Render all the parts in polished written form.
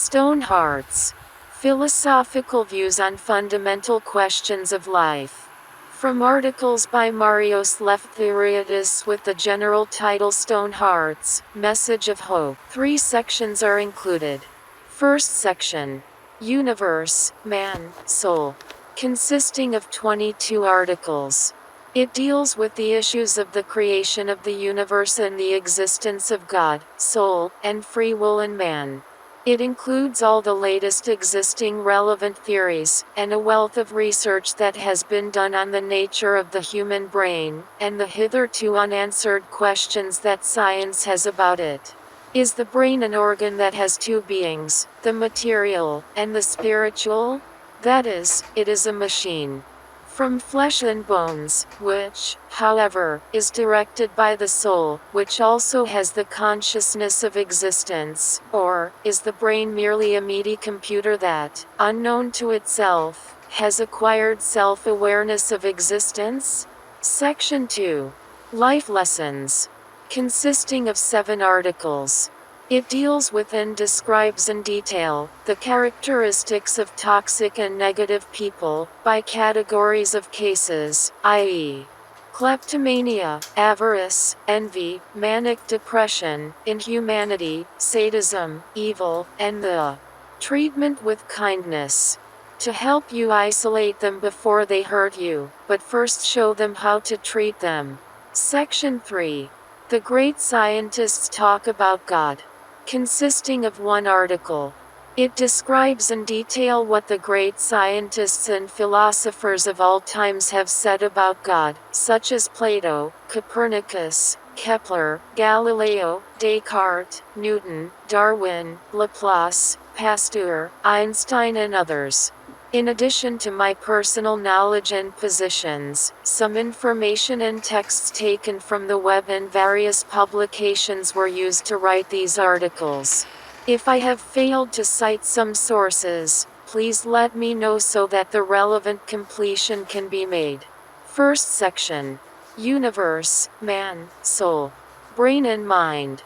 Stone Hearts. Philosophical views on fundamental questions of life. From articles by Marios Leftheriadis with the general title Stone Hearts, Message of Hope. 3 sections are included. First section. Universe, Man, Soul. Consisting of 22 articles. It deals with the issues of the creation of the universe and the existence of God, soul, and free will in man. It includes all the latest existing relevant theories, and a wealth of research that has been done on the nature of the human brain, and the hitherto unanswered questions that science has about it. Is the brain an organ that has 2 beings, the material, and the spiritual? That is, it is a machine. From flesh and bones, which, however, is directed by the soul, which also has the consciousness of existence, or, is the brain merely a meaty computer that, unknown to itself, has acquired self-awareness of existence? Section 2. Life Lessons. Consisting of 7 articles. It deals with and describes in detail the characteristics of toxic and negative people, by categories of cases, i.e., kleptomania, avarice, envy, manic depression, inhumanity, sadism, evil, and the treatment with kindness. To help you isolate them before they hurt you, but first show them how to treat them. Section 3. The great scientists talk about God. Consisting of 1 article. It describes in detail what the great scientists and philosophers of all times have said about God, such as Plato, Copernicus, Kepler, Galileo, Descartes, Newton, Darwin, Laplace, Pasteur, Einstein and others. In addition to my personal knowledge and positions, some information and texts taken from the web and various publications were used to write these articles. If I have failed to cite some sources, please let me know so that the relevant completion can be made. First section. Universe, Man, Soul. Brain and Mind.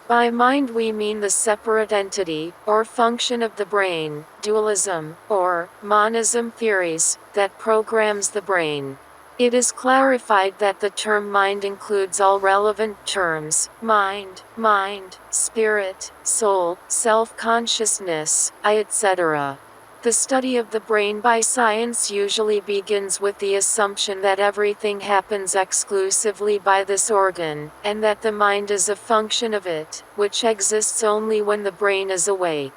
By mind we mean the separate entity, or function of the brain, dualism, or monism theories, that programs the brain. It is clarified that the term mind includes all relevant terms, mind, spirit, soul, self-consciousness, etc. The study of the brain by science usually begins with the assumption that everything happens exclusively by this organ, and that the mind is a function of it, which exists only when the brain is awake.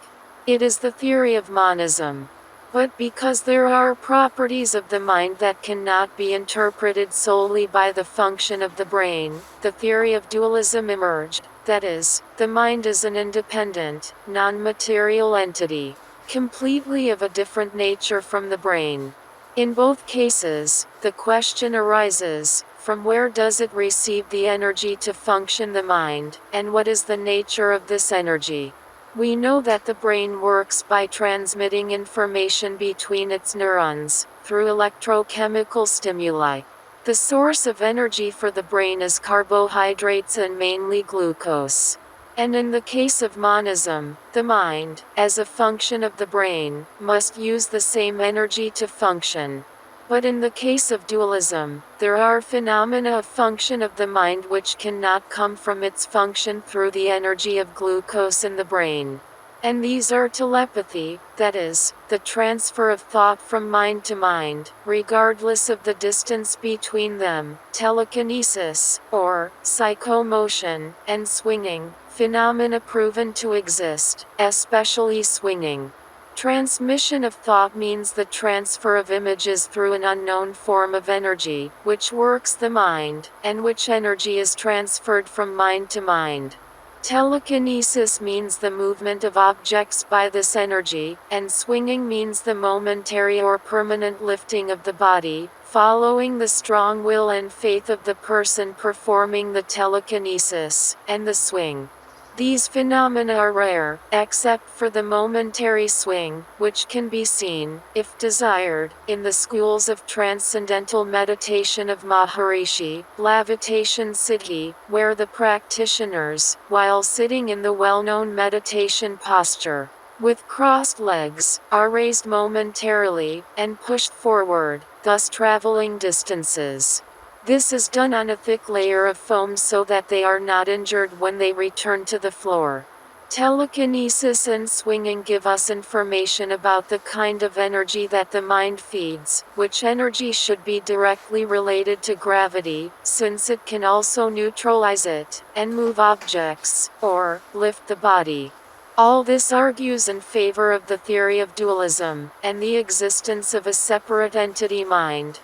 It is the theory of monism. But because there are properties of the mind that cannot be interpreted solely by the function of the brain, the theory of dualism emerged, that is, the mind is an independent, non-material entity, completely of a different nature from the brain. In both cases, the question arises, from where does it receive the energy to function the mind, and what is the nature of this energy? We know that the brain works by transmitting information between its neurons, through electrochemical stimuli. The source of energy for the brain is carbohydrates and mainly glucose. And in the case of monism, the mind, as a function of the brain, must use the same energy to function. But in the case of dualism, there are phenomena of function of the mind which cannot come from its function through the energy of glucose in the brain. And these are telepathy, that is, the transfer of thought from mind to mind, regardless of the distance between them, telekinesis, or psychomotion, and swinging, phenomena proven to exist, especially swinging. Transmission of thought means the transfer of images through an unknown form of energy, which works the mind, and which energy is transferred from mind to mind. Telekinesis means the movement of objects by this energy, and swinging means the momentary or permanent lifting of the body, following the strong will and faith of the person performing the telekinesis, and the swing. These phenomena are rare, except for the momentary swing, which can be seen, if desired, in the schools of transcendental meditation of Maharishi, Lavitation Siddhi, where the practitioners, while sitting in the well-known meditation posture, with crossed legs, are raised momentarily, and pushed forward, thus traveling distances. This is done on a thick layer of foam so that they are not injured when they return to the floor. Telekinesis and swinging give us information about the kind of energy that the mind feeds, which energy should be directly related to gravity, since it can also neutralize it, and move objects, or lift the body. All this argues in favor of the theory of dualism, and the existence of a separate entity mind,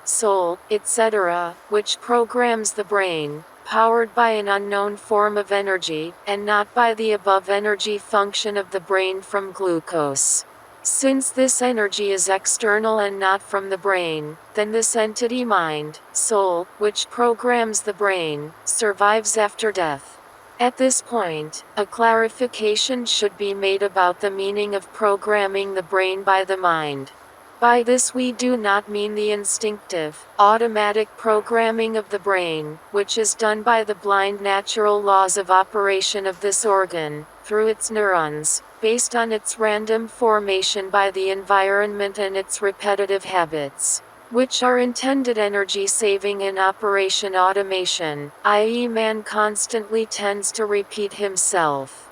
soul, etc., which programs the brain, powered by an unknown form of energy, and not by the above energy function of the brain from glucose. Since this energy is external and not from the brain, then this entity mind, soul, which programs the brain, survives after death. At this point, a clarification should be made about the meaning of programming the brain by the mind. By this we do not mean the instinctive, automatic programming of the brain, which is done by the blind natural laws of operation of this organ, through its neurons, based on its random formation by the environment and its repetitive habits, which are intended energy-saving in operation automation, i.e. man constantly tends to repeat himself.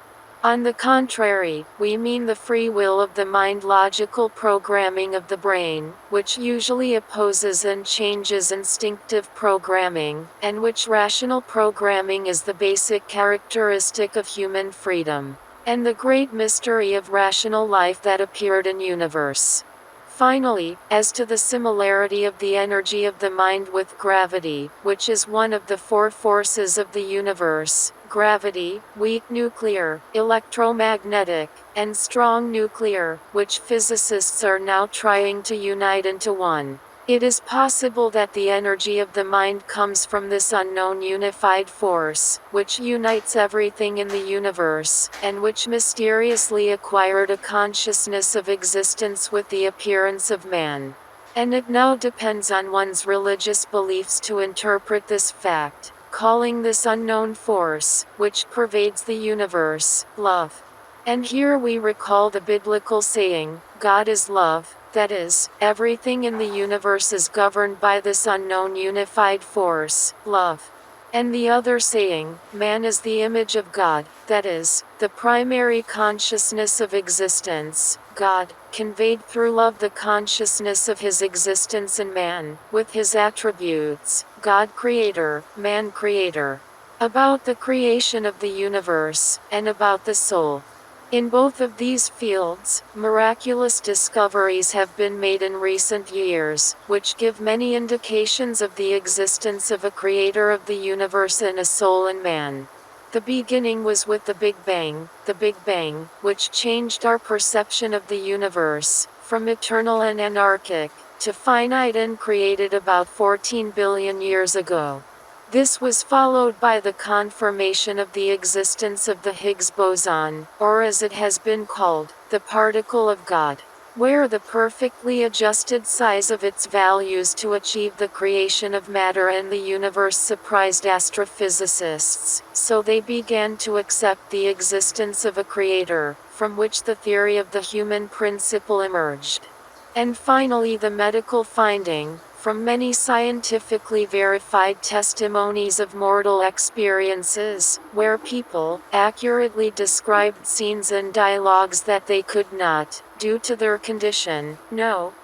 On the contrary, we mean the free will of the mind logical programming of the brain, which usually opposes and changes instinctive programming, and which rational programming is the basic characteristic of human freedom, and the great mystery of rational life that appeared in universe. Finally, as to the similarity of the energy of the mind with gravity, which is one of the four forces of the universe, gravity, weak nuclear, electromagnetic, and strong nuclear, which physicists are now trying to unite into one. It is possible that the energy of the mind comes from this unknown unified force, which unites everything in the universe, and which mysteriously acquired a consciousness of existence with the appearance of man. And it now depends on one's religious beliefs to interpret this fact, calling this unknown force, which pervades the universe, love. And here we recall the biblical saying, God is love. That is, everything in the universe is governed by this unknown unified force, love. And the other saying, man is the image of God, that is, the primary consciousness of existence, God, conveyed through love the consciousness of his existence in man, with his attributes, God creator, man creator. About the creation of the universe, and about the soul. In both of these fields, miraculous discoveries have been made in recent years, which give many indications of the existence of a creator of the universe and a soul in man. The beginning was with the Big Bang, which changed our perception of the universe, from eternal and anarchic, to finite and created about 14 billion years ago. This was followed by the confirmation of the existence of the Higgs boson, or as it has been called, the particle of God, where the perfectly adjusted size of its values to achieve the creation of matter and the universe surprised astrophysicists, so they began to accept the existence of a creator, from which the theory of the human principle emerged. And finally the medical finding, from many scientifically verified testimonies of mortal experiences, where people accurately described scenes and dialogues that they could not, due to their condition,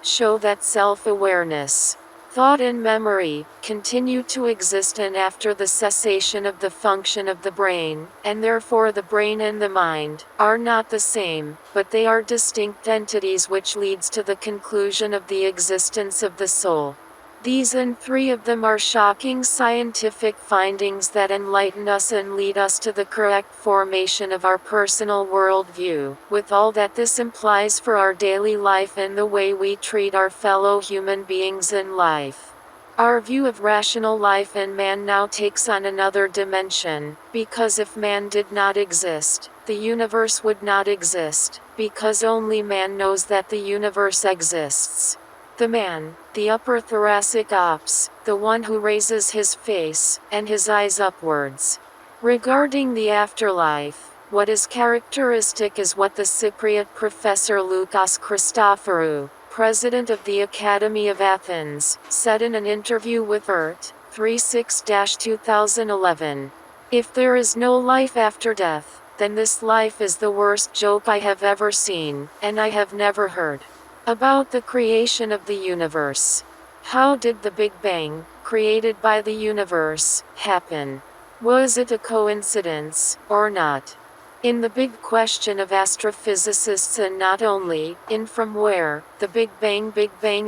show that self-awareness, thought and memory, continue to exist and after the cessation of the function of the brain, and therefore the brain and the mind, are not the same, but they are distinct entities which leads to the conclusion of the existence of the soul. These and three of them are shocking scientific findings that enlighten us and lead us to the correct formation of our personal worldview, with all that this implies for our daily life and the way we treat our fellow human beings in life. Our view of rational life and man now takes on another dimension, because if man did not exist, the universe would not exist, because only man knows that the universe exists. The man, the upper thoracic ops, the one who raises his face, and his eyes upwards. Regarding the afterlife, what is characteristic is what the Cypriot professor Loukas Christoforou, president of the Academy of Athens, said in an interview with ERT 36-2011. If there is no life after death, then this life is the worst joke I have ever seen, and I have never heard. About the creation of the universe. How did the Big Bang, created by the universe, happen? Was it a coincidence, or not? In the big question of astrophysicists, and not only, in from where the Big Bang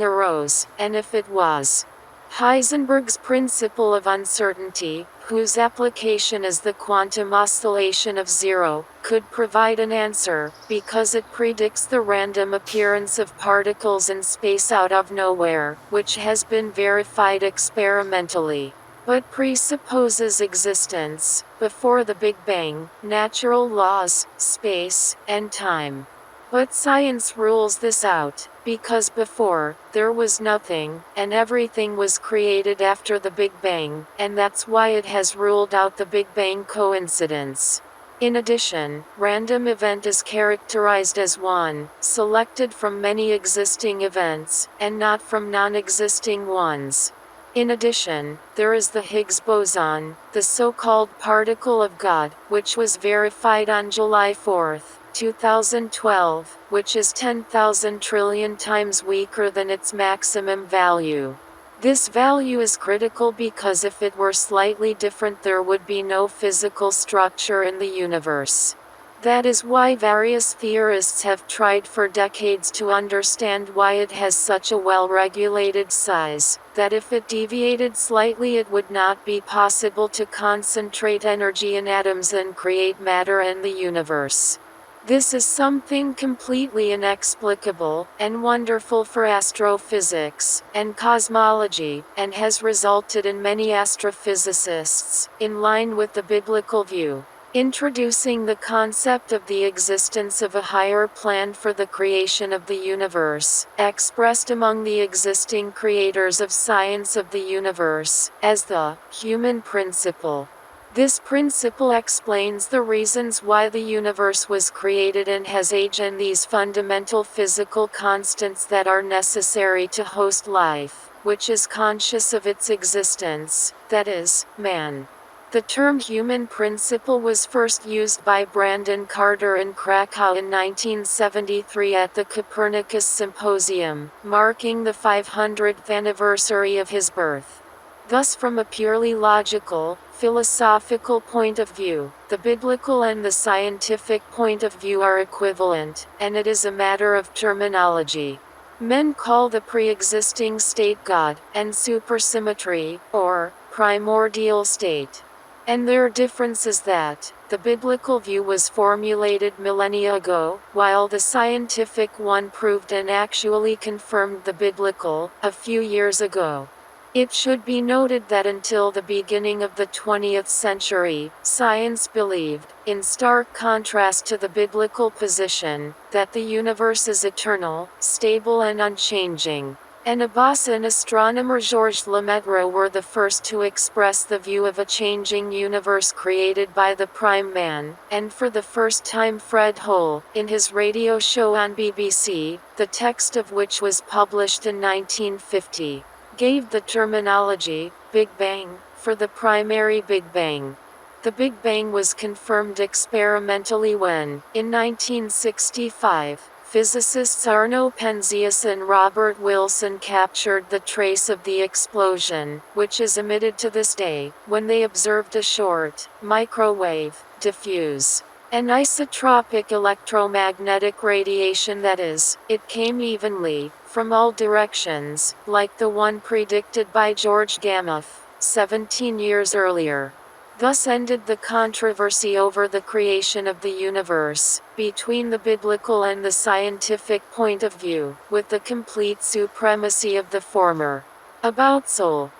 arose, and if it was. Heisenberg's principle of uncertainty, whose application is the quantum oscillation of zero, could provide an answer, because it predicts the random appearance of particles in space out of nowhere, which has been verified experimentally. But presupposes existence, before the Big Bang, natural laws, space, and time. But science rules this out, because before, there was nothing, and everything was created after the Big Bang, and that's why it has ruled out the Big Bang coincidence. In addition, random event is characterized as one, selected from many existing events, and not from non-existing ones. In addition, there is the Higgs boson, the so-called particle of God, which was verified on July 4, 2012, which is 10,000 trillion times weaker than its maximum value. This value is critical because if it were slightly different there would be no physical structure in the universe. That is why various theorists have tried for decades to understand why it has such a well-regulated size, that if it deviated slightly it would not be possible to concentrate energy in atoms and create matter in the universe. This is something completely inexplicable, and wonderful for astrophysics, and cosmology, and has resulted in many astrophysicists, in line with the biblical view, introducing the concept of the existence of a higher plan for the creation of the universe, expressed among the existing creators of science of the universe, as the human principle. This principle explains the reasons why the universe was created and has age and these fundamental physical constants that are necessary to host life, which is conscious of its existence, that is, man. The term human principle was first used by Brandon Carter in Krakow in 1973 at the Copernicus Symposium, marking the 500th anniversary of his birth. Thus, from a purely logical, philosophical point of view, the biblical and the scientific point of view are equivalent, and it is a matter of terminology. Men call the pre-existing state God, and supersymmetry, or primordial state. And their difference is that the biblical view was formulated millennia ago, while the scientific one proved and actually confirmed the biblical a few years ago. It should be noted that until the beginning of the 20th century, science believed, in stark contrast to the biblical position, that the universe is eternal, stable and unchanging. And Abbas and astronomer Georges Lemaître were the first to express the view of a changing universe created by the prime man, and for the first time Fred Hoyle, in his radio show on BBC, the text of which was published in 1950, gave the terminology, Big Bang, for the primary Big Bang. The Big Bang was confirmed experimentally when, in 1965, physicists Arno Penzias and Robert Wilson captured the trace of the explosion, which is emitted to this day, when they observed a short, microwave, diffuse, anisotropic electromagnetic radiation that is, it came evenly, from all directions, like the one predicted by George Gamow, 17 years earlier. Thus ended the controversy over the creation of the universe, between the biblical and the scientific point of view, with the complete supremacy of the former. About soul.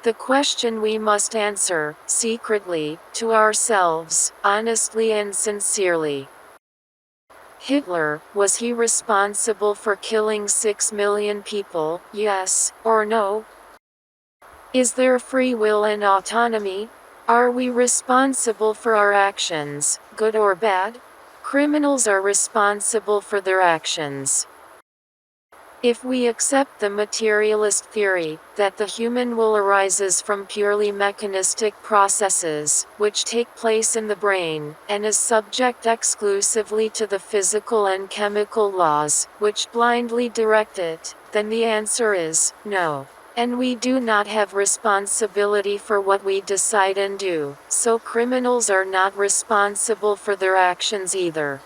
The question we must answer, secretly, to ourselves, honestly and sincerely. Hitler, was he responsible for killing 6 million people, yes, or no? Is there free will and autonomy? Are we responsible for our actions, good or bad? Criminals are responsible for their actions. If we accept the materialist theory, that the human will arises from purely mechanistic processes, which take place in the brain, and is subject exclusively to the physical and chemical laws, which blindly direct it, then the answer is, no. And we do not have responsibility for what we decide and do, so criminals are not responsible for their actions either.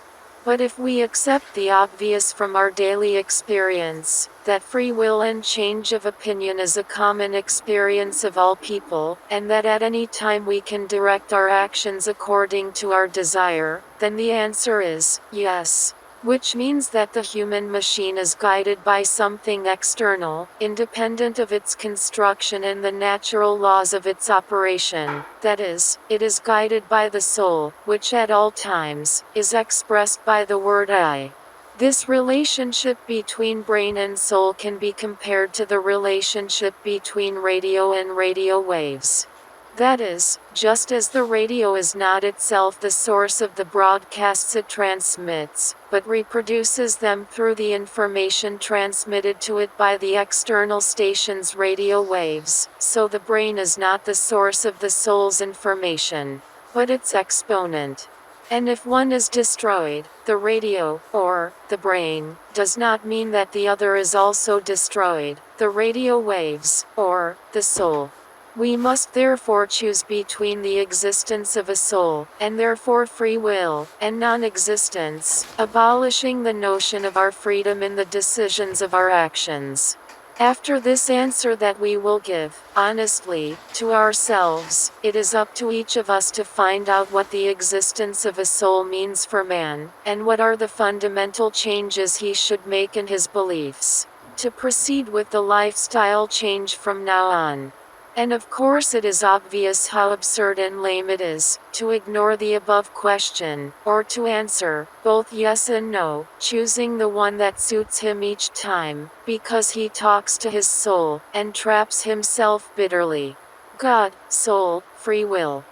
But if we accept the obvious from our daily experience, that free will and change of opinion is a common experience of all people, and that at any time we can direct our actions according to our desire, then the answer is, yes. Which means that the human machine is guided by something external, independent of its construction and the natural laws of its operation, that is, it is guided by the soul, which at all times, is expressed by the word I. This relationship between brain and soul can be compared to the relationship between radio and radio waves. That is, just as the radio is not itself the source of the broadcasts it transmits, but reproduces them through the information transmitted to it by the external station's radio waves, so the brain is not the source of the soul's information, but its exponent. And if one is destroyed, the radio, or the brain, does not mean that the other is also destroyed, the radio waves, or the soul. We must therefore choose between the existence of a soul, and therefore free will, and non-existence, abolishing the notion of our freedom in the decisions of our actions. After this answer that we will give, honestly, to ourselves, it is up to each of us to find out what the existence of a soul means for man, and what are the fundamental changes he should make in his beliefs, to proceed with the lifestyle change from now on. And of course it is obvious how absurd and lame it is, to ignore the above question, or to answer, both yes and no, choosing the one that suits him each time, because he talks to his soul, and traps himself bitterly. God, soul, free will.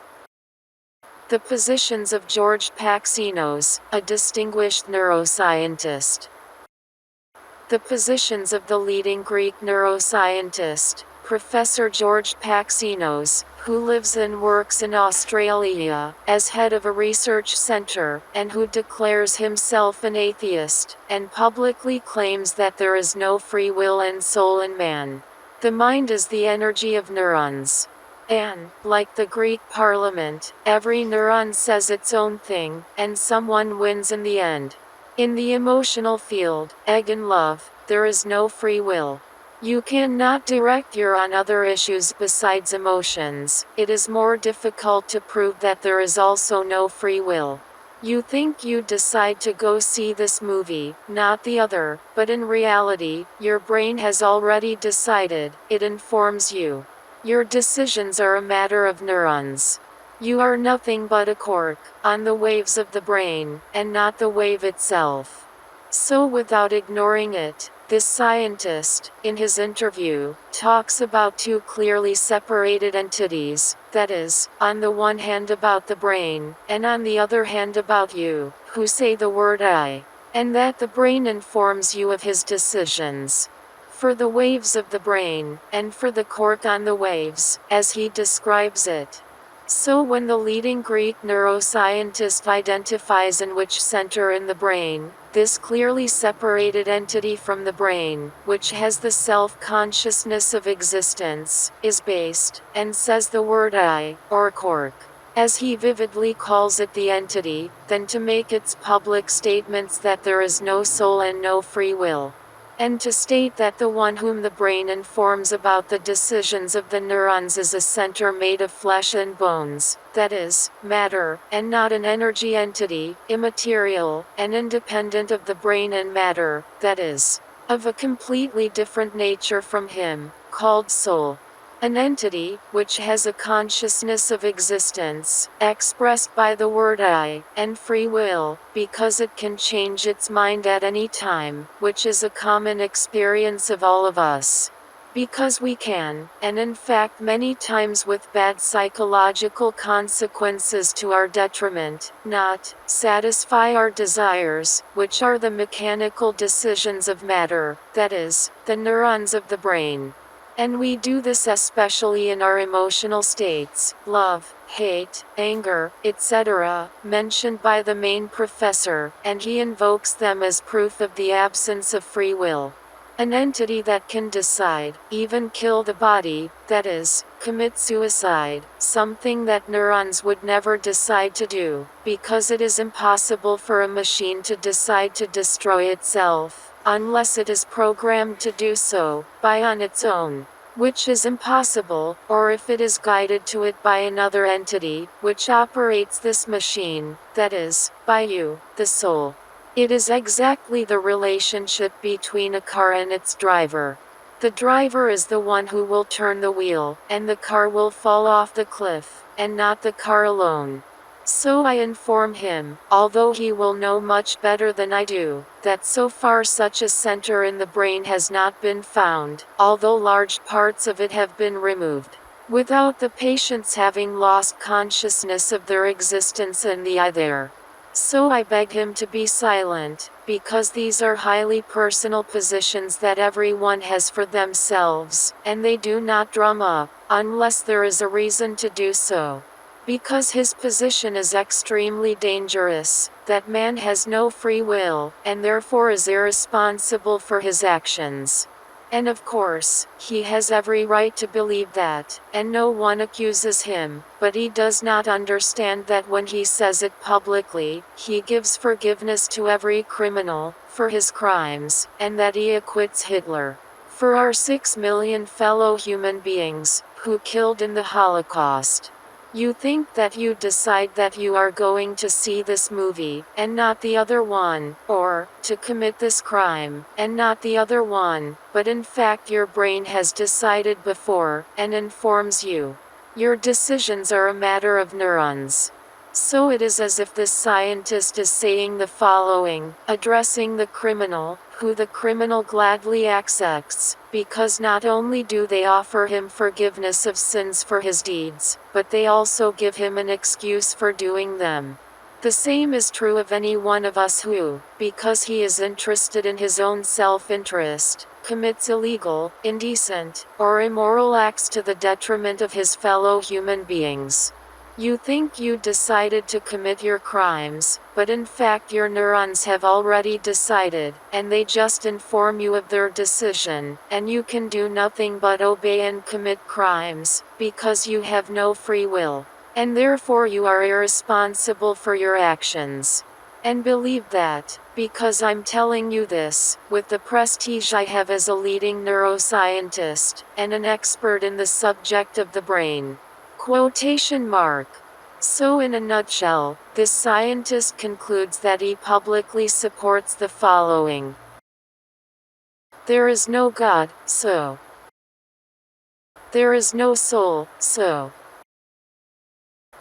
The positions of George Paxinos, a distinguished neuroscientist. The positions of the leading Greek neuroscientist, Professor George Paxinos, who lives and works in Australia, as head of a research center, and who declares himself an atheist, and publicly claims that there is no free will and soul in man. The mind is the energy of neurons. And, like the Greek parliament, every neuron says its own thing, and someone wins in the end. In the emotional field, egg and love, there is no free will. You cannot direct your on other issues besides emotions. It is more difficult to prove that there is also no free will. You think you decide to go see this movie, not the other, but in reality, your brain has already decided, it informs you. Your decisions are a matter of neurons. You are nothing but a cork, on the waves of the brain, and not the wave itself. So without ignoring it, this scientist, in his interview, talks about two clearly separated entities, that is, on the one hand about the brain, and on the other hand about you, who say the word I, and that the brain informs you of his decisions. For the waves of the brain, and for the cork on the waves, as he describes it. So when the leading Greek neuroscientist identifies in which center in the brain, this clearly separated entity from the brain, which has the self-consciousness of existence, is based, and says the word I, or cork, as he vividly calls it the entity, then to make its public statements that there is no soul and no free will. And to state that the one whom the brain informs about the decisions of the neurons is a center made of flesh and bones, that is, matter, and not an energy entity, immaterial, and independent of the brain and matter, that is, of a completely different nature from him, called soul. An entity, which has a consciousness of existence, expressed by the word I, and free will, because it can change its mind at any time, which is a common experience of all of us. Because we can, and in fact many times with bad psychological consequences to our detriment, not satisfy our desires, which are the mechanical decisions of matter, that is, the neurons of the brain. And we do this especially in our emotional states, love, hate, anger, etc., mentioned by the main professor, and he invokes them as proof of the absence of free will. An entity that can decide, even kill the body, that is, commit suicide, something that neurons would never decide to do, because it is impossible for a machine to decide to destroy itself, unless it is programmed to do so, on its own. Which is impossible, or if it is guided to it by another entity, which operates this machine, that is, by you, the soul. It is exactly the relationship between a car and its driver. The driver is the one who will turn the wheel, and the car will fall off the cliff, and not the car alone. So I inform him, although he will know much better than I do, that so far such a center in the brain has not been found, although large parts of it have been removed, without the patients having lost consciousness of their existence and the I there. So I beg him to be silent, because these are highly personal positions that everyone has for themselves, and they do not drum up, unless there is a reason to do so. Because his position is extremely dangerous, that man has no free will, and therefore is irresponsible for his actions. And of course, he has every right to believe that, and no one accuses him, but he does not understand that when he says it publicly, he gives forgiveness to every criminal, for his crimes, and that he acquits Hitler. For our 6 million fellow human beings, who killed in the Holocaust. You think that you decide that you are going to see this movie, and not the other one, or, to commit this crime, and not the other one, but in fact your brain has decided before, and informs you. Your decisions are a matter of neurons. So it is as if this scientist is saying the following, addressing the criminal, who the criminal gladly accepts, because not only do they offer him forgiveness of sins for his deeds, but they also give him an excuse for doing them. The same is true of any one of us who, because he is interested in his own self-interest, commits illegal, indecent, or immoral acts to the detriment of his fellow human beings. You think you decided to commit your crimes, but in fact your neurons have already decided, and they just inform you of their decision, and you can do nothing but obey and commit crimes, because you have no free will. And therefore you are irresponsible for your actions. And believe that, because I'm telling you this, with the prestige I have as a leading neuroscientist, and an expert in the subject of the brain. Quotation mark. So in a nutshell, this scientist concludes that he publicly supports the following. There is no God, so. There is no soul, so.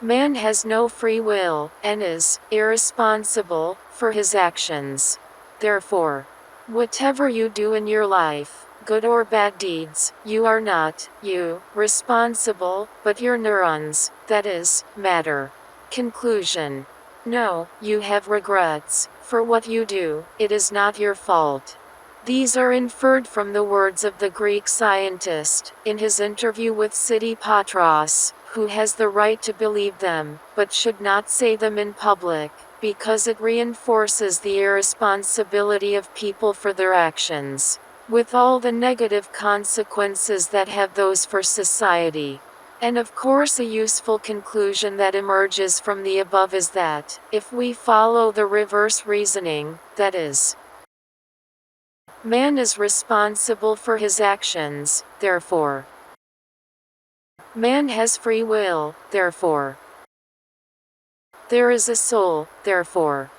Man has no free will, and is irresponsible for his actions. Therefore, whatever you do in your life, good or bad deeds, you are not, responsible, but your neurons, that is, matter. Conclusion. No, you have regrets, for what you do, it is not your fault. These are inferred from the words of the Greek scientist, in his interview with City Patros, who has the right to believe them, but should not say them in public, because it reinforces the irresponsibility of people for their actions, with all the negative consequences that have those for society. And of course a useful conclusion that emerges from the above is that, if we follow the reverse reasoning, that is, man is responsible for his actions, therefore. Man has free will, therefore. There is a soul, therefore.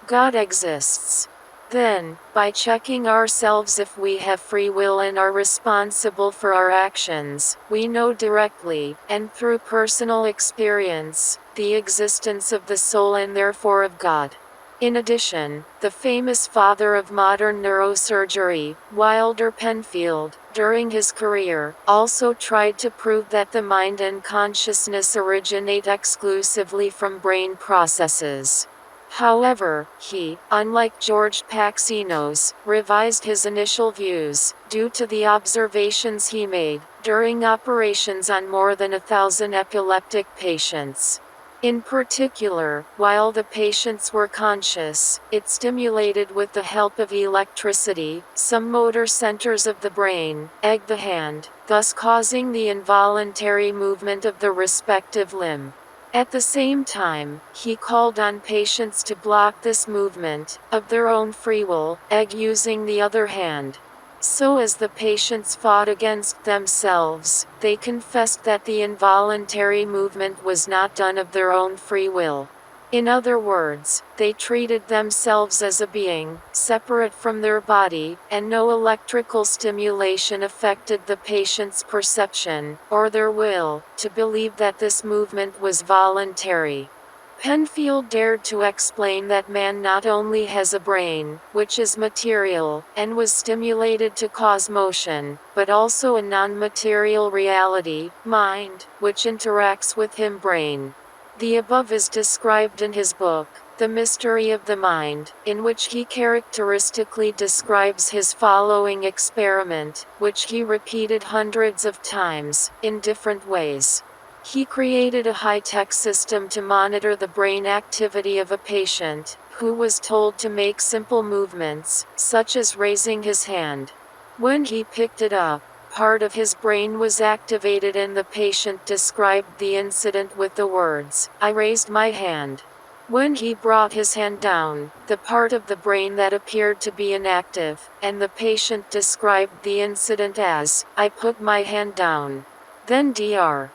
God exists. Then, by checking ourselves if we have free will and are responsible for our actions, we know directly, and through personal experience, the existence of the soul and therefore of God. In addition, the famous father of modern neurosurgery, Wilder Penfield, during his career, also tried to prove that the mind and consciousness originate exclusively from brain processes. However, he, unlike George Paxinos, revised his initial views, due to the observations he made, during operations on more than 1,000 epileptic patients. In particular, while the patients were conscious, it stimulated with the help of electricity, some motor centers of the brain, the hand, thus causing the involuntary movement of the respective limb. At the same time, he called on patients to block this movement, of their own free will, using the other hand. So as the patients fought against themselves, they confessed that the involuntary movement was not done of their own free will. In other words, they treated themselves as a being, separate from their body, and no electrical stimulation affected the patient's perception, or their will, to believe that this movement was voluntary. Penfield dared to explain that man not only has a brain, which is material, and was stimulated to cause motion, but also a non-material reality, mind, which interacts with him brain. The above is described in his book, The Mystery of the Mind, in which he characteristically describes his following experiment, which he repeated hundreds of times, in different ways. He created a high-tech system to monitor the brain activity of a patient, who was told to make simple movements, such as raising his hand. When he picked it up, part of his brain was activated and the patient described the incident with the words, "I raised my hand." When he brought his hand down, the part of the brain that appeared to be inactive, and the patient described the incident as, "I put my hand down." Then Dr.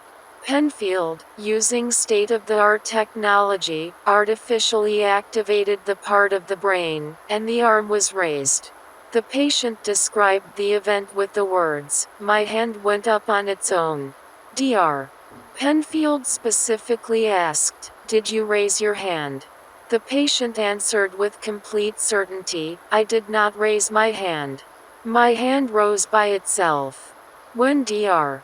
Penfield, using state-of-the-art technology, artificially activated the part of the brain, and the arm was raised. The patient described the event with the words, "My hand went up on its own." Dr. Penfield specifically asked, "Did you raise your hand?" The patient answered with complete certainty, "I did not raise my hand. My hand rose by itself." When Dr.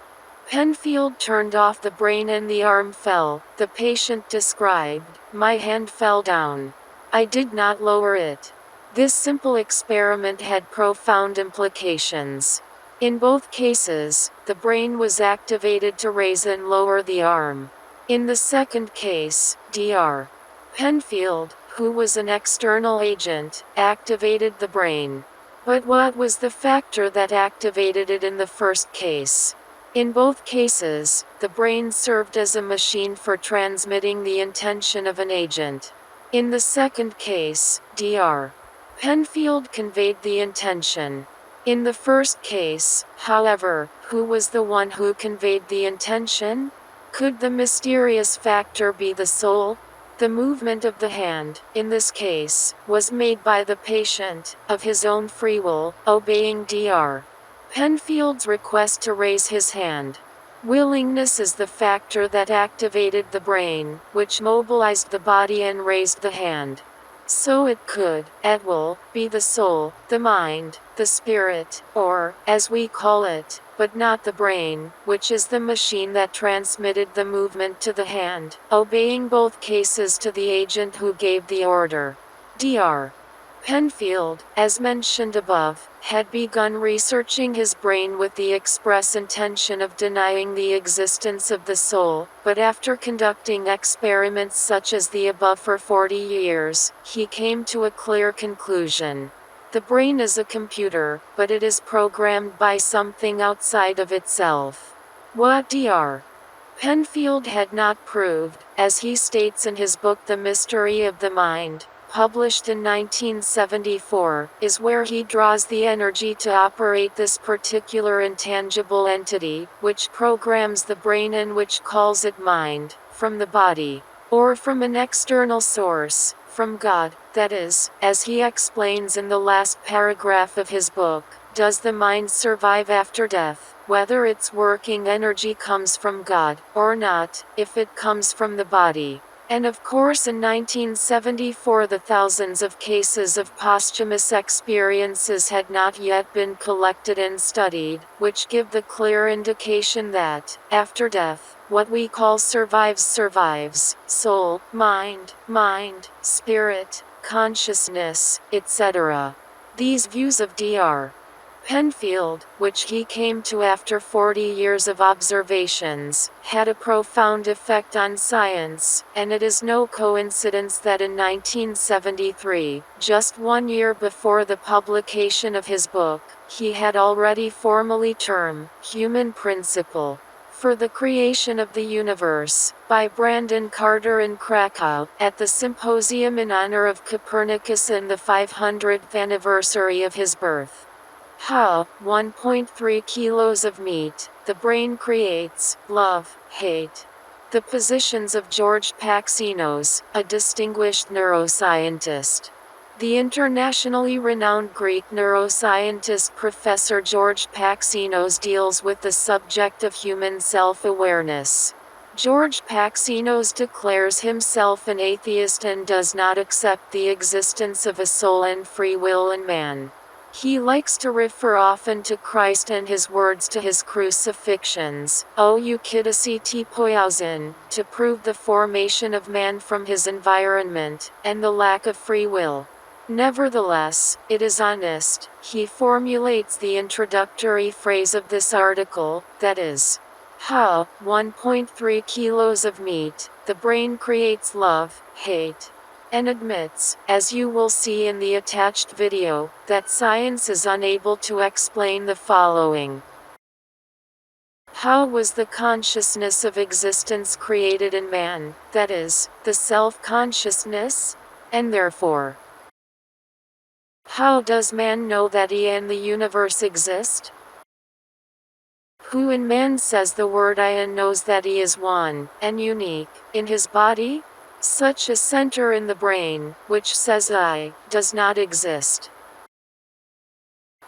Penfield turned off the brain and the arm fell, the patient described, "My hand fell down. I did not lower it." This simple experiment had profound implications. In both cases, the brain was activated to raise and lower the arm. In the second case, Dr. Penfield, who was an external agent, activated the brain. But what was the factor that activated it in the first case? In both cases, the brain served as a machine for transmitting the intention of an agent. In the second case, Dr. Penfield conveyed the intention. In the first case, however, who was the one who conveyed the intention? Could the mysterious factor be the soul? The movement of the hand, in this case, was made by the patient, of his own free will, obeying Dr. Penfield's request to raise his hand. Willingness is the factor that activated the brain, which mobilized the body and raised the hand. So it could, at will, be the soul, the mind, the spirit, or, as we call it, but not the brain, which is the machine that transmitted the movement to the hand, obeying both cases to the agent who gave the order. Dr. Penfield, as mentioned above, had begun researching his brain with the express intention of denying the existence of the soul, but after conducting experiments such as the above for 40 years, he came to a clear conclusion. The brain is a computer, but it is programmed by something outside of itself. What Dr. Penfield had not proved, as he states in his book The Mystery of the Mind, published in 1974, is where he draws the energy to operate this particular intangible entity, which programs the brain and which calls it mind, from the body, or from an external source, from God, that is, as he explains in the last paragraph of his book, does the mind survive after death, whether its working energy comes from God, or not, if it comes from the body. And of course in 1974 the thousands of cases of posthumous experiences had not yet been collected and studied, which give the clear indication that, after death, what we call survives, soul, mind, spirit, consciousness, etc. These views of Dr. Penfield, which he came to after 40 years of observations, had a profound effect on science, and it is no coincidence that in 1973, just 1 year before the publication of his book, he had already formally termed human principle for the creation of the universe, by Brandon Carter in Krakow, at the symposium in honor of Copernicus and the 500th anniversary of his birth. 1.3 kilos of meat, the brain creates, love, hate. The positions of George Paxinos, a distinguished neuroscientist. The internationally renowned Greek neuroscientist Professor George Paxinos deals with the subject of human self-awareness. George Paxinos declares himself an atheist and does not accept the existence of a soul and free will in man. He likes to refer often to Christ and his words to his crucifixions, O Eukidosi Poiousin, to prove the formation of man from his environment, and the lack of free will. Nevertheless, it is honest, he formulates the introductory phrase of this article, that is, 1.3 kilos of meat, the brain creates love, hate. And admits, as you will see in the attached video, that science is unable to explain the following. How was the consciousness of existence created in man, that is, the self-consciousness? And therefore, how does man know that he and the universe exist? Who in man says the word I and knows that he is one, and unique, in his body? Such a center in the brain, which says I, does not exist.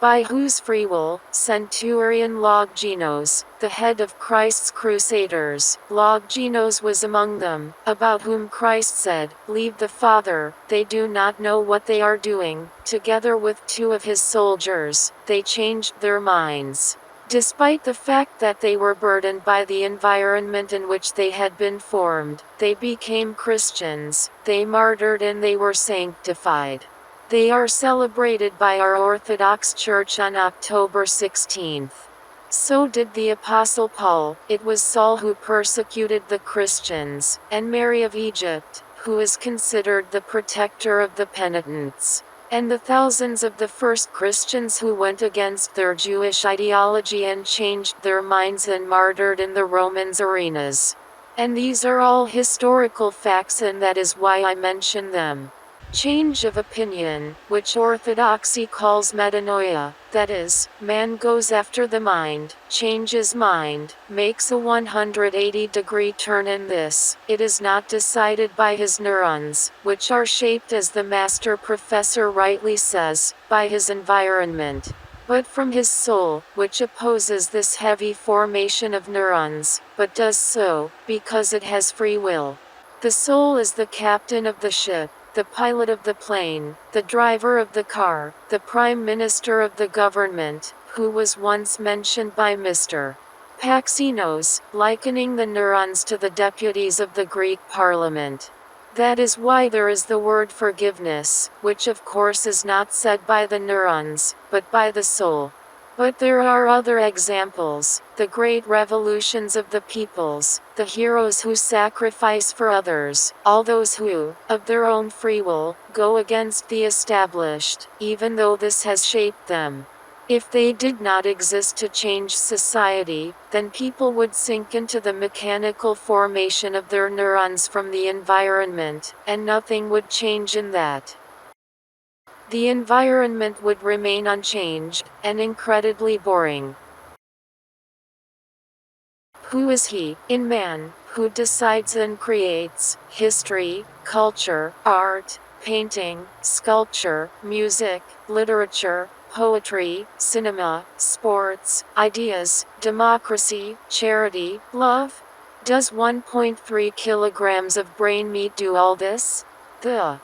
By whose free will, Centurion Longinos, the head of Christ's crusaders, Longinos was among them, about whom Christ said, Leave the Father, they do not know what they are doing, together with 2 of his soldiers, they changed their minds. Despite the fact that they were burdened by the environment in which they had been formed, they became Christians, they martyred and they were sanctified. They are celebrated by our Orthodox Church on October 16th. So did the Apostle Paul. It was Saul who persecuted the Christians, and Mary of Egypt, who is considered the protector of the penitents. And the thousands of the first Christians who went against their Jewish ideology and changed their minds and martyred in the Romans' arenas. And these are all historical facts, and that is why I mention them. Change of opinion, which orthodoxy calls metanoia, that is, man goes after the mind, changes mind, makes a 180-degree turn in this, it is not decided by his neurons, which are shaped as the master professor rightly says, by his environment, but from his soul, which opposes this heavy formation of neurons, but does so, because it has free will. The soul is the captain of the ship, the pilot of the plane, the driver of the car, the prime minister of the government, who was once mentioned by Mr. Paxinos, likening the neurons to the deputies of the Greek parliament. That is why there is the word forgiveness, which of course is not said by the neurons, but by the soul. But there are other examples, the great revolutions of the peoples, the heroes who sacrifice for others, all those who, of their own free will, go against the established, even though this has shaped them. If they did not exist to change society, then people would sink into the mechanical formation of their neurons from the environment, and nothing would change in that. The environment would remain unchanged, and incredibly boring. Who is he, in man, who decides and creates history, culture, art, painting, sculpture, music, literature, poetry, cinema, sports, ideas, democracy, charity, love? Does 1.3 kilograms of brain meat do all this? The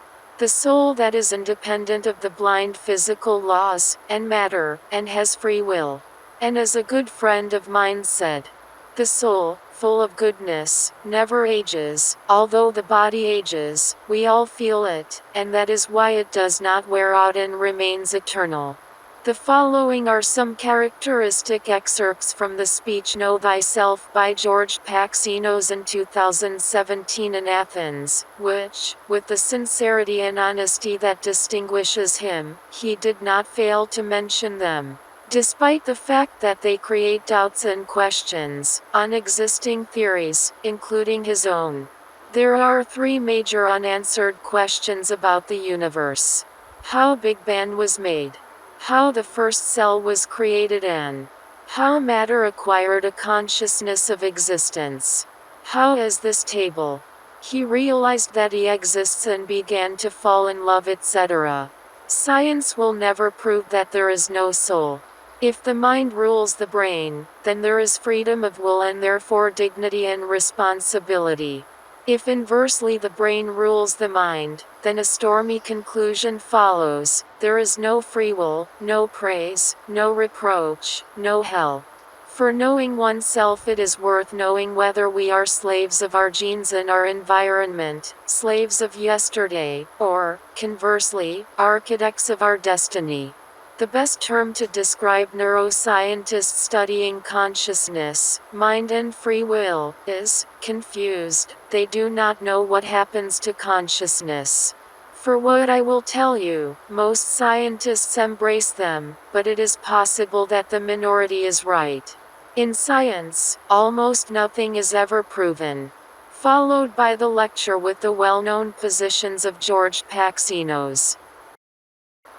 soul that is independent of the blind physical laws and matter, and has free will. And as a good friend of mine said, the soul, full of goodness, never ages, although the body ages, we all feel it, and that is why it does not wear out and remains eternal. The following are some characteristic excerpts from the speech Know Thyself by George Paxinos in 2017 in Athens, which, with the sincerity and honesty that distinguishes him, he did not fail to mention them. Despite the fact that they create doubts and questions on existing theories, including his own. There are three major unanswered questions about the universe. How Big Bang was made. How the first cell was created and how matter acquired a consciousness of existence. How is this table? He realized that he exists and began to fall in love, etc. Science will never prove that there is no soul. If the mind rules the brain, then there is freedom of will and therefore dignity and responsibility. If inversely the brain rules the mind, then a stormy conclusion follows. There is no free will, no praise, no reproach, no hell. For knowing oneself, it is worth knowing whether we are slaves of our genes and our environment, slaves of yesterday, or, conversely, architects of our destiny. The best term to describe neuroscientists studying consciousness, mind and free will, is confused. They do not know what happens to consciousness. For what I will tell you, most scientists embrace them, but it is possible that the minority is right. In science, almost nothing is ever proven. Followed by the lecture with the well-known positions of George Paxinos.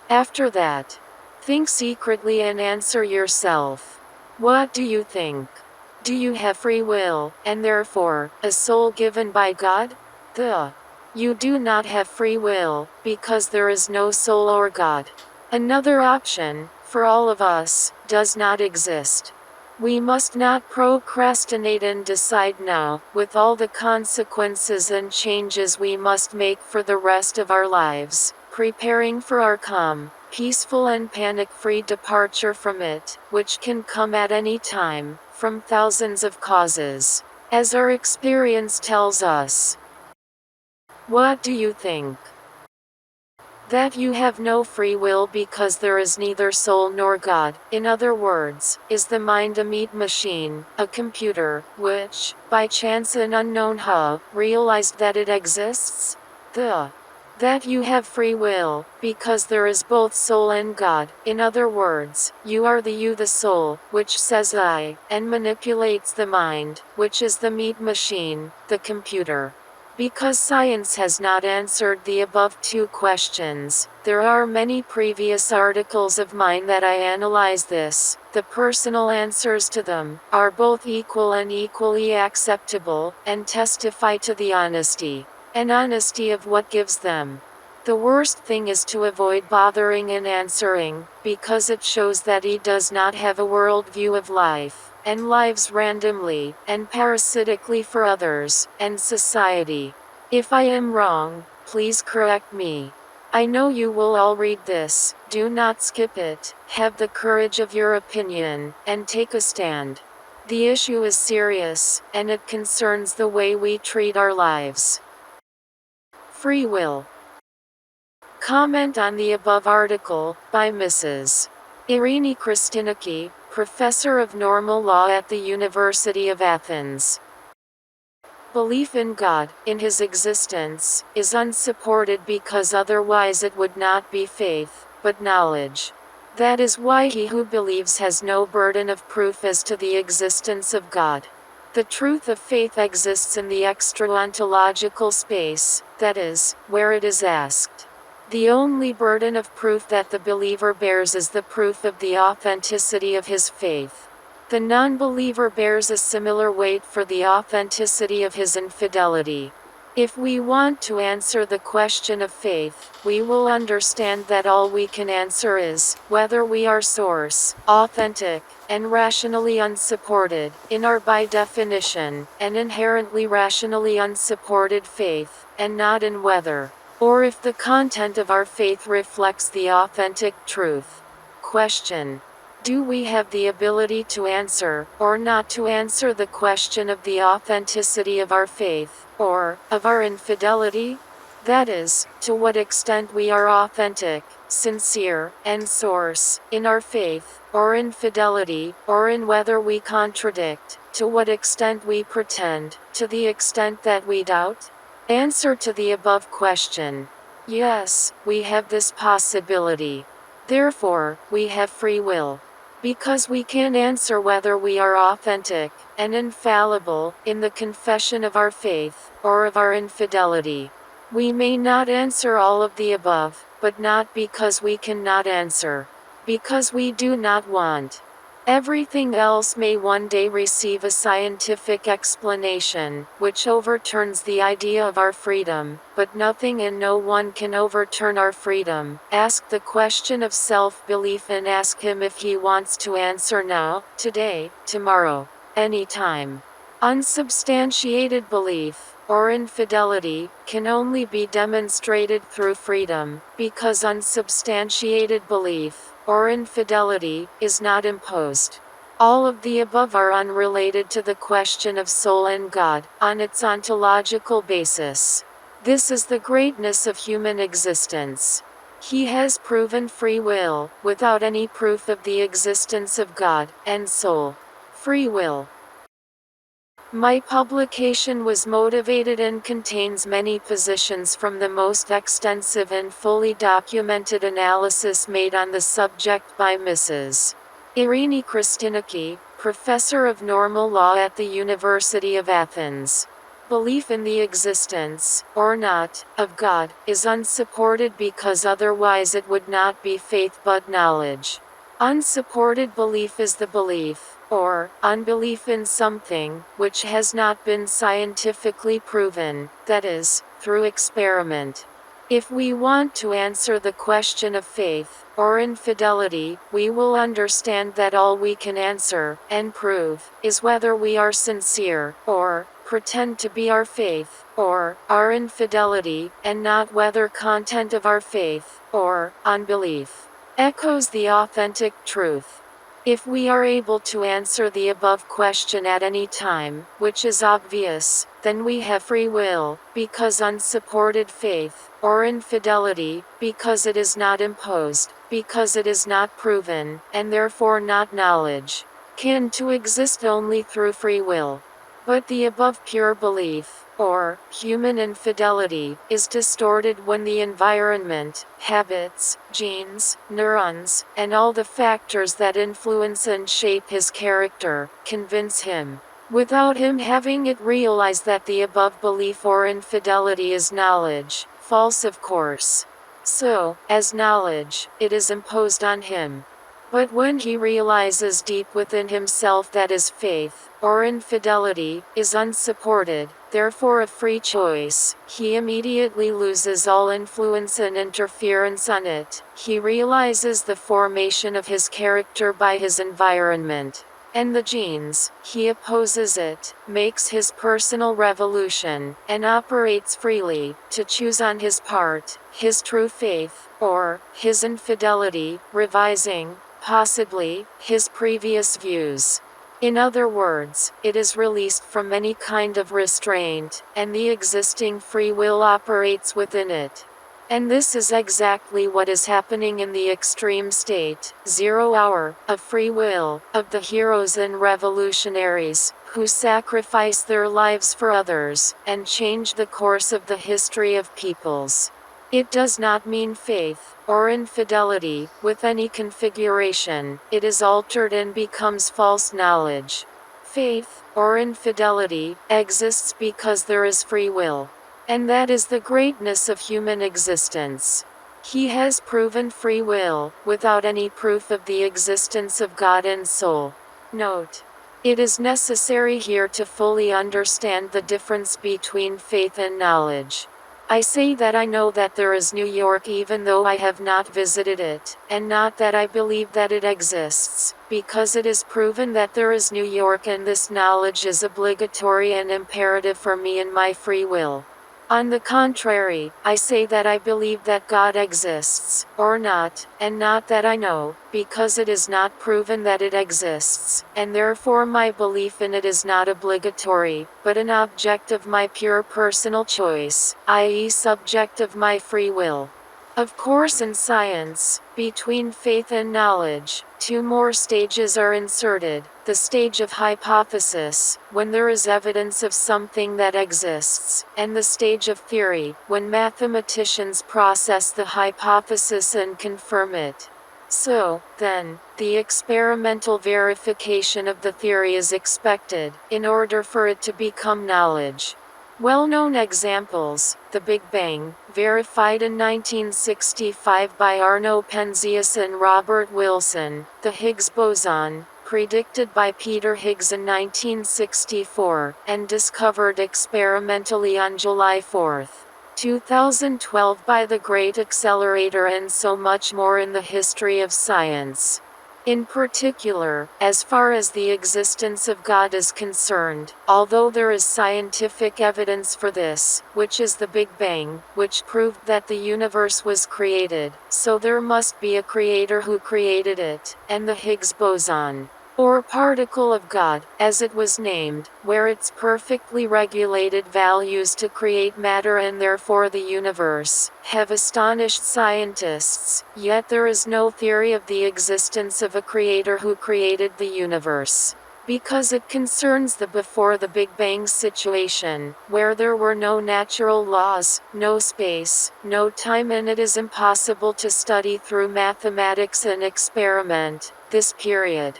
After that, think secretly and answer yourself. What do you think? Do you have free will, and therefore, a soul given by God? You do not have free will, because there is no soul or God. Another option, for all of us, does not exist. We must not procrastinate and decide now, with all the consequences and changes we must make for the rest of our lives, preparing for our calm, peaceful and panic-free departure from it, which can come at any time, from thousands of causes. As our experience tells us. What do you think? That you have no free will because there is neither soul nor God. In other words, is the mind a meat machine, a computer, which, by chance and unknown how, realized that it exists? That you have free will, because there is both soul and God. In other words, you are the you, the soul, which says I, and manipulates the mind, which is the meat machine, the computer. Because science has not answered the above two questions, there are many previous articles of mine that I analyze this. The personal answers to them are both equal and equally acceptable, and testify to the honesty and honesty of what gives them. The worst thing is to avoid bothering and answering, because it shows that he does not have a worldview of life, and lives randomly, and parasitically for others, and society. If I am wrong, please correct me. I know you will all read this, do not skip it, have the courage of your opinion, and take a stand. The issue is serious, and it concerns the way we treat our lives. Free will. Comment on the above article, by Mrs. Irini Christinaki, Professor of Normal Law at the University of Athens. Belief in God, in his existence, is unsupported because otherwise it would not be faith, but knowledge. That is why he who believes has no burden of proof as to the existence of God. The truth of faith exists in the extra-ontological space, that is, where it is asked. The only burden of proof that the believer bears is the proof of the authenticity of his faith. The non-believer bears a similar weight for the authenticity of his infidelity. If we want to answer the question of faith, we will understand that all we can answer is whether we are source, authentic, and rationally unsupported, in our by definition, and inherently rationally unsupported faith, and not in whether, or if the content of our faith reflects the authentic truth. Question. Do we have the ability to answer, or not to answer the question of the authenticity of our faith, or, of our infidelity? That is, to what extent we are authentic, sincere, and source, in our faith, or infidelity, or in whether we contradict, to what extent we pretend, to the extent that we doubt? Answer to the above question. Yes, we have this possibility. Therefore, we have free will. Because we can answer whether we are authentic and infallible in the confession of our faith, or of our infidelity. We may not answer all of the above, but not because we cannot answer. Because we do not want. Everything else may one day receive a scientific explanation, which overturns the idea of our freedom, but nothing and no one can overturn our freedom. Ask the question of self-belief and ask him if he wants to answer now, today, tomorrow, anytime. Unsubstantiated belief, or infidelity, can only be demonstrated through freedom, because unsubstantiated belief, or infidelity, is not imposed. All of the above are unrelated to the question of soul and God, on its ontological basis. This is the greatness of human existence. He has proven free will, without any proof of the existence of God, and soul. Free will. My publication was motivated and contains many positions from the most extensive and fully documented analysis made on the subject by Mrs. Irini Christinaki, professor of normal law at the University of Athens. Belief in the existence, or not, of God, is unsupported because otherwise it would not be faith but knowledge. Unsupported belief is the belief, or unbelief in something, which has not been scientifically proven, that is, through experiment. If we want to answer the question of faith, or infidelity, we will understand that all we can answer, and prove, is whether we are sincere, or pretend to be our faith, or our infidelity, and not whether content of our faith, or unbelief, echoes the authentic truth. If we are able to answer the above question at any time, which is obvious, then we have free will, because unsupported faith, or infidelity, because it is not imposed, because it is not proven, and therefore not knowledge, can to exist only through free will. But the above pure belief, or human infidelity, is distorted when the environment, habits, genes, neurons, and all the factors that influence and shape his character, convince him, without him having it realize that the above belief or infidelity is knowledge, false of course. So, as knowledge, it is imposed on him. But when he realizes deep within himself that his faith, or infidelity, is unsupported, therefore a free choice, he immediately loses all influence and interference on it. He realizes the formation of his character by his environment and the genes, he opposes it, makes his personal revolution, and operates freely, to choose on his part, his true faith, or his infidelity, revising, possibly, his previous views. In other words, it is released from any kind of restraint, and the existing free will operates within it. And this is exactly what is happening in the extreme state, 0 hour, of free will, of the heroes and revolutionaries, who sacrifice their lives for others, and change the course of the history of peoples. It does not mean faith, or infidelity, with any configuration. It is altered and becomes false knowledge. Faith, or infidelity, exists because there is free will. And that is the greatness of human existence. He has proven free will, without any proof of the existence of God and soul. Note. It is necessary here to fully understand the difference between faith and knowledge. I say that I know that there is New York even though I have not visited it, and not that I believe that it exists, because it is proven that there is New York and this knowledge is obligatory and imperative for me and my free will. On the contrary, I say that I believe that God exists, or not, and not that I know, because it is not proven that it exists, and therefore my belief in it is not obligatory, but an object of my pure personal choice, i.e. subject of my free will. Of course in science, between faith and knowledge, two more stages are inserted, the stage of hypothesis, when there is evidence of something that exists, and the stage of theory, when mathematicians process the hypothesis and confirm it. So, then, the experimental verification of the theory is expected, in order for it to become knowledge. Well-known examples: the Big Bang, verified in 1965 by Arno Penzias and Robert Wilson; the Higgs boson, predicted by Peter Higgs in 1964, and discovered experimentally on July 4, 2012 by the Great Accelerator, and so much more in the history of science. In particular, as far as the existence of God is concerned, although there is scientific evidence for this, which is the Big Bang, which proved that the universe was created, so there must be a creator who created it, and the Higgs boson, or particle of God, as it was named, where its perfectly regulated values to create matter and therefore the universe, have astonished scientists, yet there is no theory of the existence of a creator who created the universe. Because it concerns the before the Big Bang situation, where there were no natural laws, no space, no time, and it is impossible to study through mathematics and experiment this period.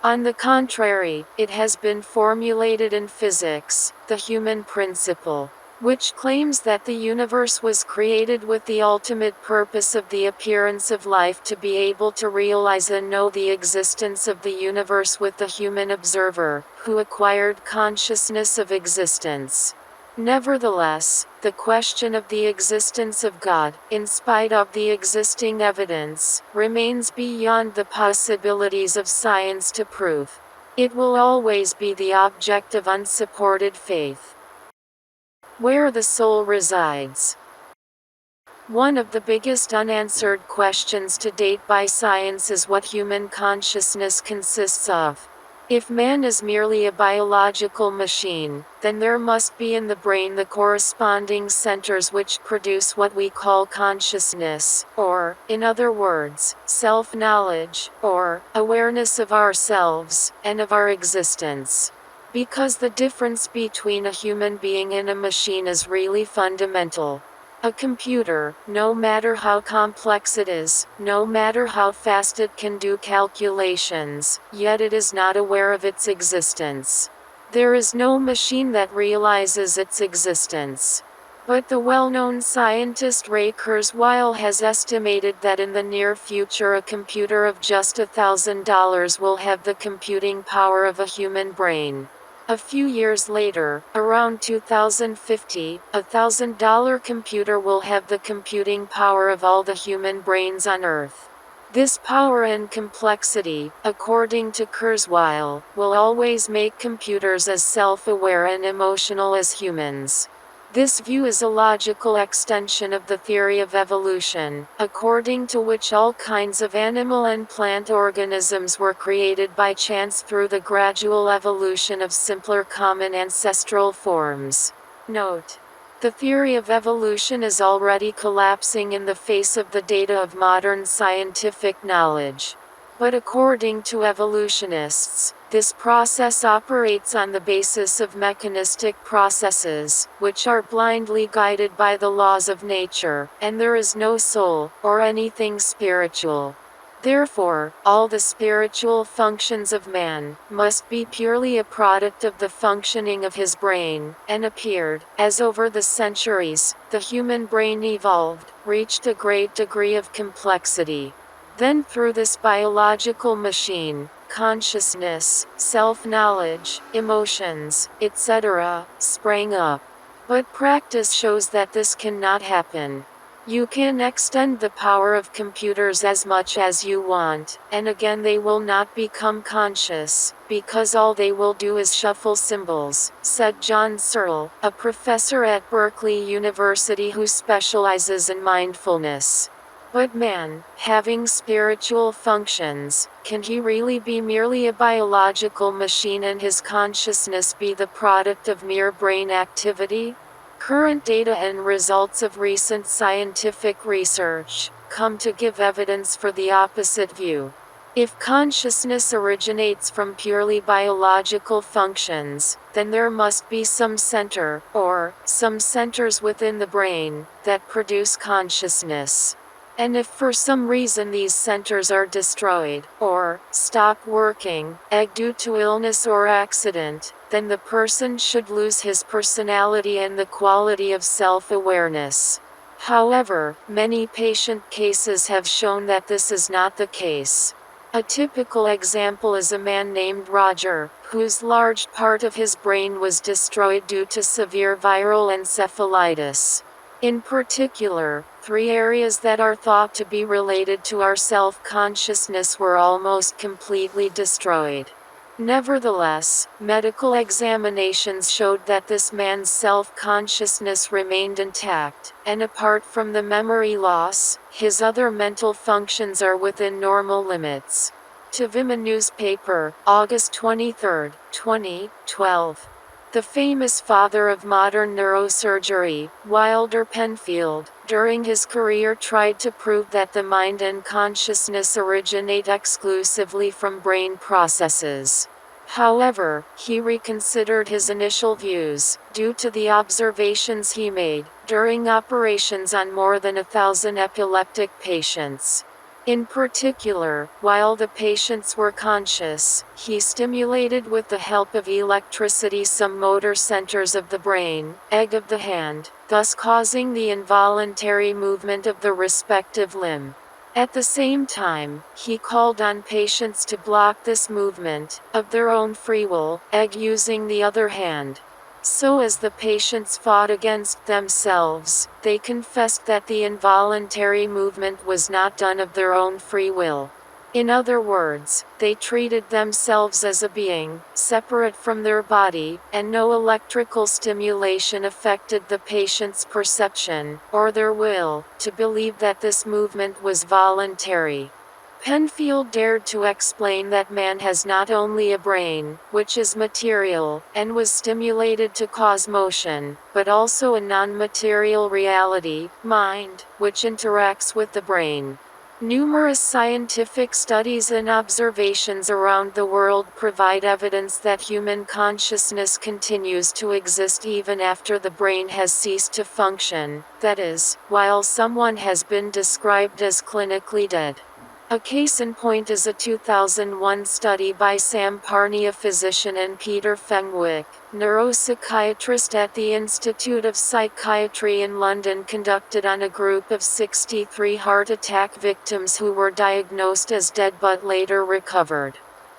On the contrary, it has been formulated in physics, the human principle, which claims that the universe was created with the ultimate purpose of the appearance of life to be able to realize and know the existence of the universe with the human observer, who acquired consciousness of existence. Nevertheless, the question of the existence of God, in spite of the existing evidence, remains beyond the possibilities of science to prove. It will always be the object of unsupported faith. Where the soul resides. One of the biggest unanswered questions to date by science is what human consciousness consists of. If man is merely a biological machine, then there must be in the brain the corresponding centers which produce what we call consciousness, or, in other words, self-knowledge, or awareness of ourselves, and of our existence. Because the difference between a human being and a machine is really fundamental. A computer, no matter how complex it is, no matter how fast it can do calculations, yet it is not aware of its existence. There is no machine that realizes its existence. But the well-known scientist Ray Kurzweil has estimated that in the near future a computer of just $1,000 will have the computing power of a human brain. A few years later, around 2050, a $1,000 computer will have the computing power of all the human brains on Earth. This power and complexity, according to Kurzweil, will always make computers as self-aware and emotional as humans. This view is a logical extension of the theory of evolution, according to which all kinds of animal and plant organisms were created by chance through the gradual evolution of simpler common ancestral forms. Note: the theory of evolution is already collapsing in the face of the data of modern scientific knowledge. But according to evolutionists, this process operates on the basis of mechanistic processes, which are blindly guided by the laws of nature, and there is no soul, or anything spiritual. Therefore, all the spiritual functions of man must be purely a product of the functioning of his brain, and appeared, as over the centuries, the human brain evolved, reached a great degree of complexity. Then through this biological machine, consciousness, self-knowledge, emotions, etc., sprang up. But practice shows that this cannot happen. You can extend the power of computers as much as you want, and again they will not become conscious, because all they will do is shuffle symbols, said John Searle, a professor at Berkeley University who specializes in mindfulness. But man, having spiritual functions, can he really be merely a biological machine and his consciousness be the product of mere brain activity? Current data and results of recent scientific research come to give evidence for the opposite view. If consciousness originates from purely biological functions, then there must be some center, or some centers within the brain, that produce consciousness. And if for some reason these centers are destroyed, or stop working, due to illness or accident, then the person should lose his personality and the quality of self-awareness. However, many patient cases have shown that this is not the case. A typical example is a man named Roger, whose large part of his brain was destroyed due to severe viral encephalitis. In particular, 3 areas that are thought to be related to our self-consciousness were almost completely destroyed. Nevertheless, medical examinations showed that this man's self-consciousness remained intact, and apart from the memory loss, his other mental functions are within normal limits. To Vimeo newspaper, August 23, 2012. The famous father of modern neurosurgery, Wilder Penfield, during his career tried to prove that the mind and consciousness originate exclusively from brain processes. However, he reconsidered his initial views, due to the observations he made, during operations on more than 1,000 epileptic patients. In particular, while the patients were conscious, he stimulated with the help of electricity some motor centers of the brain, of the hand, thus causing the involuntary movement of the respective limb. At the same time, he called on patients to block this movement, of their own free will, using the other hand. So as the patients fought against themselves, they confessed that the involuntary movement was not done of their own free will. In other words, they treated themselves as a being, separate from their body, and no electrical stimulation affected the patient's perception, or their will, to believe that this movement was voluntary. Penfield dared to explain that man has not only a brain, which is material, and was stimulated to cause motion, but also a non-material reality, mind, which interacts with the brain. Numerous scientific studies and observations around the world provide evidence that human consciousness continues to exist even after the brain has ceased to function, that is, while someone has been described as clinically dead. A case in point is a 2001 study by Sam Parney, a physician, and Peter Fenwick, neuropsychiatrist at the Institute of Psychiatry in London, conducted on a group of 63 heart attack victims who were diagnosed as dead but later recovered.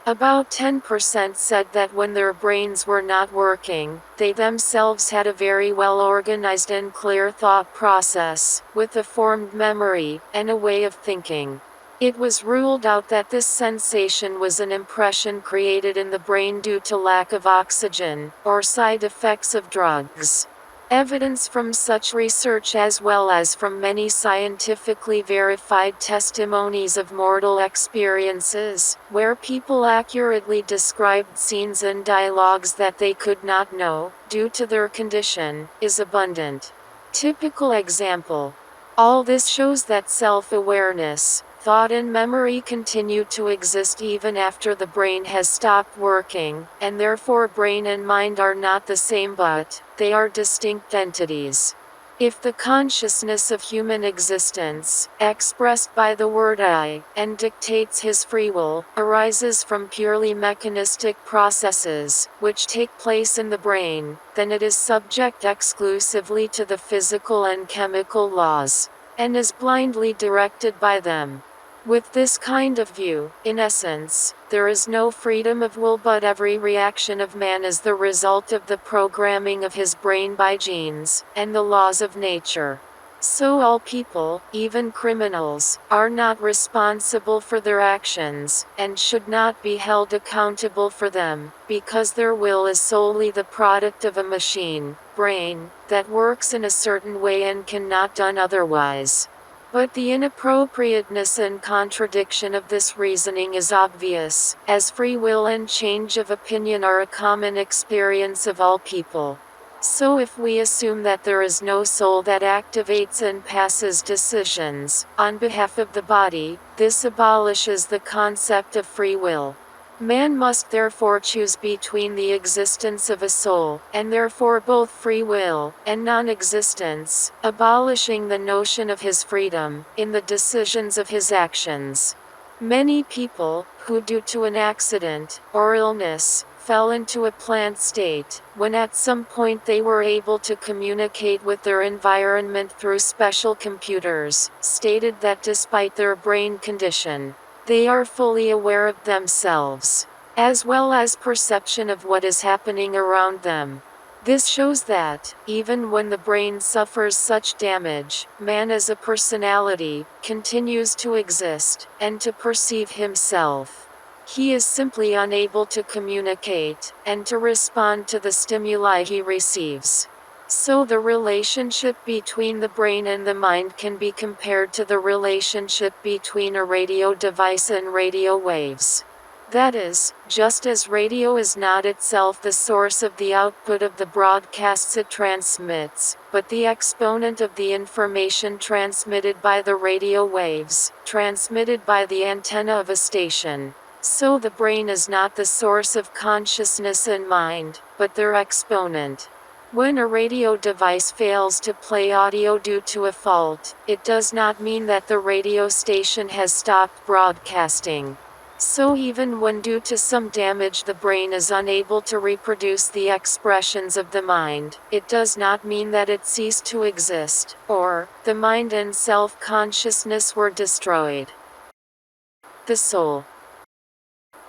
About 10% said that when their brains were not working, they themselves had a very well organized and clear thought process, with a formed memory, and a way of thinking. It was ruled out that this sensation was an impression created in the brain due to lack of oxygen, or side effects of drugs. Evidence from such research, as well as from many scientifically verified testimonies of mortal experiences, where people accurately described scenes and dialogues that they could not know, due to their condition, is abundant. Typical example. All this shows that self-awareness, thought and memory continue to exist even after the brain has stopped working, and therefore brain and mind are not the same, but they are distinct entities. If the consciousness of human existence, expressed by the word I, and dictates his free will, arises from purely mechanistic processes, which take place in the brain, then it is subject exclusively to the physical and chemical laws, and is blindly directed by them. With this kind of view, in essence, there is no freedom of will, but every reaction of man is the result of the programming of his brain by genes, and the laws of nature. So all people, even criminals, are not responsible for their actions, and should not be held accountable for them, because their will is solely the product of a machine, brain, that works in a certain way and cannot done otherwise. But the inappropriateness and contradiction of this reasoning is obvious, as free will and change of opinion are a common experience of all people. So if we assume that there is no soul that activates and passes decisions on behalf of the body, this abolishes the concept of free will. Man must therefore choose between the existence of a soul, and therefore both free will, and non-existence, abolishing the notion of his freedom, in the decisions of his actions. Many people, who due to an accident, or illness, fell into a plant state, when at some point they were able to communicate with their environment through special computers, stated that despite their brain condition, they are fully aware of themselves, as well as perception of what is happening around them. This shows that, even when the brain suffers such damage, man as a personality continues to exist, and to perceive himself. He is simply unable to communicate, and to respond to the stimuli he receives. So the relationship between the brain and the mind can be compared to the relationship between a radio device and radio waves. That is, just as radio is not itself the source of the output of the broadcasts it transmits, but the exponent of the information transmitted by the radio waves, transmitted by the antenna of a station. So the brain is not the source of consciousness and mind, but their exponent. When a radio device fails to play audio due to a fault, it does not mean that the radio station has stopped broadcasting. So even when due to some damage the brain is unable to reproduce the expressions of the mind, it does not mean that it ceased to exist, or, the mind and self-consciousness were destroyed. The soul.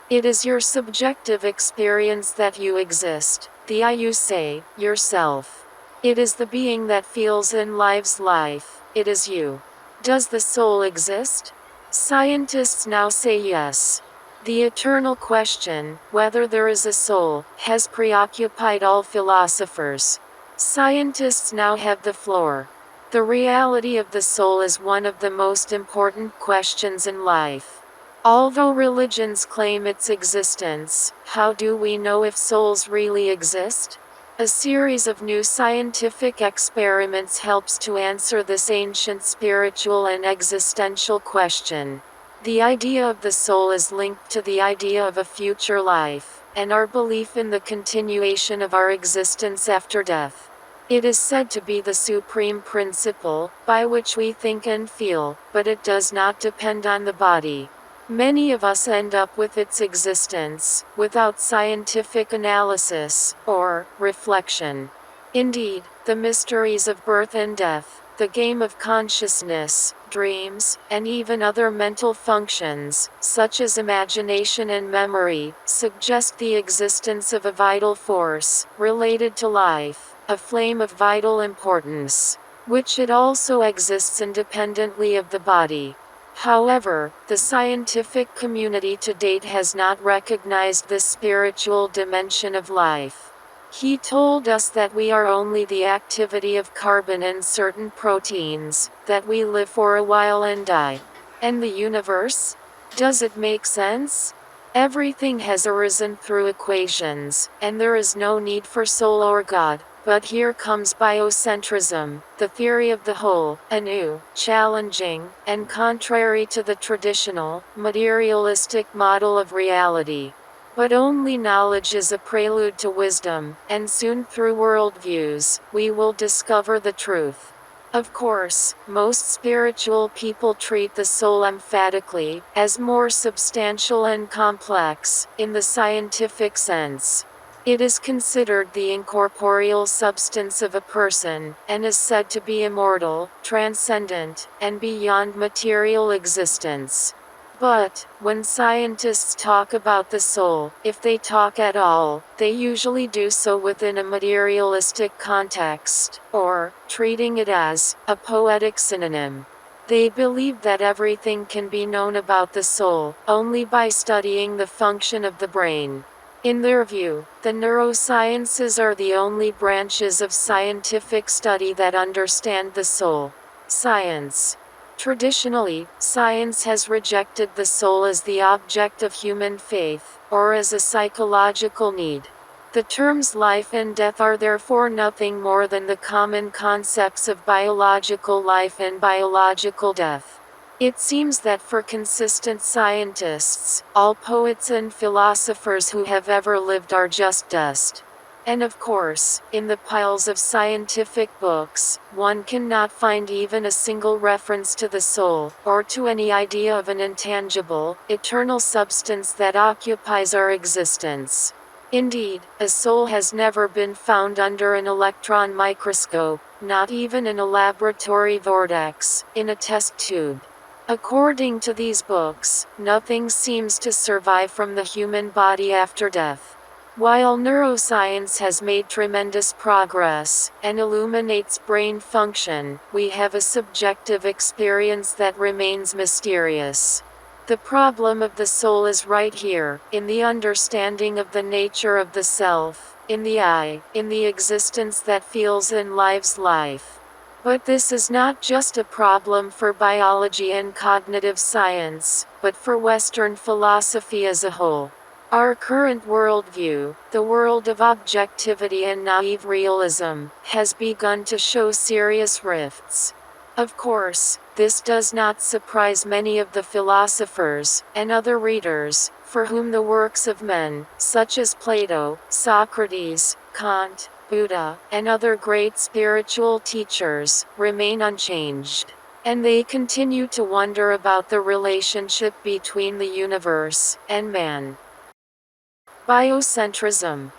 It is your subjective experience that you exist, the I you say, yourself. It is the being that feels and lives life, it is you. Does the soul exist? Scientists now say yes. The eternal question, whether there is a soul, has preoccupied all philosophers. Scientists now have the floor. The reality of the soul is one of the most important questions in life. Although religions claim its existence, how do we know if souls really exist? A series of new scientific experiments helps to answer this ancient spiritual and existential question. The idea of the soul is linked to the idea of a future life, and our belief in the continuation of our existence after death. It is said to be the supreme principle, by which we think and feel, but it does not depend on the body. Many of us end up with its existence, without scientific analysis, or reflection. Indeed, the mysteries of birth and death, the game of consciousness, dreams, and even other mental functions, such as imagination and memory, suggest the existence of a vital force, related to life, a flame of vital importance, which it also exists independently of the body. However, the scientific community to date has not recognized this spiritual dimension of life. He told us that we are only the activity of carbon and certain proteins, that we live for a while and die. And the universe? Does it make sense? Everything has arisen through equations, and there is no need for soul or God. But here comes biocentrism, the theory of the whole, a new, challenging, and contrary to the traditional, materialistic model of reality. But only knowledge is a prelude to wisdom, and soon through worldviews, we will discover the truth. Of course, most spiritual people treat the soul emphatically, as more substantial and complex, in the scientific sense. It is considered the incorporeal substance of a person, and is said to be immortal, transcendent, and beyond material existence. But, when scientists talk about the soul, if they talk at all, they usually do so within a materialistic context, or treating it as a poetic synonym. They believe that everything can be known about the soul only by studying the function of the brain. In their view, the neurosciences are the only branches of scientific study that understand the soul. Science. Traditionally, science has rejected the soul as the object of human faith, or as a psychological need. The terms life and death are therefore nothing more than the common concepts of biological life and biological death. It seems that for consistent scientists, all poets and philosophers who have ever lived are just dust. And of course, in the piles of scientific books, one cannot find even a single reference to the soul, or to any idea of an intangible, eternal substance that occupies our existence. Indeed, a soul has never been found under an electron microscope, not even in a laboratory vortex, in a test tube. According to these books, nothing seems to survive from the human body after death. While neuroscience has made tremendous progress, and illuminates brain function, we have a subjective experience that remains mysterious. The problem of the soul is right here, in the understanding of the nature of the self, in the I, in the existence that feels and lives life. But this is not just a problem for biology and cognitive science, but for Western philosophy as a whole. Our current worldview, the world of objectivity and naive realism, has begun to show serious rifts. Of course, this does not surprise many of the philosophers, and other readers, for whom the works of men, such as Plato, Socrates, Kant, Buddha, and other great spiritual teachers, remain unchanged. And they continue to wonder about the relationship between the universe and man. Biocentrism.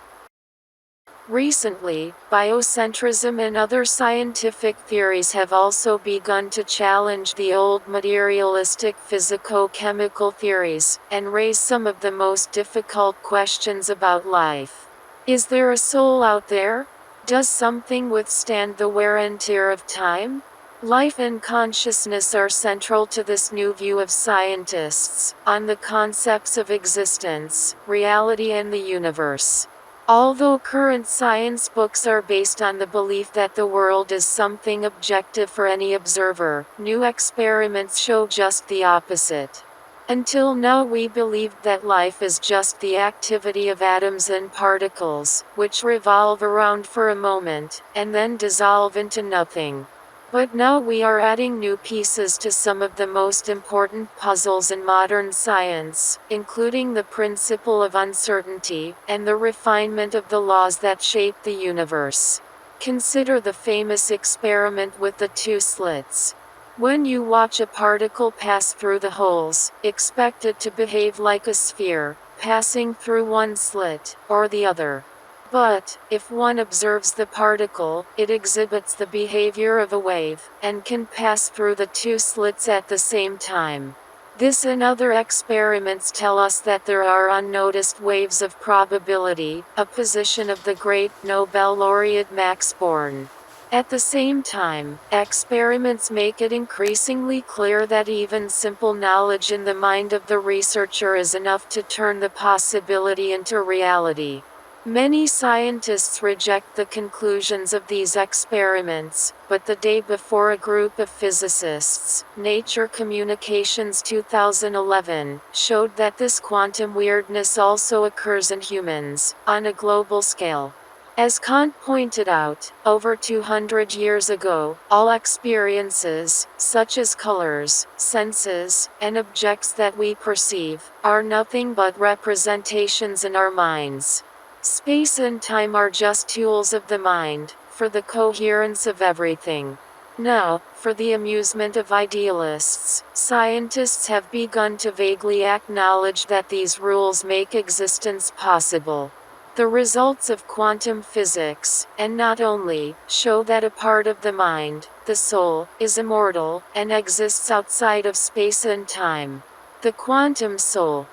Recently, biocentrism and other scientific theories have also begun to challenge the old materialistic physico-chemical theories, and raise some of the most difficult questions about life. Is there a soul out there? Does something withstand the wear and tear of time? Life and consciousness are central to this new view of scientists, on the concepts of existence, reality and the universe. Although current science books are based on the belief that the world is something objective for any observer, new experiments show just the opposite. Until now we believed that life is just the activity of atoms and particles, which revolve around for a moment, and then dissolve into nothing. But now we are adding new pieces to some of the most important puzzles in modern science, including the principle of uncertainty, and the refinement of the laws that shape the universe. Consider the famous experiment with the two slits. When you watch a particle pass through the holes, expect it to behave like a sphere, passing through one slit, or the other. But, if one observes the particle, it exhibits the behavior of a wave, and can pass through the two slits at the same time. This and other experiments tell us that there are unnoticed waves of probability, a position of the great Nobel laureate Max Born. At the same time, experiments make it increasingly clear that even simple knowledge in the mind of the researcher is enough to turn the possibility into reality. Many scientists reject the conclusions of these experiments, but the day before a group of physicists, Nature Communications 2011, showed that this quantum weirdness also occurs in humans, on a global scale. As Kant pointed out, over 200 years ago, all experiences, such as colors, senses, and objects that we perceive, are nothing but representations in our minds. Space and time are just tools of the mind, for the coherence of everything. Now, for the amusement of idealists, scientists have begun to vaguely acknowledge that these rules make existence possible. The results of quantum physics, and not only, show that a part of the mind, the soul, is immortal, and exists outside of space and time. The quantum soul.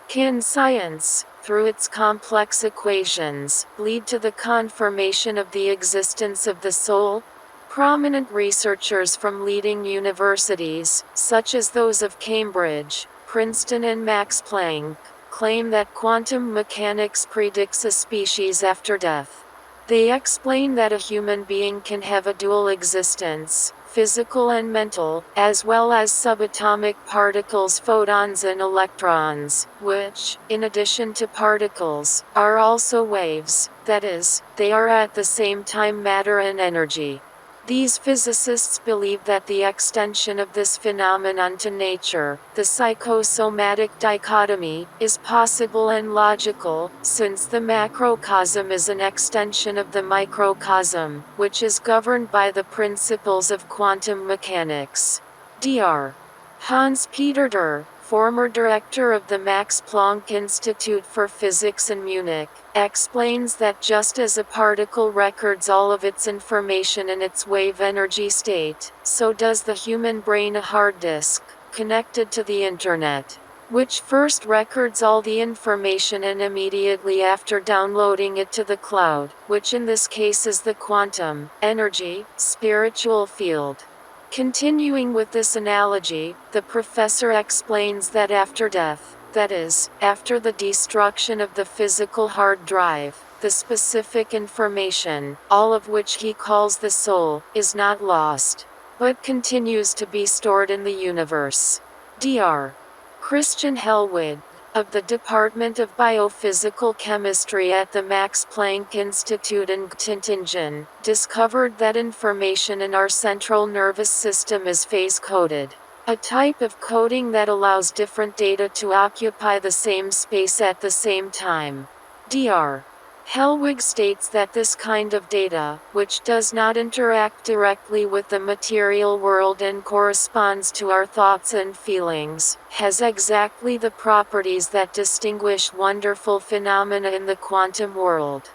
Can science, through its complex equations, lead to the confirmation of the existence of the soul? Prominent researchers from leading universities, such as those of Cambridge, Princeton and Max Planck, claim that quantum mechanics predicts a species after death. They explain that a human being can have a dual existence, physical and mental, as well as subatomic particles, photons and electrons, which, in addition to particles, are also waves, that is, they are at the same time matter and energy. These physicists believe that the extension of this phenomenon to nature, the psychosomatic dichotomy, is possible and logical, since the macrocosm is an extension of the microcosm, which is governed by the principles of quantum mechanics. Dr. Hans-Peter Dürr, former director of the Max Planck Institute for Physics in Munich, explains that just as a particle records all of its information in its wave energy state, so does the human brain, a hard disk, connected to the internet, which first records all the information and immediately after downloading it to the cloud, which in this case is the quantum, energy, spiritual field. Continuing with this analogy, the professor explains that after death, that is, after the destruction of the physical hard drive, the specific information, all of which he calls the soul, is not lost, but continues to be stored in the universe. Dr. Christian Hellwig, of the Department of Biophysical Chemistry at the Max Planck Institute in Göttingen, discovered that information in our central nervous system is phase-coded, a type of coding that allows different data to occupy the same space at the same time. Dr. Hellwig states that this kind of data, which does not interact directly with the material world and corresponds to our thoughts and feelings, has exactly the properties that distinguish wonderful phenomena in the quantum world.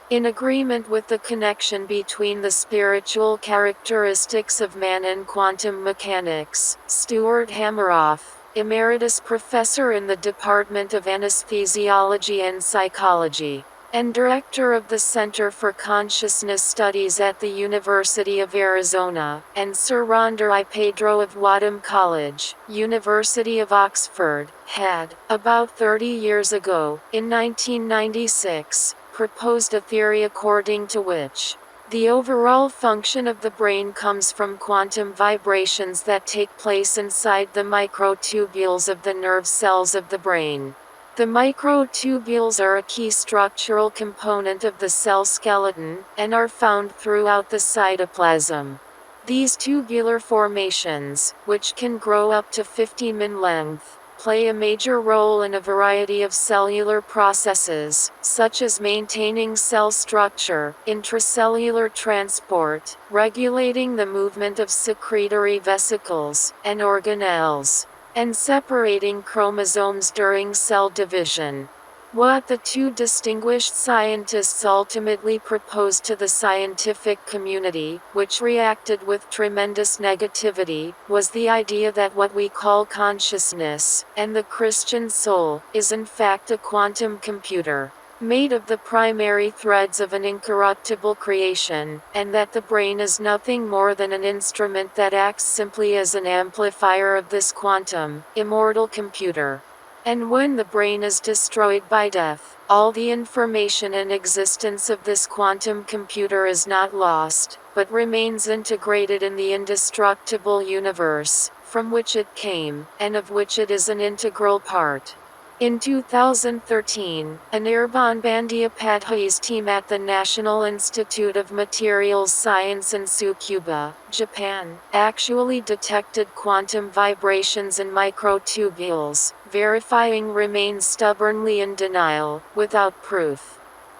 In agreement with the connection between the spiritual characteristics of man and quantum mechanics, Stuart Hameroff, emeritus professor in the Department of Anesthesiology and Psychology, and director of the Center for Consciousness Studies at the University of Arizona, and Sir Rhondda I. Pedro of Wadham College, University of Oxford, had, about 30 years ago, in 1996, proposed a theory according to which the overall function of the brain comes from quantum vibrations that take place inside the microtubules of the nerve cells of the brain. The microtubules are a key structural component of the cell skeleton, and are found throughout the cytoplasm. These tubular formations, which can grow up to 50 mm in length, play a major role in a variety of cellular processes, such as maintaining cell structure, intracellular transport, regulating the movement of secretory vesicles, and organelles, and separating chromosomes during cell division. What the two distinguished scientists ultimately proposed to the scientific community, which reacted with tremendous negativity, was the idea that what we call consciousness, and the Christian soul, is in fact a quantum computer, made of the primary threads of an incorruptible creation, and that the brain is nothing more than an instrument that acts simply as an amplifier of this quantum, immortal computer. And when the brain is destroyed by death, all the information and existence of this quantum computer is not lost, but remains integrated in the indestructible universe, from which it came, and of which it is an integral part. In 2013, Anirban Bandyopadhyay's team at the National Institute of Materials Science in Tsukuba, Japan, actually detected quantum vibrations in microtubules. Verifying remains stubbornly in denial, without proof.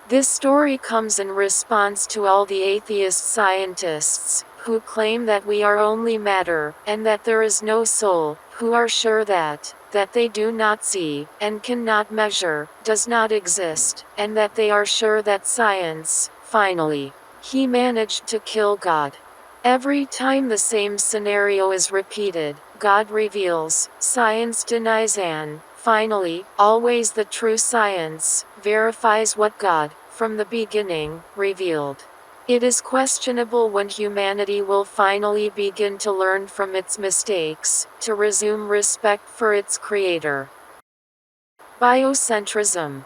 This story comes in response to all the atheist scientists, who claim that we are only matter, and that there is no soul, who are sure that they do not see, and cannot measure, does not exist, and that they are sure that science, finally, he managed to kill God. Every time the same scenario is repeated, God reveals, science denies, and, finally, always the true science, verifies what God, from the beginning, revealed. It is questionable when humanity will finally begin to learn from its mistakes, to resume respect for its creator. Biocentrism.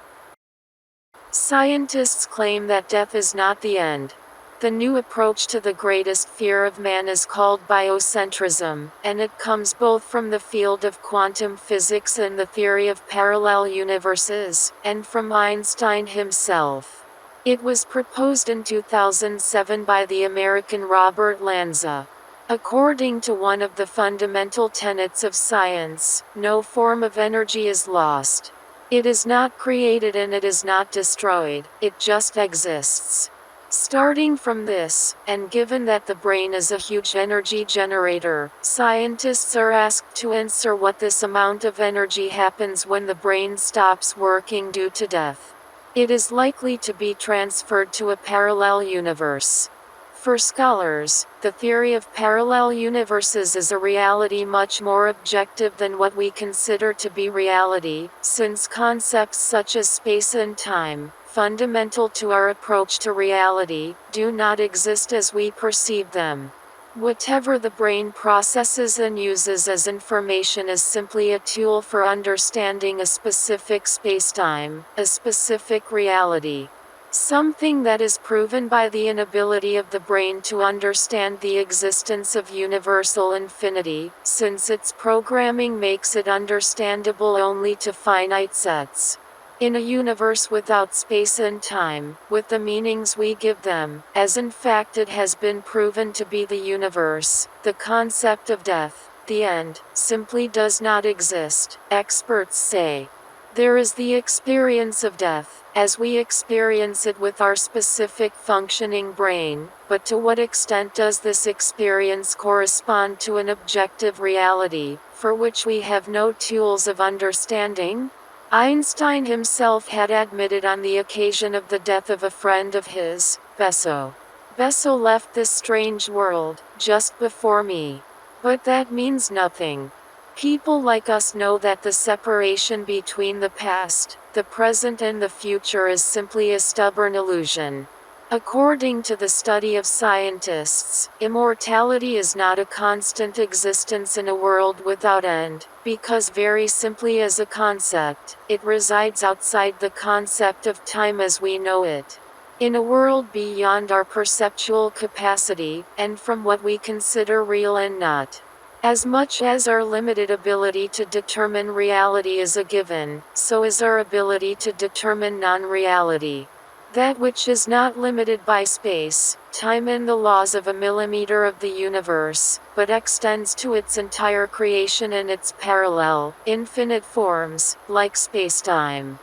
Scientists claim that death is not the end. The new approach to the greatest fear of man is called biocentrism, and it comes both from the field of quantum physics and the theory of parallel universes, and from Einstein himself. It was proposed in 2007 by the American Robert Lanza. According to one of the fundamental tenets of science, no form of energy is lost. It is not created and it is not destroyed, it just exists. Starting from this, and given that the brain is a huge energy generator, scientists are asked to answer what this amount of energy happens when the brain stops working due to death. It is likely to be transferred to a parallel universe. For scholars, the theory of parallel universes is a reality much more objective than what we consider to be reality, since concepts such as space and time, fundamental to our approach to reality, do not exist as we perceive them. Whatever the brain processes and uses as information is simply a tool for understanding a specific spacetime, a specific reality. Something that is proven by the inability of the brain to understand the existence of universal infinity, since its programming makes it understandable only to finite sets. In a universe without space and time, with the meanings we give them, as in fact it has been proven to be the universe, the concept of death, the end, simply does not exist, experts say. There is the experience of death, as we experience it with our specific functioning brain, but to what extent does this experience correspond to an objective reality, for which we have no tools of understanding? Einstein himself had admitted on the occasion of the death of a friend of his, Besso. Besso left this strange world, just before me. But that means nothing. People like us know that the separation between the past, the present and the future is simply a stubborn illusion. According to the study of scientists, immortality is not a constant existence in a world without end, because very simply as a concept, it resides outside the concept of time as we know it. In a world beyond our perceptual capacity, and from what we consider real and not. As much as our limited ability to determine reality is a given, so is our ability to determine non-reality. That which is not limited by space, time and the laws of a millimeter of the universe, but extends to its entire creation and its parallel, infinite forms, like spacetime.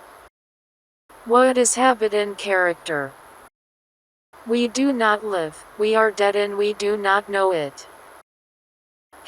What is habit and character? We do not live, we are dead and we do not know it.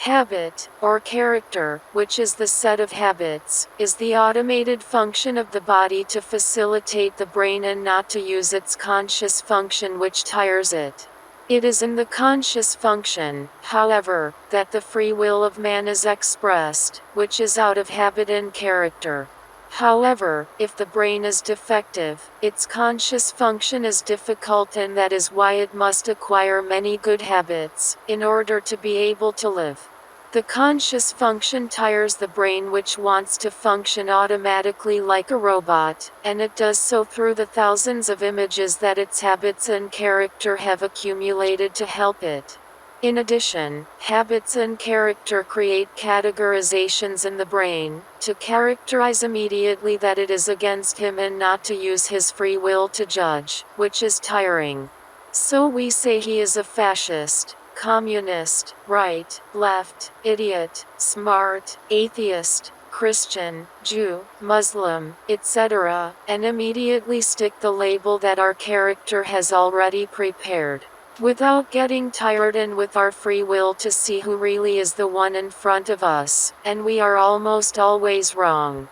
Habit, or character, which is the set of habits, is the automated function of the body to facilitate the brain and not to use its conscious function which tires it. It is in the conscious function, however, that the free will of man is expressed, which is out of habit and character. However, if the brain is defective, its conscious function is difficult, and that is why it must acquire many good habits, in order to be able to live. The conscious function tires the brain which wants to function automatically like a robot, and it does so through the thousands of images that its habits and character have accumulated to help it. In addition, habits and character create categorizations in the brain, to characterize immediately that it is against him and not to use his free will to judge, which is tiring. So we say he is a fascist, communist, right, left, idiot, smart, atheist, Christian, Jew, Muslim, etc., and immediately stick the label that our character has already prepared. Without getting tired and with our free will to see who really is the one in front of us, and we are almost always wrong.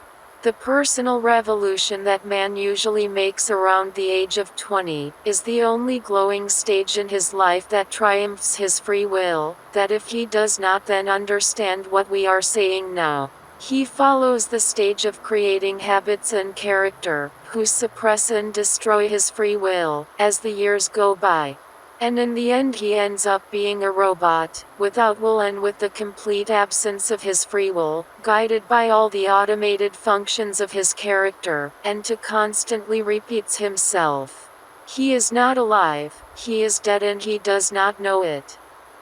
The personal revolution that man usually makes around the age of 20, is the only glowing stage in his life that triumphs his free will, that if he does not then understand what we are saying now, he follows the stage of creating habits and character, who suppress and destroy his free will, as the years go by. And in the end he ends up being a robot, without will and with the complete absence of his free will, guided by all the automated functions of his character, and to constantly repeats himself. He is not alive, he is dead and he does not know it.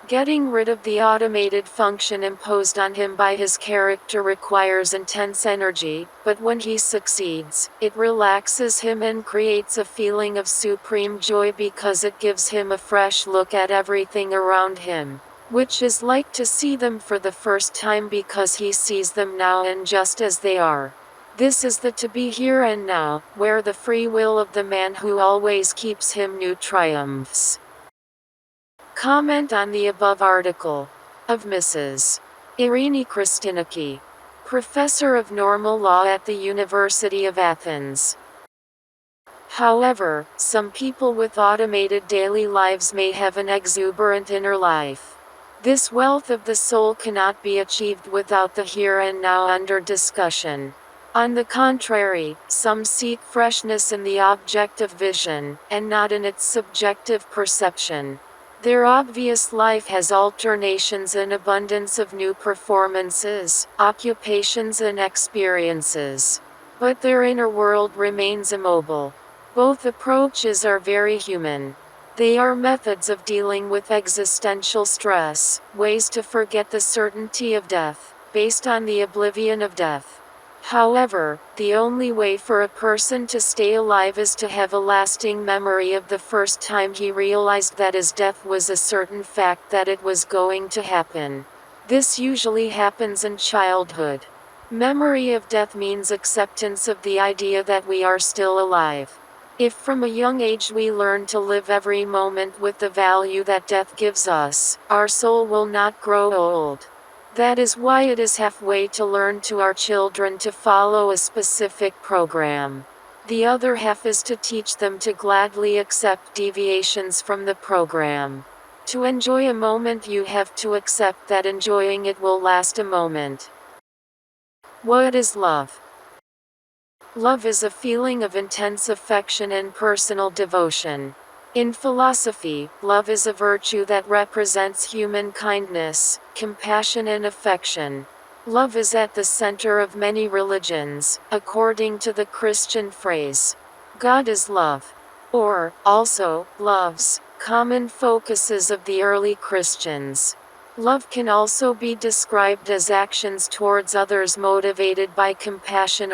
Getting rid of the automated function imposed on him by his character requires intense energy, but when he succeeds, it relaxes him and creates a feeling of supreme joy because it gives him a fresh look at everything around him, which is like to see them for the first time because he sees them now and just as they are. This is the to be here and now, where the free will of the man who always keeps him new triumphs. Comment on the above article of Mrs. Irini Christinaki, Professor of Normal Law at the University of Athens. However, some people with automated daily lives may have an exuberant inner life. This wealth of the soul cannot be achieved without the here and now under discussion. On the contrary, some seek freshness in the object of vision, and not in its subjective perception. Their obvious life has alternations and abundance of new performances, occupations and experiences. But their inner world remains immobile. Both approaches are very human. They are methods of dealing with existential stress, ways to forget the certainty of death, based on the oblivion of death. However, the only way for a person to stay alive is to have a lasting memory of the first time he realized that his death was a certain fact, that it was going to happen. This usually happens in childhood. Memory of death means acceptance of the idea that we are still alive. If from a young age we learn to live every moment with the value that death gives us, our soul will not grow old. That is why it is halfway to learn to our children to follow a specific program. The other half is to teach them to gladly accept deviations from the program. To enjoy a moment you have to accept that enjoying it will last a moment. What is love? Love is a feeling of intense affection and personal devotion. In philosophy, love is a virtue that represents human kindness, compassion and affection. Love is at the center of many religions, according to the Christian phrase, God is love. Or, also, loves, common focuses of the early Christians. Love can also be described as actions towards others motivated by compassion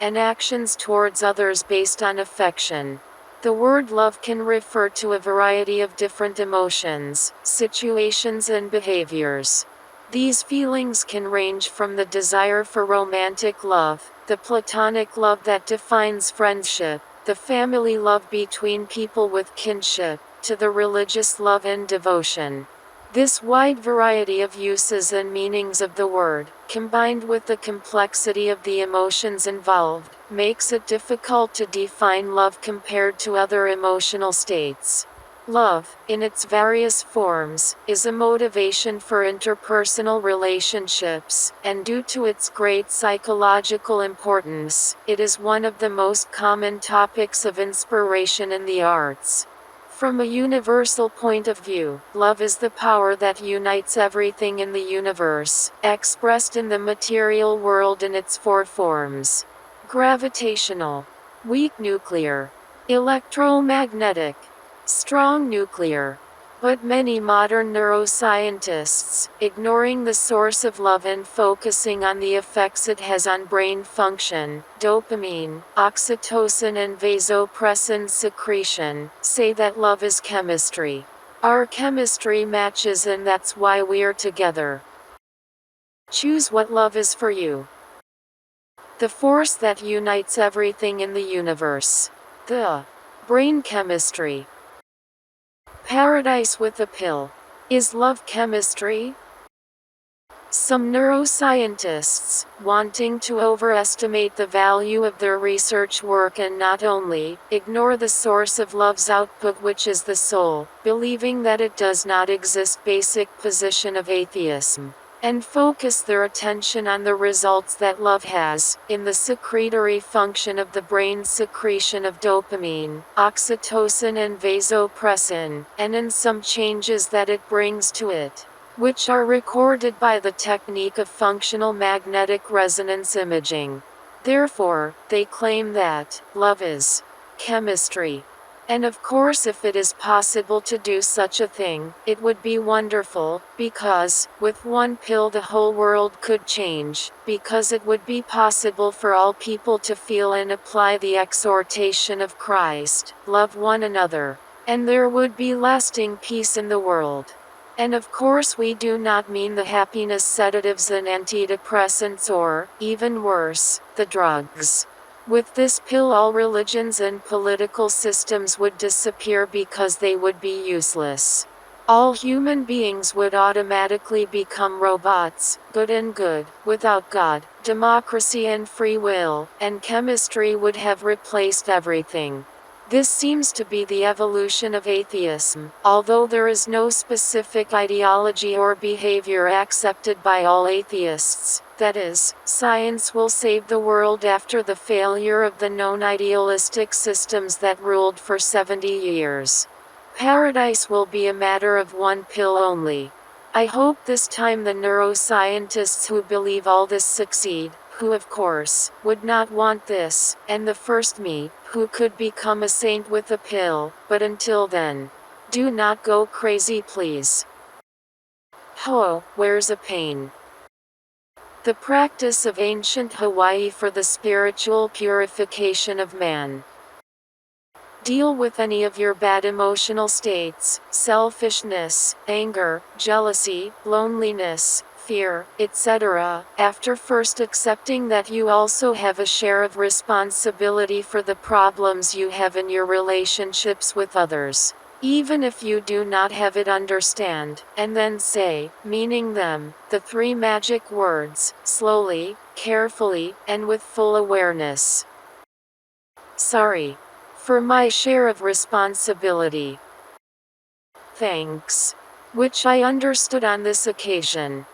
and actions towards others based on affection. The word love can refer to a variety of different emotions, situations and behaviors. These feelings can range from the desire for romantic love, the platonic love that defines friendship, the family love between people with kinship, to the religious love and devotion. This wide variety of uses and meanings of the word, combined with the complexity of the emotions involved, makes it difficult to define love compared to other emotional states. Love, in its various forms, is a motivation for interpersonal relationships, and due to its great psychological importance, it is one of the most common topics of inspiration in the arts. From a universal point of view, love is the power that unites everything in the universe, expressed in the material world in its four forms: gravitational, weak nuclear, electromagnetic, strong nuclear. But many modern neuroscientists, ignoring the source of love and focusing on the effects it has on brain function, dopamine, oxytocin and vasopressin secretion, say that love is chemistry. Our chemistry matches and that's why we're together. Choose what love is for you. The force that unites everything in the universe. The brain chemistry. Paradise with a pill. Is love chemistry? Some neuroscientists, wanting to overestimate the value of their research work and not only ignore the source of love's output, which is the soul, believing that it does not exist, basic position of atheism, and focus their attention on the results that love has, in the secretory function of the brain's secretion of dopamine, oxytocin and vasopressin, and in some changes that it brings to it, which are recorded by the technique of functional magnetic resonance imaging. Therefore, they claim that love is chemistry. And of course, if it is possible to do such a thing, it would be wonderful, because, with one pill the whole world could change, because it would be possible for all people to feel and apply the exhortation of Christ, love one another, and there would be lasting peace in the world. And of course we do not mean the happiness sedatives and antidepressants or, even worse, the drugs. With this pill all religions and political systems would disappear because they would be useless. All human beings would automatically become robots, good and good, without God, democracy and free will, and chemistry would have replaced everything. This seems to be the evolution of atheism, although there is no specific ideology or behavior accepted by all atheists. That is, science will save the world after the failure of the known idealistic systems that ruled for 70 years. Paradise will be a matter of one pill only. I hope this time the neuroscientists who believe all this succeed, who of course, would not want this, and the first me, who could become a saint with a pill, but until then, do not go crazy please. Ho, where's a pain? The practice of ancient Hawaii for the spiritual purification of man. Deal with any of your bad emotional states, selfishness, anger, jealousy, loneliness, fear, etc., after first accepting that you also have a share of responsibility for the problems you have in your relationships with others. Even if you do not have it, understand, and then say, meaning them, the three magic words, slowly, carefully, and with full awareness. Sorry. For my share of responsibility. Thanks. Which I understood on this occasion.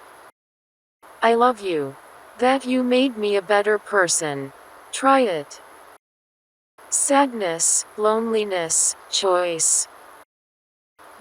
I love you. That you made me a better person. Try it. Sadness, loneliness, choice.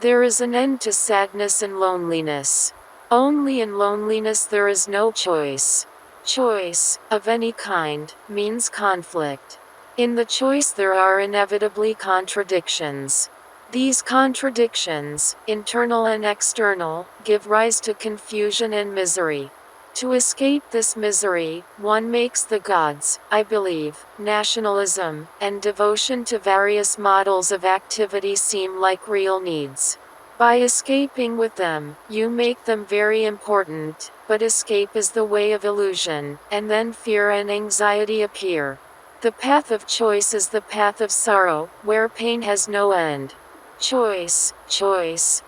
There is an end to sadness and loneliness. Only in loneliness there is no choice. Choice, of any kind, means conflict. In the choice there are inevitably contradictions. These contradictions, internal and external, give rise to confusion and misery. To escape this misery, one makes the gods, I believe, nationalism, and devotion to various models of activity seem like real needs. By escaping with them, you make them very important, but escape is the way of illusion, and then fear and anxiety appear. The path of choice is the path of sorrow, where pain has no end. Choice,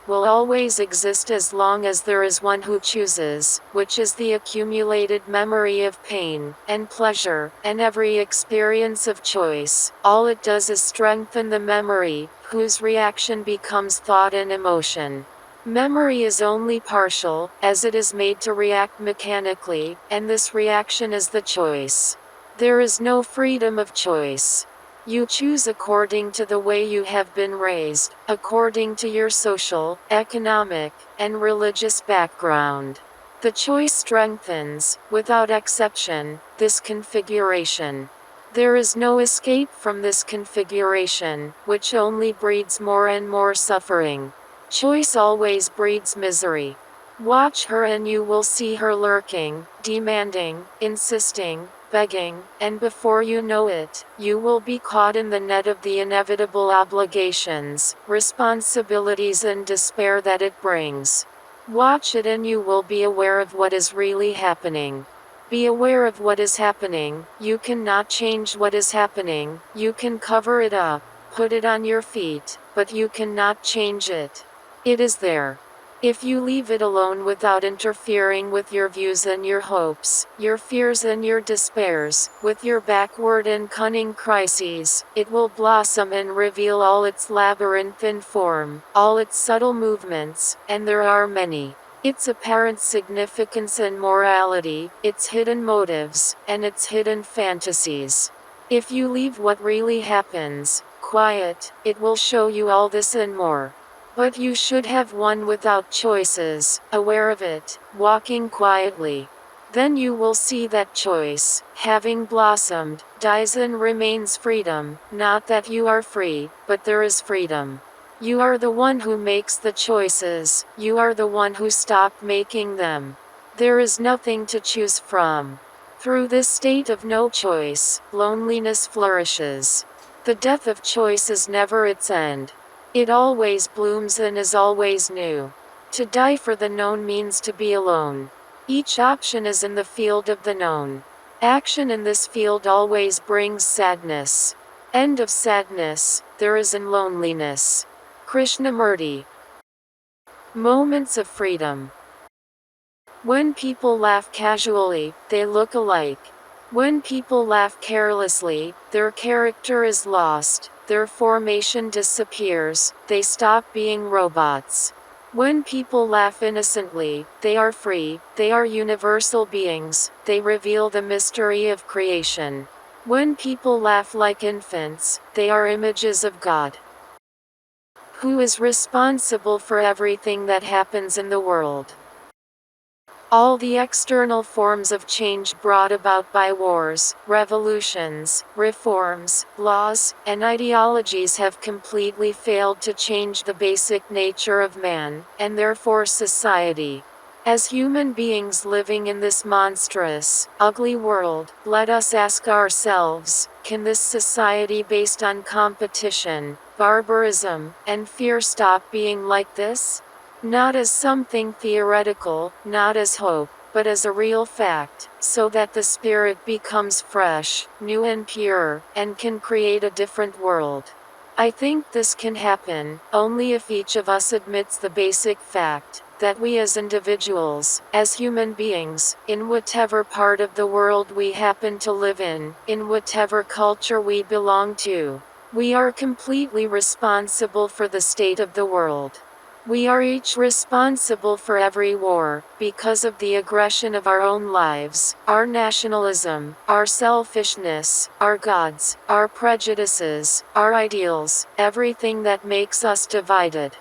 will always exist as long as there is one who chooses, which is the accumulated memory of pain, and pleasure, and every experience of choice. All it does is strengthen the memory, whose reaction becomes thought and emotion. Memory is only partial, as it is made to react mechanically, and this reaction is the choice. There is no freedom of choice. You choose according to the way you have been raised, according to your social, economic, and religious background. The choice strengthens, without exception, this configuration. There is no escape from this configuration, which only breeds more and more suffering. Choice always breeds misery. Watch her and you will see her lurking, demanding, insisting, begging, and before you know it, you will be caught in the net of the inevitable obligations, responsibilities and despair that it brings. Watch it and you will be aware of what is really happening. Be aware of what is happening. You cannot change what is happening. You can cover it up, put it on your feet, but you cannot change it. It is there. If you leave it alone without interfering with your views and your hopes, your fears and your despairs, with your backward and cunning crises, it will blossom and reveal all its labyrinthine form, all its subtle movements, and there are many. Its apparent significance and morality, its hidden motives, and its hidden fantasies. If you leave what really happens quiet, it will show you all this and more. But you should have one without choices, aware of it, walking quietly. Then you will see that choice, having blossomed, dies and remains freedom, not that you are free, but there is freedom. You are the one who makes the choices, you are the one who stopped making them. There is nothing to choose from. Through this state of no choice, loneliness flourishes. The death of choice is never its end. It always blooms and is always new. To die for the known means to be alone. Each option is in the field of the known. Action in this field always brings sadness. End of sadness, there is in loneliness. Krishnamurti. Moments of freedom. When people laugh casually, they look alike. When people laugh carelessly, their character is lost. Their formation disappears, they stop being robots. When people laugh innocently, they are free, they are universal beings, they reveal the mystery of creation. When people laugh like infants, they are images of God. Who is responsible for everything that happens in the world? All the external forms of change brought about by wars, revolutions, reforms, laws, and ideologies have completely failed to change the basic nature of man, and therefore society. As human beings living in this monstrous, ugly world, let us ask ourselves, can this society based on competition, barbarism, and fear stop being like this? Not as something theoretical, not as hope, but as a real fact, so that the spirit becomes fresh, new and pure, and can create a different world. I think this can happen, only if each of us admits the basic fact, that we as individuals, as human beings, in whatever part of the world we happen to live in whatever culture we belong to, we are completely responsible for the state of the world. We are each responsible for every war, because of the aggression of our own lives, our nationalism, our selfishness, our gods, our prejudices, our ideals, everything that makes us divided.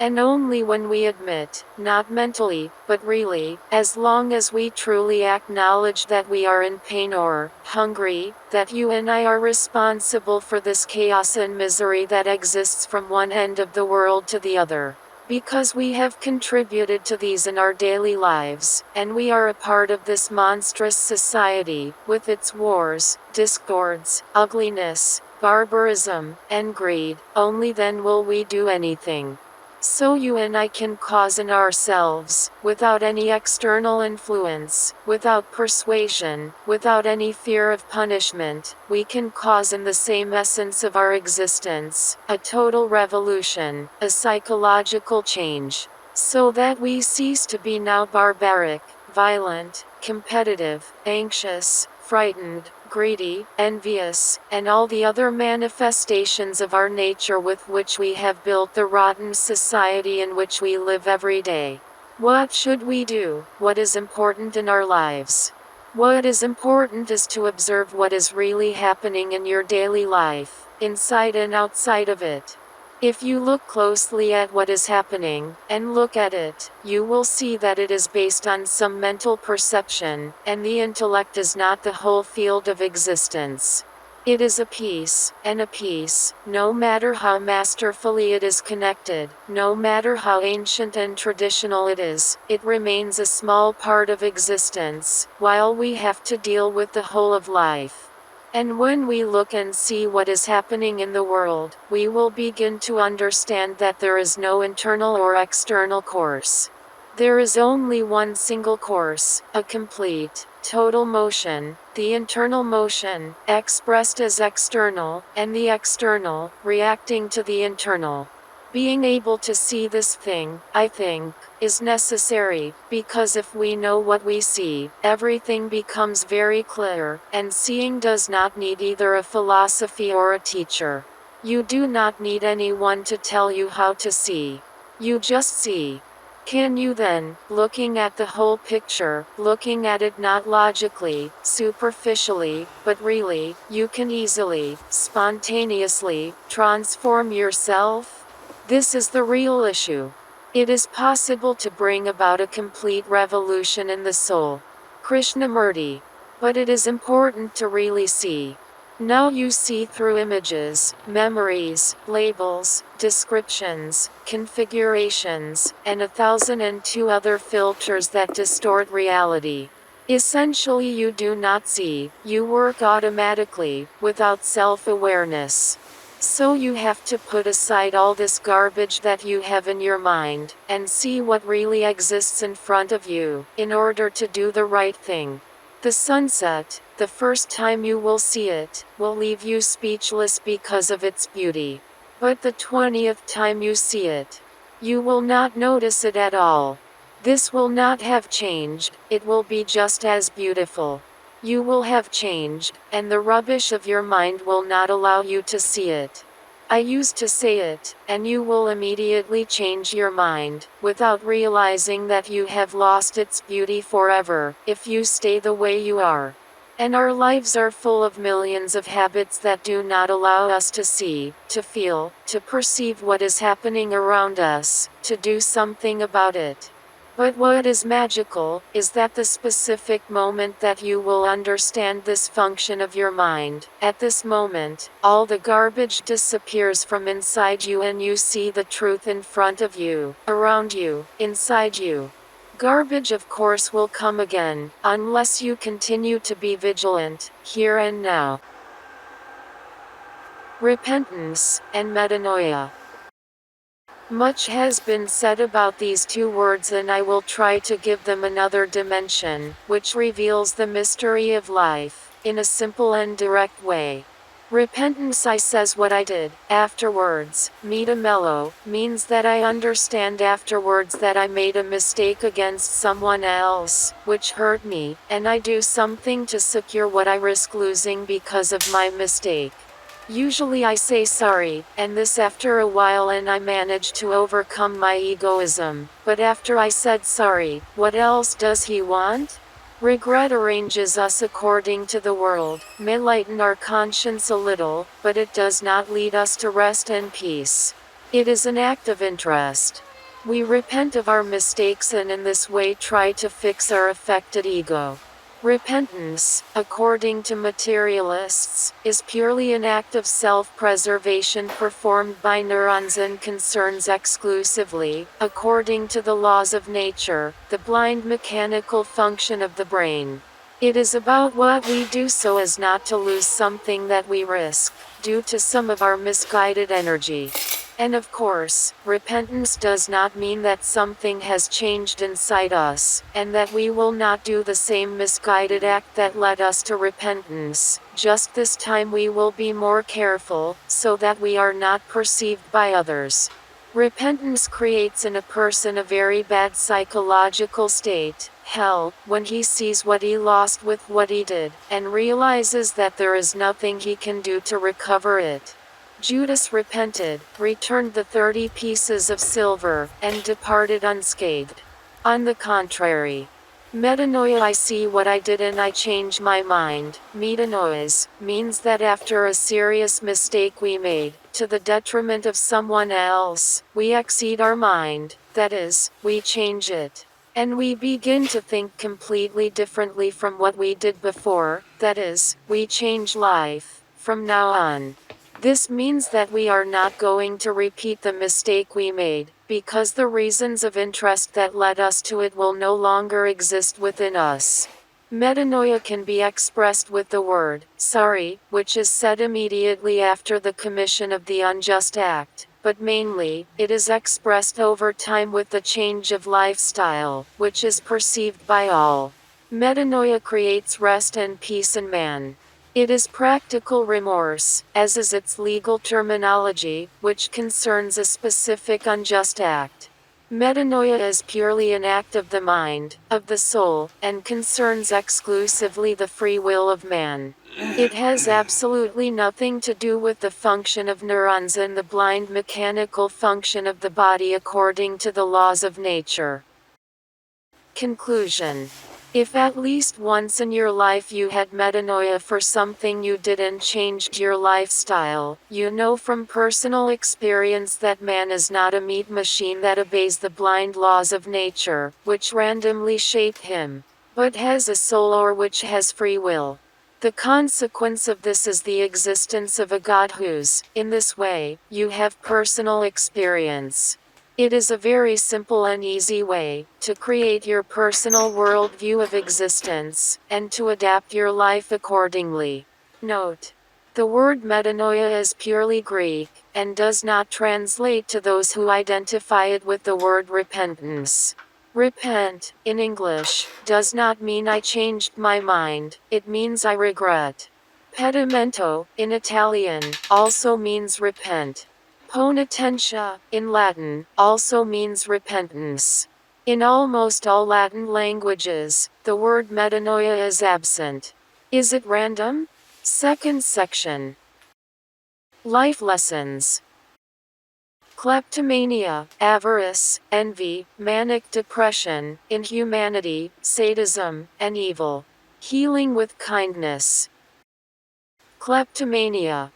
And only when we admit, not mentally, but really, as long as we truly acknowledge that we are in pain or hungry, that you and I are responsible for this chaos and misery that exists from one end of the world to the other. Because we have contributed to these in our daily lives, and we are a part of this monstrous society, with its wars, discords, ugliness, barbarism, and greed, only then will we do anything. So you and I can cause in ourselves, without any external influence, without persuasion, without any fear of punishment, we can cause in the same essence of our existence, a total revolution, a psychological change. So that we cease to be now barbaric, violent, competitive, anxious, frightened, greedy, envious, and all the other manifestations of our nature with which we have built the rotten society in which we live every day. What should we do? What is important in our lives? What is important is to observe what is really happening in your daily life, inside and outside of it. If you look closely at what is happening, and look at it, you will see that it is based on some mental perception, and the intellect is not the whole field of existence. It is a piece, and a piece, no matter how masterfully it is connected, no matter how ancient and traditional it is, it remains a small part of existence, while we have to deal with the whole of life. And when we look and see what is happening in the world, we will begin to understand that there is no internal or external course. There is only one single course, a complete, total motion, the internal motion, expressed as external, and the external, reacting to the internal. Being able to see this thing, I think, is necessary, because if we know what we see, everything becomes very clear, and seeing does not need either a philosophy or a teacher. You do not need anyone to tell you how to see. You just see. Can you then, looking at the whole picture, looking at it not logically, superficially, but really, you can easily, spontaneously, transform yourself? This is the real issue. It is possible to bring about a complete revolution in the soul. Krishnamurti. But it is important to really see. Now you see through images, memories, labels, descriptions, configurations, and 1,002 other filters that distort reality. Essentially you do not see, you work automatically, without self-awareness. So you have to put aside all this garbage that you have in your mind, and see what really exists in front of you, in order to do the right thing. The sunset, the first time you will see it, will leave you speechless because of its beauty. But the 20th time you see it, you will not notice it at all. This will not have changed, it will be just as beautiful. You will have changed, and the rubbish of your mind will not allow you to see it. I used to say it, and you will immediately change your mind, without realizing that you have lost its beauty forever, if you stay the way you are. And our lives are full of millions of habits that do not allow us to see, to feel, to perceive what is happening around us, to do something about it. But what is magical, is that the specific moment that you will understand this function of your mind, at this moment, all the garbage disappears from inside you and you see the truth in front of you, around you, inside you. Garbage of course will come again, unless you continue to be vigilant, here and now. Repentance, and metanoia. Much has been said about these two words and I will try to give them another dimension, which reveals the mystery of life, in a simple and direct way. Repentance I says what I did, afterwards, metamello, means that I understand afterwards that I made a mistake against someone else, which hurt me, and I do something to secure what I risk losing because of my mistake. Usually I say sorry, and this after a while and I manage to overcome my egoism, but after I said sorry, what else does he want? Regret arranges us according to the world, may lighten our conscience a little, but it does not lead us to rest and peace. It is an act of interest. We repent of our mistakes and in this way try to fix our affected ego. Repentance, according to materialists, is purely an act of self-preservation performed by neurons and concerns exclusively, according to the laws of nature, the blind mechanical function of the brain. It is about what we do so as not to lose something that we risk, due to some of our misguided energy. And of course, repentance does not mean that something has changed inside us, and that we will not do the same misguided act that led us to repentance, just this time we will be more careful, so that we are not perceived by others. Repentance creates in a person a very bad psychological state, hell, when he sees what he lost with what he did, and realizes that there is nothing he can do to recover it. Judas repented, returned the 30 pieces of silver, and departed unscathed. On the contrary, metanoia I see what I did and I change my mind. Metanoia means that after a serious mistake we made, to the detriment of someone else, we exceed our mind, that is, we change it. And we begin to think completely differently from what we did before, that is, we change life, from now on. This means that we are not going to repeat the mistake we made, because the reasons of interest that led us to it will no longer exist within us. Metanoia can be expressed with the word, sorry, which is said immediately after the commission of the unjust act, but mainly, it is expressed over time with the change of lifestyle, which is perceived by all. Metanoia creates rest and peace in man. It is practical remorse, as is its legal terminology, which concerns a specific unjust act. Metanoia is purely an act of the mind, of the soul, and concerns exclusively the free will of man. It has absolutely nothing to do with the function of neurons and the blind mechanical function of the body according to the laws of nature. Conclusion. If at least once in your life you had metanoia for something you did and changed your lifestyle, you know from personal experience that man is not a meat machine that obeys the blind laws of nature, which randomly shape him, but has a soul or which has free will. The consequence of this is the existence of a God whose, in this way, you have personal experience. It is a very simple and easy way to create your personal worldview of existence, and to adapt your life accordingly. Note: the word metanoia is purely Greek, and does not translate to those who identify it with the word repentance. Repent, in English, does not mean I changed my mind, it means I regret. Pedimento, in Italian, also means repent. Penitentia, in Latin, also means repentance. In almost all Latin languages, the word metanoia is absent. Is it random? Second section. Life lessons. Kleptomania, avarice, envy, manic depression, inhumanity, sadism, and evil. Healing with kindness. Kleptomania.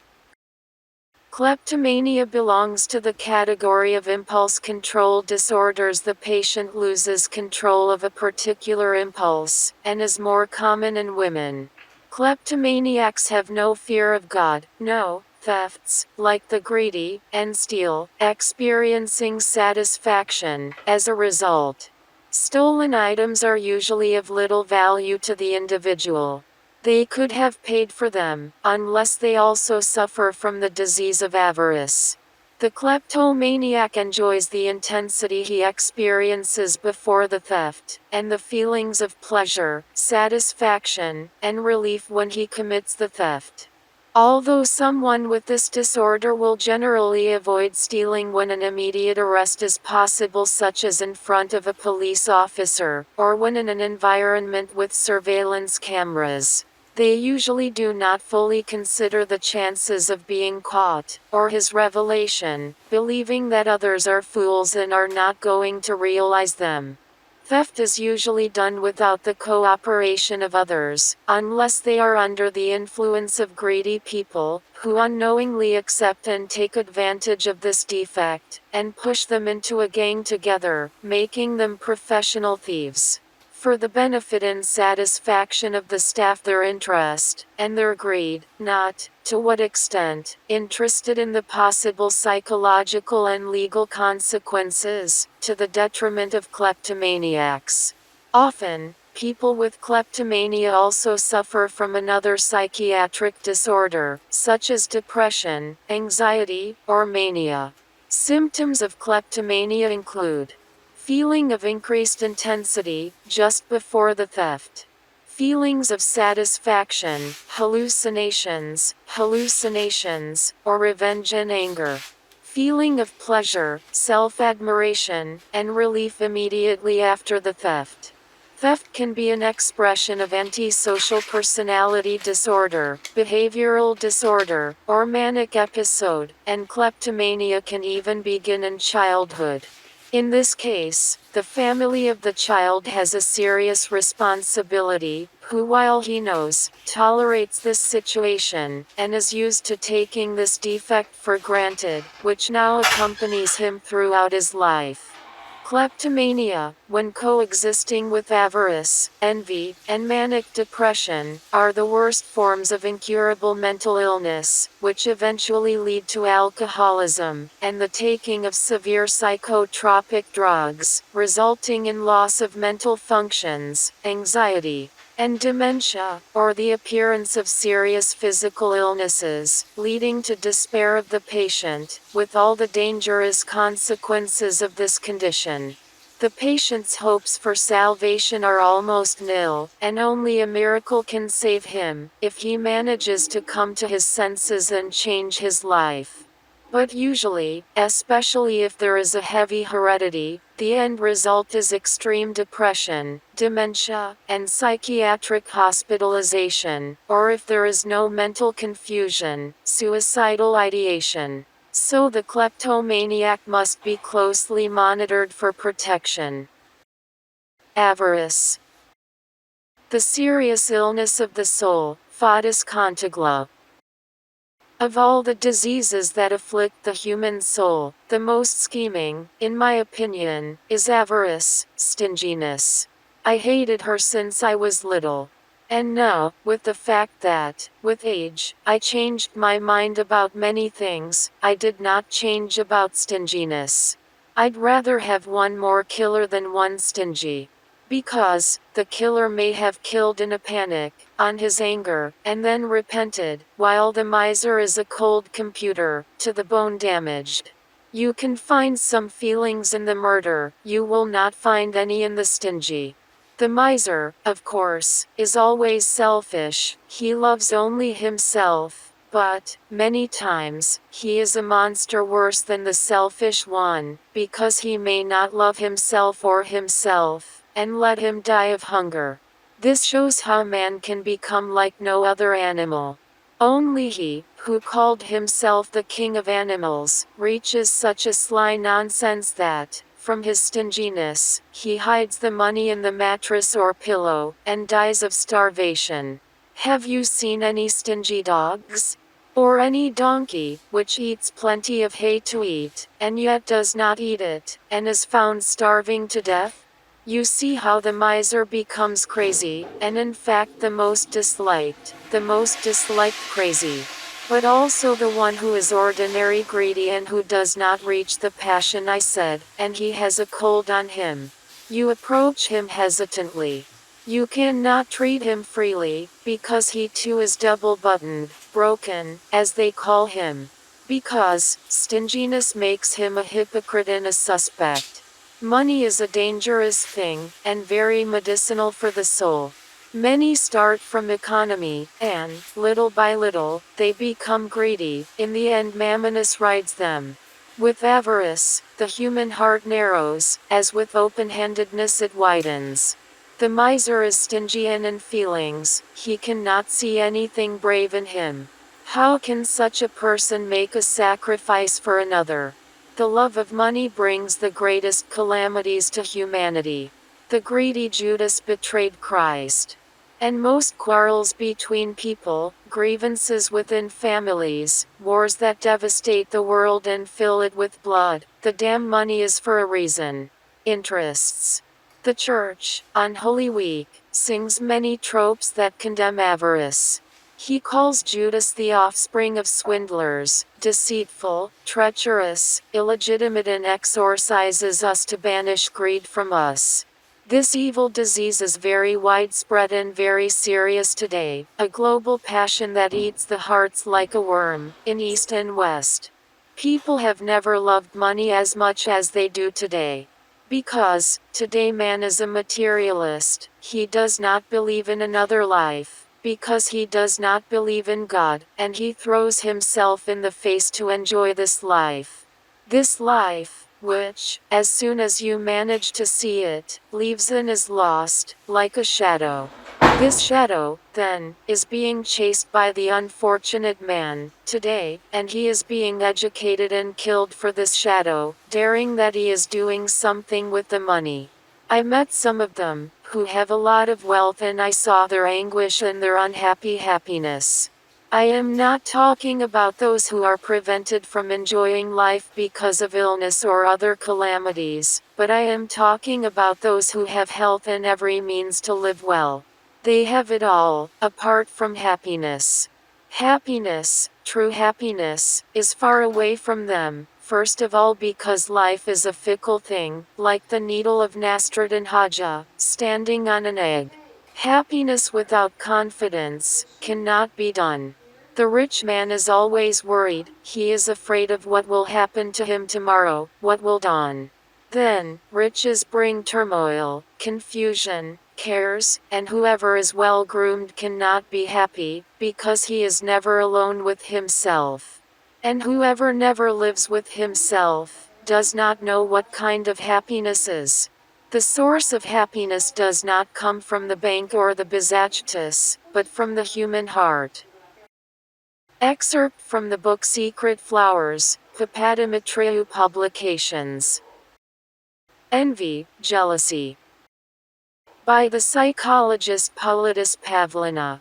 Kleptomania belongs to the category of impulse control disorders. The patient loses control of a particular impulse, and is more common in women. Kleptomaniacs have no fear of God, no thefts, like the greedy, and steal, experiencing satisfaction as a result. Stolen items are usually of little value to the individual. They could have paid for them, unless they also suffer from the disease of avarice. The kleptomaniac enjoys the intensity he experiences before the theft, and the feelings of pleasure, satisfaction, and relief when he commits the theft. Although someone with this disorder will generally avoid stealing when an immediate arrest is possible, such as in front of a police officer, or when in an environment with surveillance cameras, they usually do not fully consider the chances of being caught, or his revelation, believing that others are fools and are not going to realize them. Theft is usually done without the cooperation of others, unless they are under the influence of greedy people, who unknowingly accept and take advantage of this defect, and push them into a gang together, making them professional thieves. For the benefit and satisfaction of the staff, their interest, and their greed, not, to what extent, interested in the possible psychological and legal consequences, to the detriment of kleptomaniacs. Often, people with kleptomania also suffer from another psychiatric disorder, such as depression, anxiety, or mania. Symptoms of kleptomania include feeling of increased intensity, just before the theft. Feelings of satisfaction, hallucinations, or revenge and anger. Feeling of pleasure, self-admiration, and relief immediately after the theft. Theft can be an expression of antisocial personality disorder, behavioral disorder, or manic episode, and kleptomania can even begin in childhood. In this case, the family of the child has a serious responsibility, who, while he knows, tolerates this situation, and is used to taking this defect for granted, which now accompanies him throughout his life. Kleptomania, when coexisting with avarice, envy, and manic depression, are the worst forms of incurable mental illness, which eventually lead to alcoholism, and the taking of severe psychotropic drugs, resulting in loss of mental functions, anxiety, and dementia, or the appearance of serious physical illnesses, leading to despair of the patient, with all the dangerous consequences of this condition. The patient's hopes for salvation are almost nil, and only a miracle can save him, if he manages to come to his senses and change his life. But usually, especially if there is a heavy heredity, the end result is extreme depression, dementia, and psychiatric hospitalization, or if there is no mental confusion, suicidal ideation. So the kleptomaniac must be closely monitored for protection. Avarice. The serious illness of the soul, Fadis Contigla. Of all the diseases that afflict the human soul, the most scheming, in my opinion, is avarice, stinginess. I hated her since I was little. And now, with the fact that, with age, I changed my mind about many things, I did not change about stinginess. I'd rather have one more killer than one stingy. Because, the killer may have killed in a panic, on his anger, and then repented, while the miser is a cold computer, to the bone damaged. You can find some feelings in the murder, you will not find any in the stingy. The miser, of course, is always selfish, he loves only himself, but, many times, he is a monster worse than the selfish one, because he may not love himself or himself, and let him die of hunger. This shows how man can become like no other animal. Only he, who called himself the king of animals, reaches such a sly nonsense that, from his stinginess, he hides the money in the mattress or pillow, and dies of starvation. Have you seen any stingy dogs? Or any donkey, which eats plenty of hay to eat, and yet does not eat it, and is found starving to death? You see how the miser becomes crazy, and in fact the most disliked crazy. But also the one who is ordinary greedy and who does not reach the passion I said, and he has a cold on him. You approach him hesitantly. You cannot treat him freely, because he too is double-buttoned, broken, as they call him. Because, stinginess makes him a hypocrite and a suspect. Money is a dangerous thing, and very medicinal for the soul. Many start from economy, and, little by little, they become greedy, in the end Mammonus rides them. With avarice, the human heart narrows, as with open-handedness it widens. The miser is stingy and in feelings, he cannot see anything brave in him. How can such a person make a sacrifice for another? The love of money brings the greatest calamities to humanity. The greedy Judas betrayed Christ. And most quarrels between people, grievances within families, wars that devastate the world and fill it with blood, the damn money is for a reason. Interests. The Church, on Holy Week, sings many tropes that condemn avarice. He calls Judas the offspring of swindlers, deceitful, treacherous, illegitimate, and exorcises us to banish greed from us. This evil disease is very widespread and very serious today, a global passion that eats the hearts like a worm, in East and West. People have never loved money as much as they do today. Because, today man is a materialist, he does not believe in another life. Because he does not believe in God, and he throws himself in the face to enjoy this life. This life, which, as soon as you manage to see it, leaves and is lost, like a shadow. This shadow, then, is being chased by the unfortunate man, today, and he is being educated and killed for this shadow, daring that he is doing something with the money. I met some of them, who have a lot of wealth, and I saw their anguish and their unhappy happiness. I am not talking about those who are prevented from enjoying life because of illness or other calamities, but I am talking about those who have health and every means to live well. They have it all, apart from happiness. Happiness, true happiness, is far away from them. First of all because life is a fickle thing, like the needle of Nasrat and Haja, standing on an egg. Happiness without confidence cannot be done. The rich man is always worried, he is afraid of what will happen to him tomorrow, what will dawn. Then, riches bring turmoil, confusion, cares, and whoever is well groomed cannot be happy, because he is never alone with himself. And whoever never lives with himself, does not know what kind of happiness is. The source of happiness does not come from the bank or the Bezactus, but from the human heart. Excerpt from the book Secret Flowers, Papadimitriou Publications. Envy, Jealousy. By the psychologist Paulides Pavlina.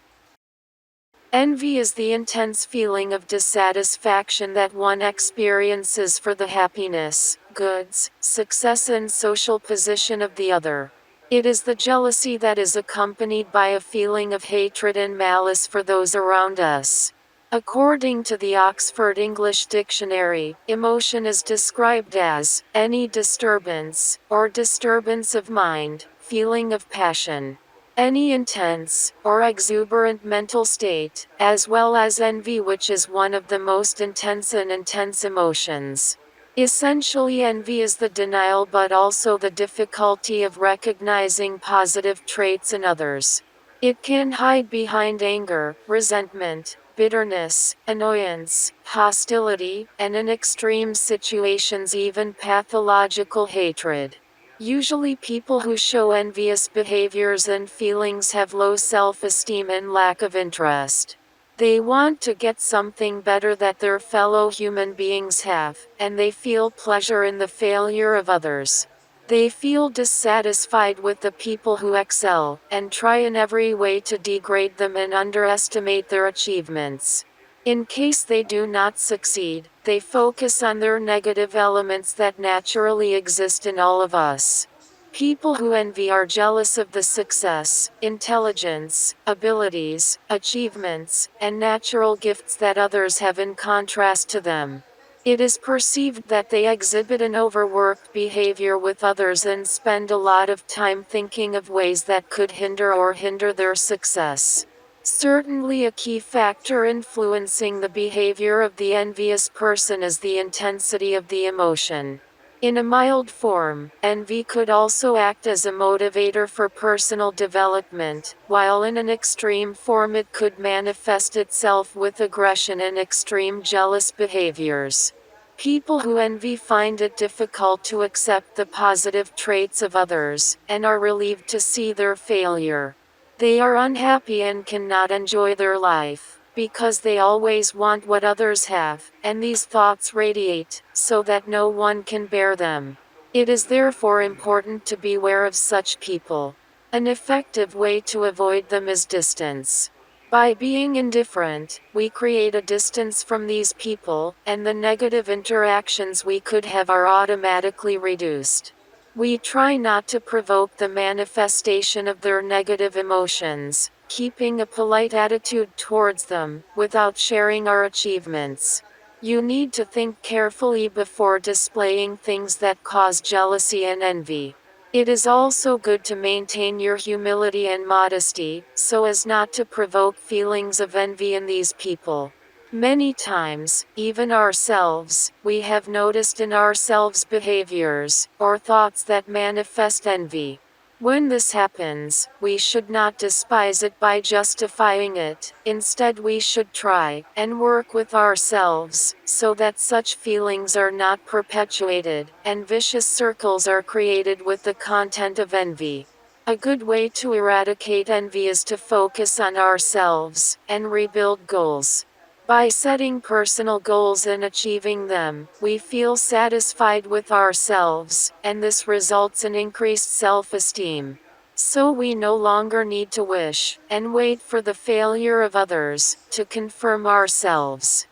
Envy is the intense feeling of dissatisfaction that one experiences for the happiness, goods, success and social position of the other. It is the jealousy that is accompanied by a feeling of hatred and malice for those around us. According to the Oxford English Dictionary, emotion is described as any disturbance, or disturbance of mind, feeling of passion. Any intense, or exuberant mental state, as well as envy, which is one of the most intense emotions. Essentially, envy is the denial but also the difficulty of recognizing positive traits in others. It can hide behind anger, resentment, bitterness, annoyance, hostility, and in extreme situations even pathological hatred. Usually people who show envious behaviors and feelings have low self-esteem and lack of interest. They want to get something better that their fellow human beings have, and they feel pleasure in the failure of others. They feel dissatisfied with the people who excel, and try in every way to degrade them and underestimate their achievements. In case they do not succeed, they focus on their negative elements that naturally exist in all of us. People who envy are jealous of the success, intelligence, abilities, achievements, and natural gifts that others have in contrast to them. It is perceived that they exhibit an overworked behavior with others and spend a lot of time thinking of ways that could hinder their success. Certainly a key factor influencing the behavior of the envious person is the intensity of the emotion. In a mild form, envy could also act as a motivator for personal development, while in an extreme form it could manifest itself with aggression and extreme jealous behaviors. People who envy find it difficult to accept the positive traits of others, and are relieved to see their failure. They are unhappy and cannot enjoy their life, because they always want what others have, and these thoughts radiate, so that no one can bear them. It is therefore important to beware of such people. An effective way to avoid them is distance. By being indifferent, we create a distance from these people, and the negative interactions we could have are automatically reduced. We try not to provoke the manifestation of their negative emotions, keeping a polite attitude towards them, without sharing our achievements. You need to think carefully before displaying things that cause jealousy and envy. It is also good to maintain your humility and modesty, so as not to provoke feelings of envy in these people. Many times, even ourselves, we have noticed in ourselves behaviors, or thoughts that manifest envy. When this happens, we should not despise it by justifying it. Instead, we should try and work with ourselves, so that such feelings are not perpetuated, and vicious circles are created with the content of envy. A good way to eradicate envy is to focus on ourselves, and rebuild goals. By setting personal goals and achieving them, we feel satisfied with ourselves, and this results in increased self-esteem. So we no longer need to wish, and wait for the failure of others, to confirm ourselves.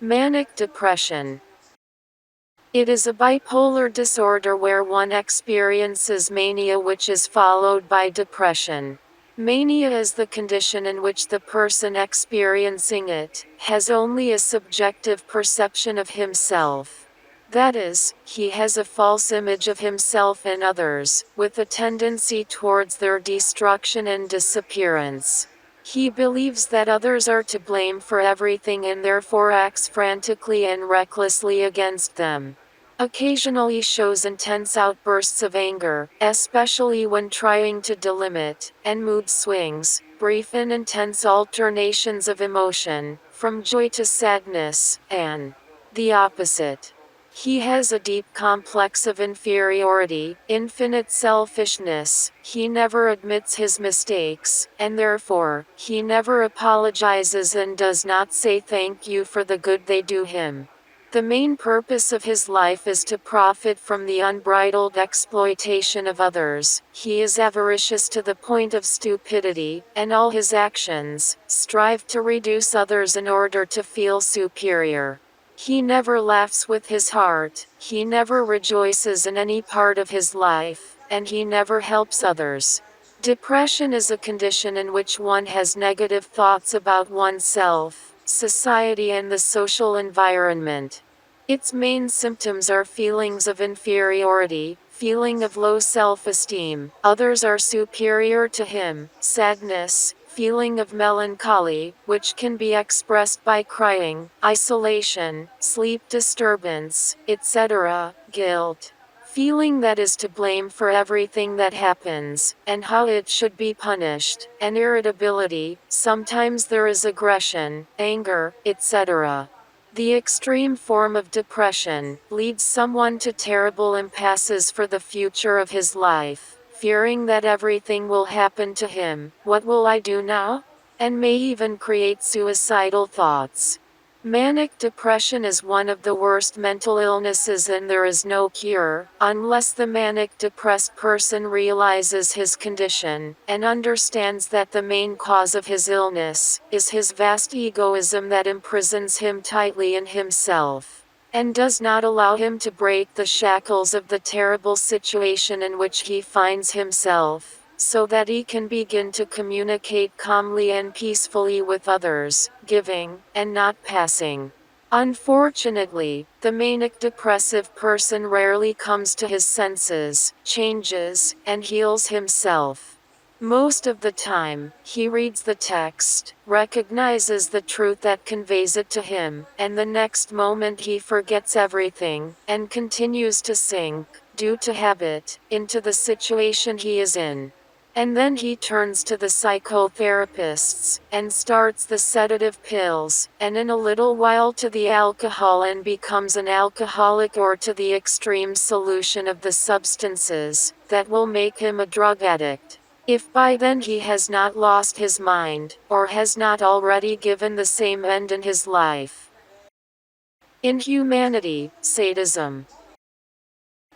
Manic depression. It is a bipolar disorder where one experiences mania which is followed by depression. Mania is the condition in which the person experiencing it has only a subjective perception of himself. That is, he has a false image of himself and others, with a tendency towards their destruction and disappearance. He believes that others are to blame for everything and therefore acts frantically and recklessly against them. Occasionally shows intense outbursts of anger, especially when trying to delimit, and mood swings, brief and intense alternations of emotion, from joy to sadness, and the opposite. He has a deep complex of inferiority, infinite selfishness, he never admits his mistakes, and therefore, he never apologizes and does not say thank you for the good they do him. The main purpose of his life is to profit from the unbridled exploitation of others. He is avaricious to the point of stupidity, and all his actions strive to reduce others in order to feel superior. He never laughs with his heart, he never rejoices in any part of his life, and he never helps others. Depression is a condition in which one has negative thoughts about oneself, society and the social environment. Its main symptoms are feelings of inferiority, feeling of low self-esteem, others are superior to him, sadness, feeling of melancholy, which can be expressed by crying, isolation, sleep disturbance, etc., guilt. Feeling that is to blame for everything that happens, and how it should be punished, and irritability, sometimes there is aggression, anger, etc. The extreme form of depression leads someone to terrible impasses for the future of his life, fearing that everything will happen to him, what will I do now? And may even create suicidal thoughts. Manic depression is one of the worst mental illnesses and there is no cure, unless the manic depressed person realizes his condition, and understands that the main cause of his illness is his vast egoism that imprisons him tightly in himself, and does not allow him to break the shackles of the terrible situation in which he finds himself, so that he can begin to communicate calmly and peacefully with others, giving, and not passing. Unfortunately, the manic depressive person rarely comes to his senses, changes, and heals himself. Most of the time, he reads the text, recognizes the truth that conveys it to him, and the next moment he forgets everything, and continues to sink, due to habit, into the situation he is in. And then he turns to the psychotherapists, and starts the sedative pills, and in a little while to the alcohol and becomes an alcoholic or to the extreme solution of the substances, that will make him a drug addict. If by then he has not lost his mind, or has not already given the same end in his life. Inhumanity, sadism.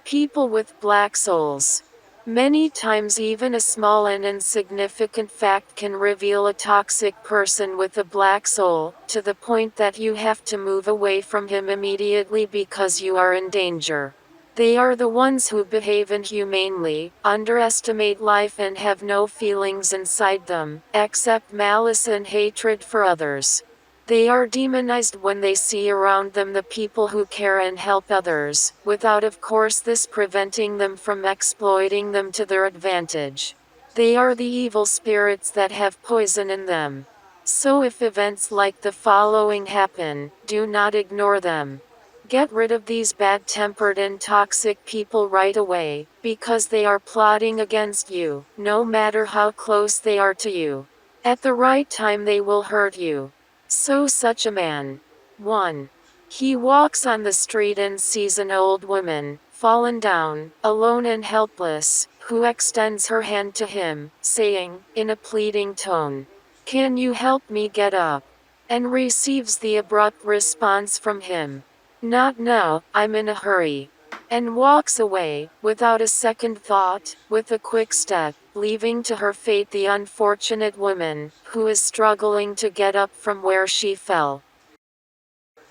People with black souls. Many times even a small and insignificant fact can reveal a toxic person with a black soul, to the point that you have to move away from him immediately because you are in danger. They are the ones who behave inhumanely, underestimate life and have no feelings inside them, except malice and hatred for others. They are demonized when they see around them the people who care and help others, without of course this preventing them from exploiting them to their advantage. They are the evil spirits that have poison in them. So if events like the following happen, do not ignore them. Get rid of these bad-tempered and toxic people right away, because they are plotting against you, no matter how close they are to you. At the right time they will hurt you. So such a man. 1. He walks on the street and sees an old woman, fallen down, alone and helpless, who extends her hand to him, saying, in a pleading tone, "Can you help me get up?" And receives the abrupt response from him, "Not now, I'm in a hurry." And walks away, without a second thought, with a quick step, leaving to her fate the unfortunate woman, who is struggling to get up from where she fell.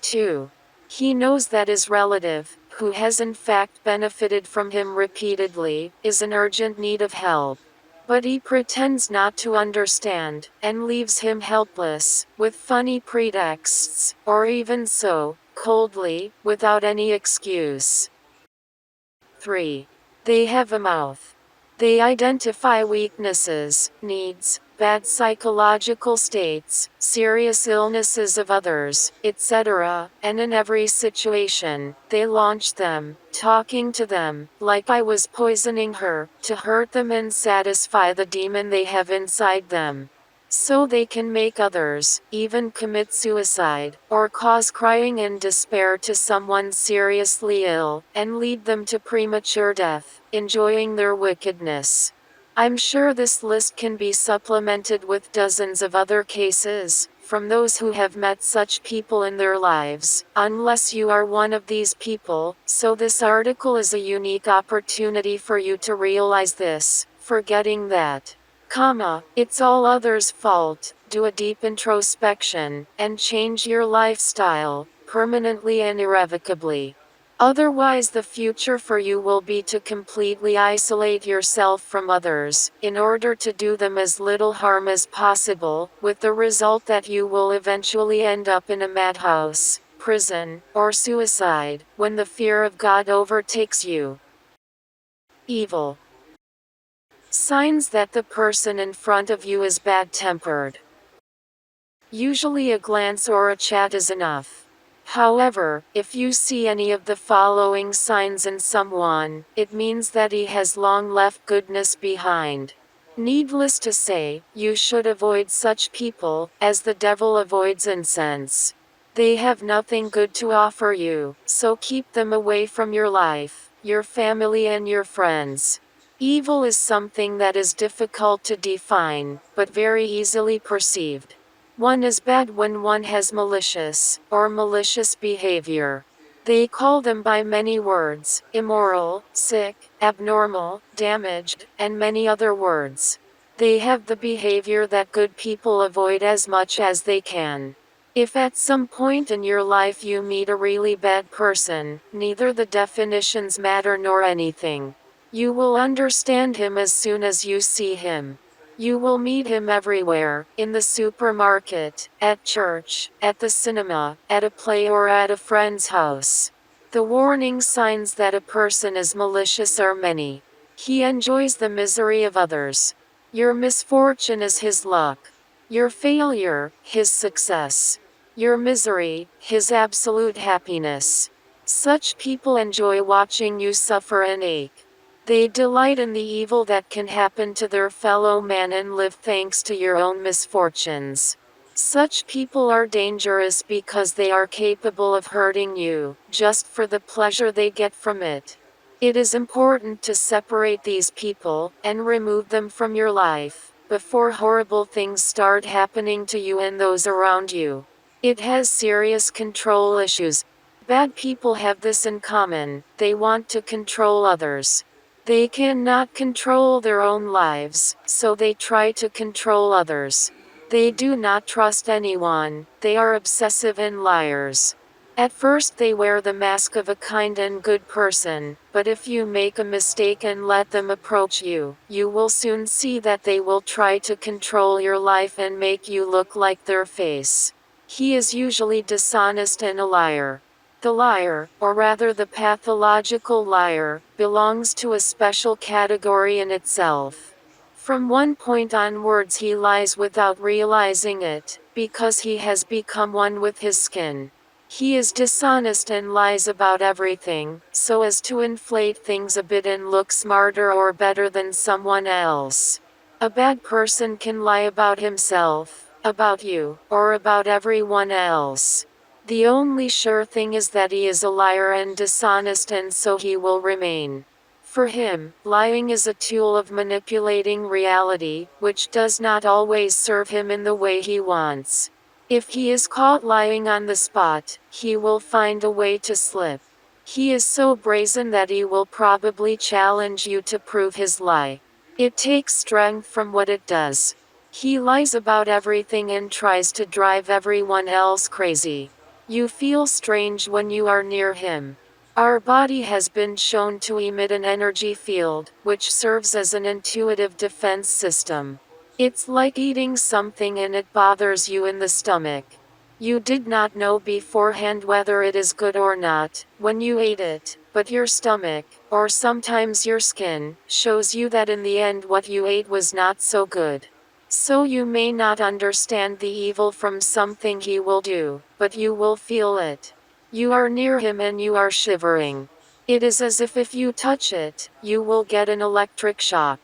2. He knows that his relative, who has in fact benefited from him repeatedly, is in urgent need of help. But he pretends not to understand, and leaves him helpless, with funny pretexts, or even so, coldly, without any excuse. 3. They have a mouth. They identify weaknesses, needs, bad psychological states, serious illnesses of others, etc., and in every situation, they launch them, talking to them, like I was poisoning her, to hurt them and satisfy the demon they have inside them. So they can make others, even commit suicide, or cause crying and despair to someone seriously ill, and lead them to premature death, enjoying their wickedness. I'm sure this list can be supplemented with dozens of other cases, from those who have met such people in their lives, unless you are one of these people, so this article is a unique opportunity for you to realize this, forgetting that. It's all others' fault. Do a deep introspection, and change your lifestyle, permanently and irrevocably. Otherwise the future for you will be to completely isolate yourself from others, in order to do them as little harm as possible, with the result that you will eventually end up in a madhouse, prison, or suicide, when the fear of God overtakes you. Evil. Signs that the person in front of you is bad-tempered. Usually a glance or a chat is enough. However, if you see any of the following signs in someone, it means that he has long left goodness behind. Needless to say, you should avoid such people, as the devil avoids incense. They have nothing good to offer you, so keep them away from your life, your family and your friends. Evil is something that is difficult to define, but very easily perceived. One is bad when one has malicious, or malicious behavior. They call them by many words: immoral, sick, abnormal, damaged, and many other words. They have the behavior that good people avoid as much as they can. If at some point in your life you meet a really bad person, neither the definitions matter nor anything. You will understand him as soon as you see him. You will meet him everywhere, in the supermarket, at church, at the cinema, at a play or at a friend's house. The warning signs that a person is malicious are many. He enjoys the misery of others. Your misfortune is his luck. Your failure, his success. Your misery, his absolute happiness. Such people enjoy watching you suffer and ache. They delight in the evil that can happen to their fellow man and live thanks to your own misfortunes. Such people are dangerous because they are capable of hurting you, just for the pleasure they get from it. It is important to separate these people, and remove them from your life, before horrible things start happening to you and those around you. It has serious control issues. Bad people have this in common: they want to control others. They cannot control their own lives, so they try to control others. They do not trust anyone, they are obsessive and liars. At first they wear the mask of a kind and good person, but if you make a mistake and let them approach you, you will soon see that they will try to control your life and make you look like their face. He is usually dishonest and a liar. The liar, or rather the pathological liar, belongs to a special category in itself. From one point onwards he lies without realizing it, because he has become one with his skin. He is dishonest and lies about everything, so as to inflate things a bit and look smarter or better than someone else. A bad person can lie about himself, about you, or about everyone else. The only sure thing is that he is a liar and dishonest, and so he will remain. For him, lying is a tool of manipulating reality, which does not always serve him in the way he wants. If he is caught lying on the spot, he will find a way to slip. He is so brazen that he will probably challenge you to prove his lie. It takes strength from what it does. He lies about everything and tries to drive everyone else crazy. You feel strange when you are near him. Our body has been shown to emit an energy field, which serves as an intuitive defense system. It's like eating something and it bothers you in the stomach. You did not know beforehand whether it is good or not, when you ate it, but your stomach, or sometimes your skin, shows you that in the end what you ate was not so good. So you may not understand the evil from something he will do, but you will feel it. You are near him and you are shivering. It is as if you touch it, you will get an electric shock.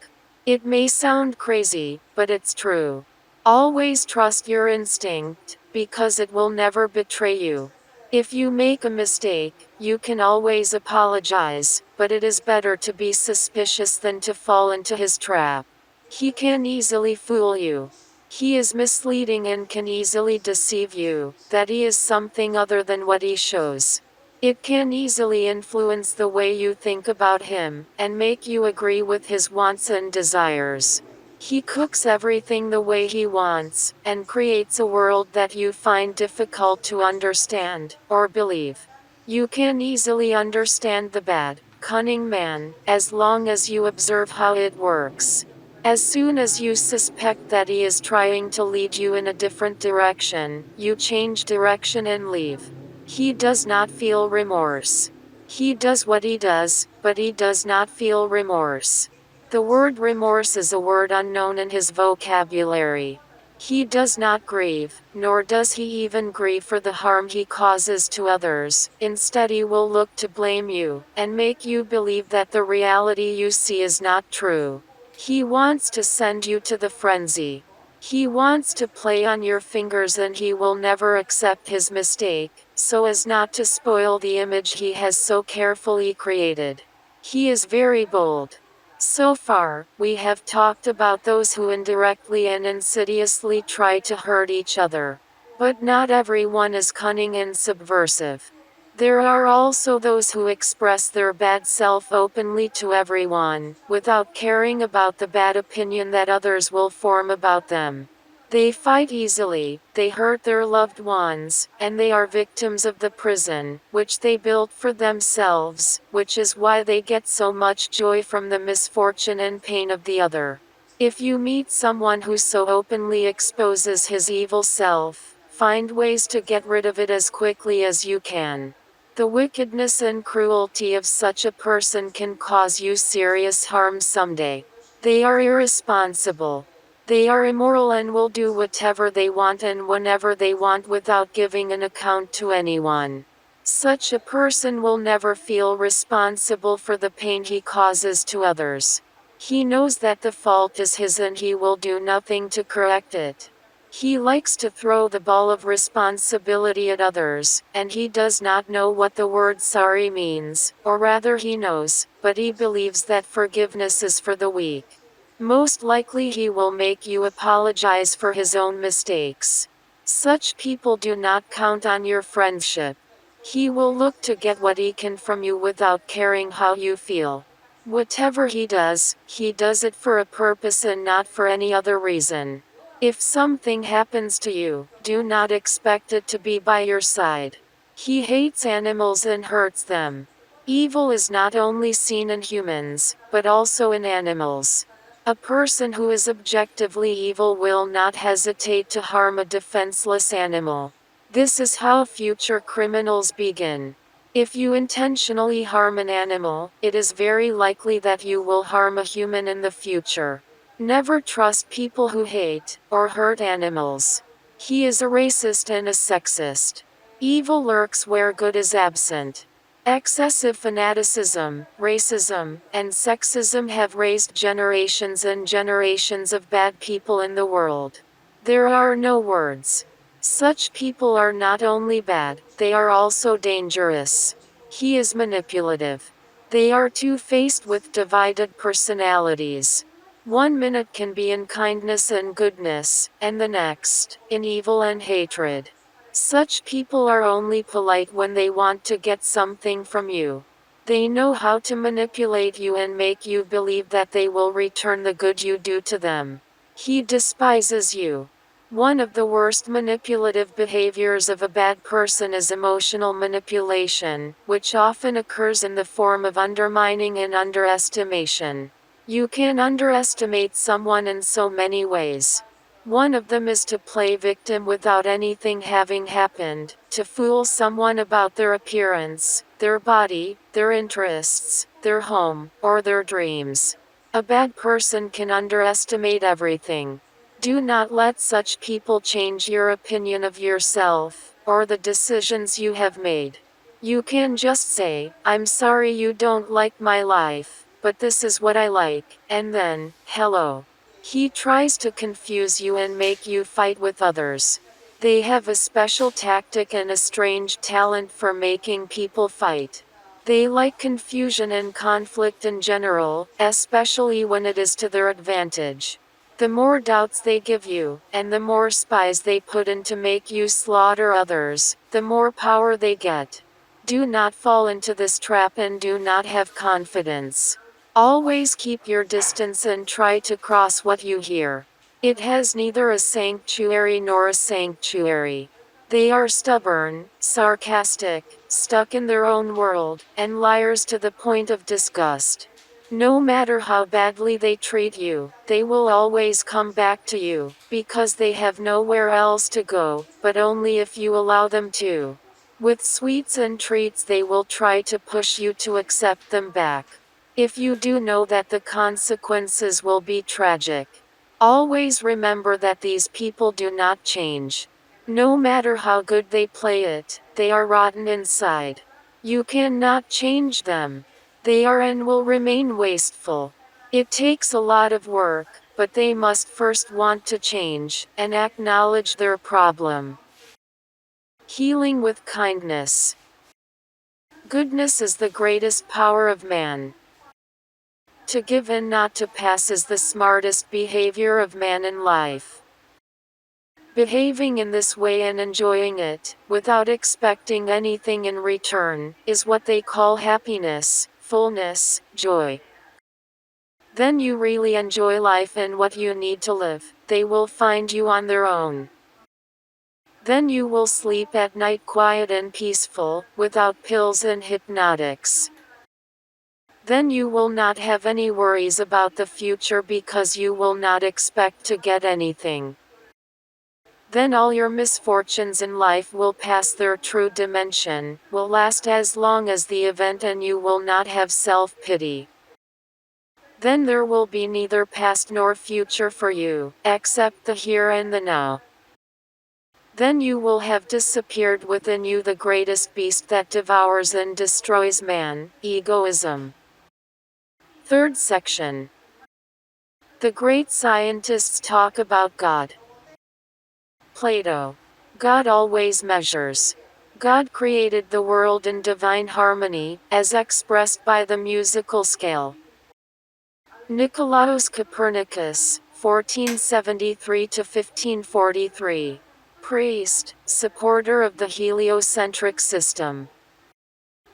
It may sound crazy, but it's true. Always trust your instinct, because it will never betray you. If you make a mistake, you can always apologize, but it is better to be suspicious than to fall into his trap. He can easily fool you. He is misleading and can easily deceive you, that he is something other than what he shows. It can easily influence the way you think about him, and make you agree with his wants and desires. He cooks everything the way he wants, and creates a world that you find difficult to understand, or believe. You can easily understand the bad, cunning man, as long as you observe how it works. As soon as you suspect that he is trying to lead you in a different direction, you change direction and leave. He does not feel remorse. He does what he does, but he does not feel remorse. The word remorse is a word unknown in his vocabulary. He does not grieve, nor does he even grieve for the harm he causes to others. Instead, he will look to blame you, and make you believe that the reality you see is not true. He wants to send you to the frenzy. He wants to play on your fingers, and he will never accept his mistake, so as not to spoil the image he has so carefully created. He is very bold. So far, we have talked about those who indirectly and insidiously try to hurt each other. But not everyone is cunning and subversive. There are also those who express their bad self openly to everyone, without caring about the bad opinion that others will form about them. They fight easily, they hurt their loved ones, and they are victims of the prison, which they built for themselves, which is why they get so much joy from the misfortune and pain of the other. If you meet someone who so openly exposes his evil self, find ways to get rid of it as quickly as you can. The wickedness and cruelty of such a person can cause you serious harm someday. They are irresponsible. They are immoral and will do whatever they want and whenever they want without giving an account to anyone. Such a person will never feel responsible for the pain he causes to others. He knows that the fault is his and he will do nothing to correct it. He likes to throw the ball of responsibility at others, and he does not know what the word sorry means, or rather he knows, but he believes that forgiveness is for the weak. Most likely he will make you apologize for his own mistakes. Such people do not count on your friendship. He will look to get what he can from you without caring how you feel. Whatever he does it for a purpose and not for any other reason. If something happens to you, do not expect it to be by your side. He hates animals and hurts them. Evil is not only seen in humans, but also in animals. A person who is objectively evil will not hesitate to harm a defenseless animal. This is how future criminals begin. If you intentionally harm an animal, it is very likely that you will harm a human in the future. Never trust people who hate or hurt animals. He is a racist and a sexist. Evil lurks where good is absent. Excessive fanaticism, racism, and sexism have raised generations and generations of bad people in the world. There are no words. Such people are not only bad, they are also dangerous. He is manipulative. They are two-faced with divided personalities. 1 minute can be in kindness and goodness, and the next, in evil and hatred. Such people are only polite when they want to get something from you. They know how to manipulate you and make you believe that they will return the good you do to them. He despises you. One of the worst manipulative behaviors of a bad person is emotional manipulation, which often occurs in the form of undermining and underestimation. You can underestimate someone in so many ways. One of them is to play victim without anything having happened, to fool someone about their appearance, their body, their interests, their home, or their dreams. A bad person can underestimate everything. Do not let such people change your opinion of yourself, or the decisions you have made. You can just say, "I'm sorry you don't like my life, but this is what I like," and then, hello. He tries to confuse you and make you fight with others. They have a special tactic and a strange talent for making people fight. They like confusion and conflict in general, especially when it is to their advantage. The more doubts they give you, and the more spies they put in to make you slaughter others, the more power they get. Do not fall into this trap and do not have confidence. Always keep your distance and try to cross what you hear. It has neither a sanctuary nor a sanctuary. They are stubborn, sarcastic, stuck in their own world, and liars to the point of disgust. No matter how badly they treat you, they will always come back to you, because they have nowhere else to go, but only if you allow them to. With sweets and treats they will try to push you to accept them back. If you do know that the consequences will be tragic, always remember that these people do not change. No matter how good they play it, they are rotten inside. You cannot change them. They are and will remain wasteful. It takes a lot of work, but they must first want to change, and acknowledge their problem. Healing with kindness. Goodness is the greatest power of man. To give and not to pass is the smartest behavior of man in life. Behaving in this way and enjoying it, without expecting anything in return, is what they call happiness, fullness, joy. Then you really enjoy life and what you need to live. They will find you on their own. Then you will sleep at night quiet and peaceful, without pills and hypnotics. Then you will not have any worries about the future because you will not expect to get anything. Then all your misfortunes in life will pass their true dimension, will last as long as the event, and you will not have self-pity. Then there will be neither past nor future for you, except the here and the now. Then you will have disappeared within you the greatest beast that devours and destroys man, egoism. Third section. The great scientists talk about God. Plato. God always measures. God created the world in divine harmony, as expressed by the musical scale. Nicolaus Copernicus, 1473 to 1543. Priest, supporter of the heliocentric system.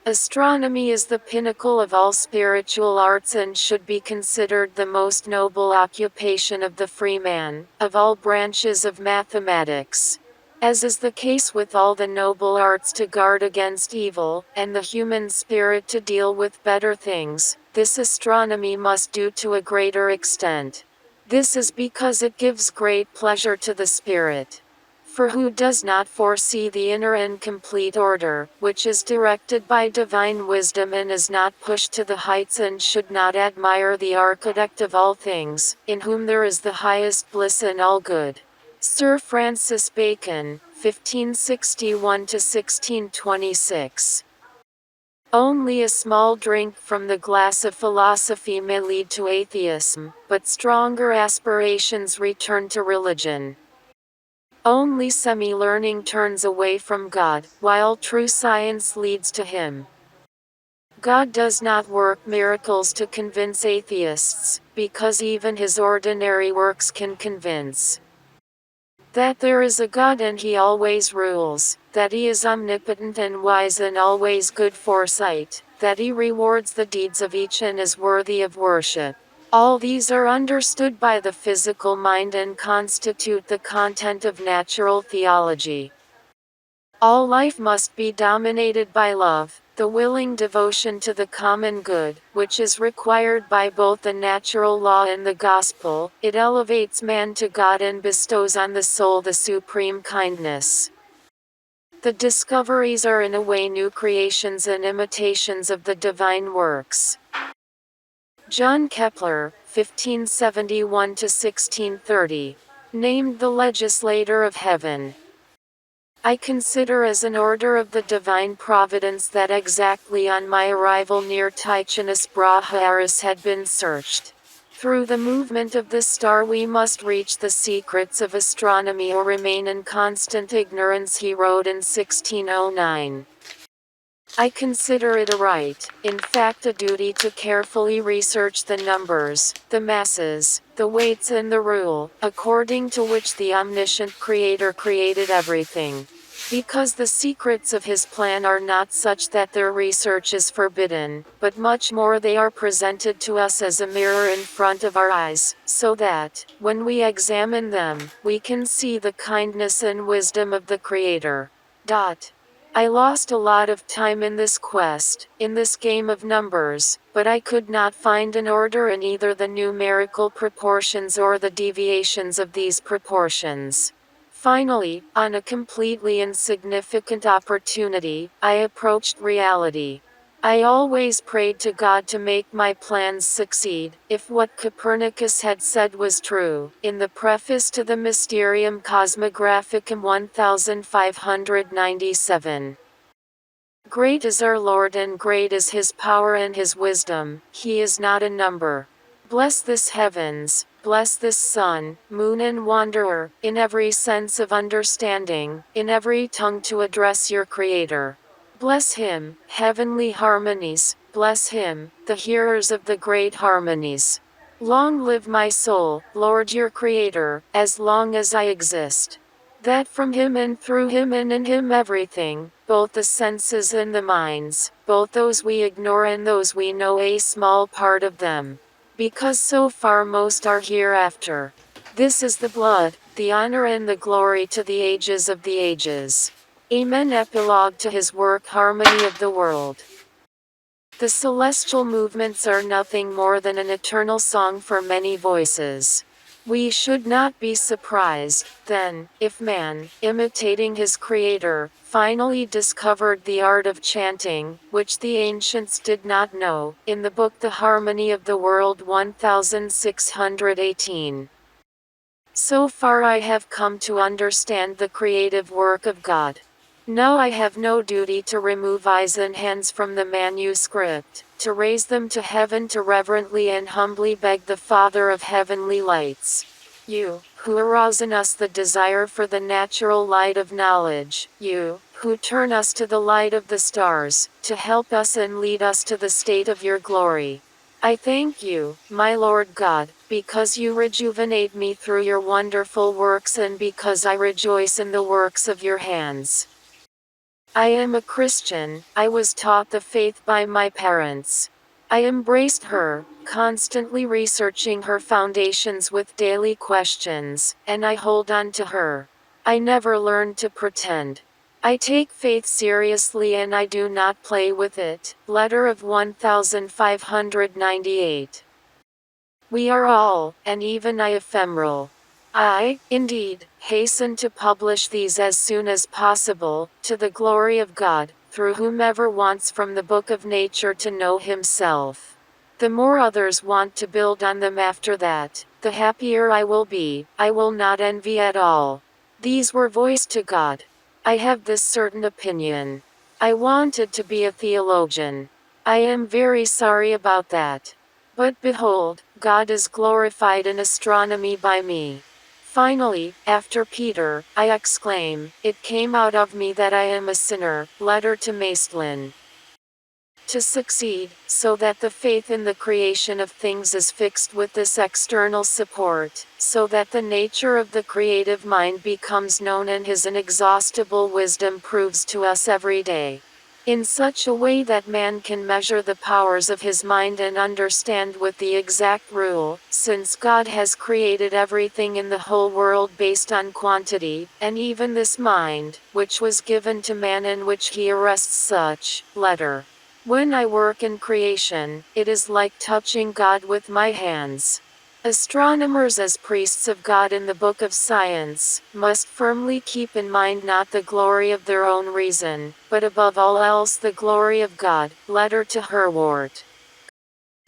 Astronomy is the pinnacle of all spiritual arts and should be considered the most noble occupation of the free man, of all branches of mathematics. As is the case with all the noble arts to guard against evil, and the human spirit to deal with better things, this astronomy must do to a greater extent. This is because it gives great pleasure to the spirit. For who does not foresee the inner and complete order, which is directed by divine wisdom and is not pushed to the heights, and should not admire the architect of all things, in whom there is the highest bliss and all good? Sir Francis Bacon, 1561 to 1626. Only a small drink from the glass of philosophy may lead to atheism, but stronger aspirations return to religion. Only semi-learning turns away from God, while true science leads to Him. God does not work miracles to convince atheists, because even His ordinary works can convince. That there is a God and He always rules, that He is omnipotent and wise and always good foresight, that He rewards the deeds of each and is worthy of worship. All these are understood by the physical mind and constitute the content of natural theology. All life must be dominated by love, the willing devotion to the common good, which is required by both the natural law and the gospel. It elevates man to God and bestows on the soul the supreme kindness. The discoveries are in a way new creations and imitations of the divine works. John Kepler, 1571–1630, named the legislator of heaven. I consider as an order of the divine providence that exactly on my arrival near Tichinus Avarice had been searched. Through the movement of the star we must reach the secrets of astronomy or remain in constant ignorance, he wrote in 1609. I consider it a right, in fact a duty, to carefully research the numbers, the masses, the weights and the rule, according to which the omniscient Creator created everything. Because the secrets of his plan are not such that their research is forbidden, but much more they are presented to us as a mirror in front of our eyes, so that, when we examine them, we can see the kindness and wisdom of the Creator. I lost a lot of time in this quest, in this game of numbers, but I could not find an order in either the numerical proportions or the deviations of these proportions. Finally, on a completely insignificant opportunity, I approached reality. I always prayed to God to make my plans succeed, if what Copernicus had said was true, in the preface to the Mysterium Cosmographicum 1597. Great is our Lord and great is his power and his wisdom, he is not a number. Bless this heavens, bless this sun, moon and wanderer, in every sense of understanding, in every tongue to address your Creator. Bless him, heavenly harmonies, bless him, the hearers of the great harmonies. Long live my soul, Lord your Creator, as long as I exist. That from him and through him and in him everything, both the senses and the minds, both those we ignore and those we know a small part of them. Because so far most are hereafter. This is the blood, the honor and the glory to the ages of the ages. Amen. Epilogue to his work Harmony of the World. The celestial movements are nothing more than an eternal song for many voices. We should not be surprised, then, if man, imitating his Creator, finally discovered the art of chanting, which the ancients did not know, in the book The Harmony of the World 1618. So far I have come to understand the creative work of God. Now I have no duty to remove eyes and hands from the manuscript, to raise them to heaven, to reverently and humbly beg the Father of heavenly lights. You, who arouse in us the desire for the natural light of knowledge, you, who turn us to the light of the stars, to help us and lead us to the state of your glory. I thank you, my Lord God, because you rejuvenate me through your wonderful works and because I rejoice in the works of your hands. I am a Christian, I was taught the faith by my parents. I embraced her, constantly researching her foundations with daily questions, and I hold on to her. I never learned to pretend. I take faith seriously and I do not play with it. Letter of 1598. We are all, and even I, ephemeral. I, indeed, hasten to publish these as soon as possible, to the glory of God, through whomever wants from the book of nature to know himself. The more others want to build on them after that, the happier I will be. I will not envy at all. These were voiced to God. I have this certain opinion. I wanted to be a theologian. I am very sorry about that. But behold, God is glorified in astronomy by me. Finally, after Peter, I exclaim, it came out of me that I am a sinner. Letter to Maestlin. To succeed, so that the faith in the creation of things is fixed with this external support, so that the nature of the creative mind becomes known and his inexhaustible wisdom proves to us every day. in such a way that man can measure the powers of his mind and understand with the exact rule, since God has created everything in the whole world based on quantity, and even this mind, which was given to man in which he arrests such, letter. When I work in creation, it is like touching God with my hands. Astronomers as priests of God in the book of science, must firmly keep in mind not the glory of their own reason, but above all else the glory of God. Letter to Herwart.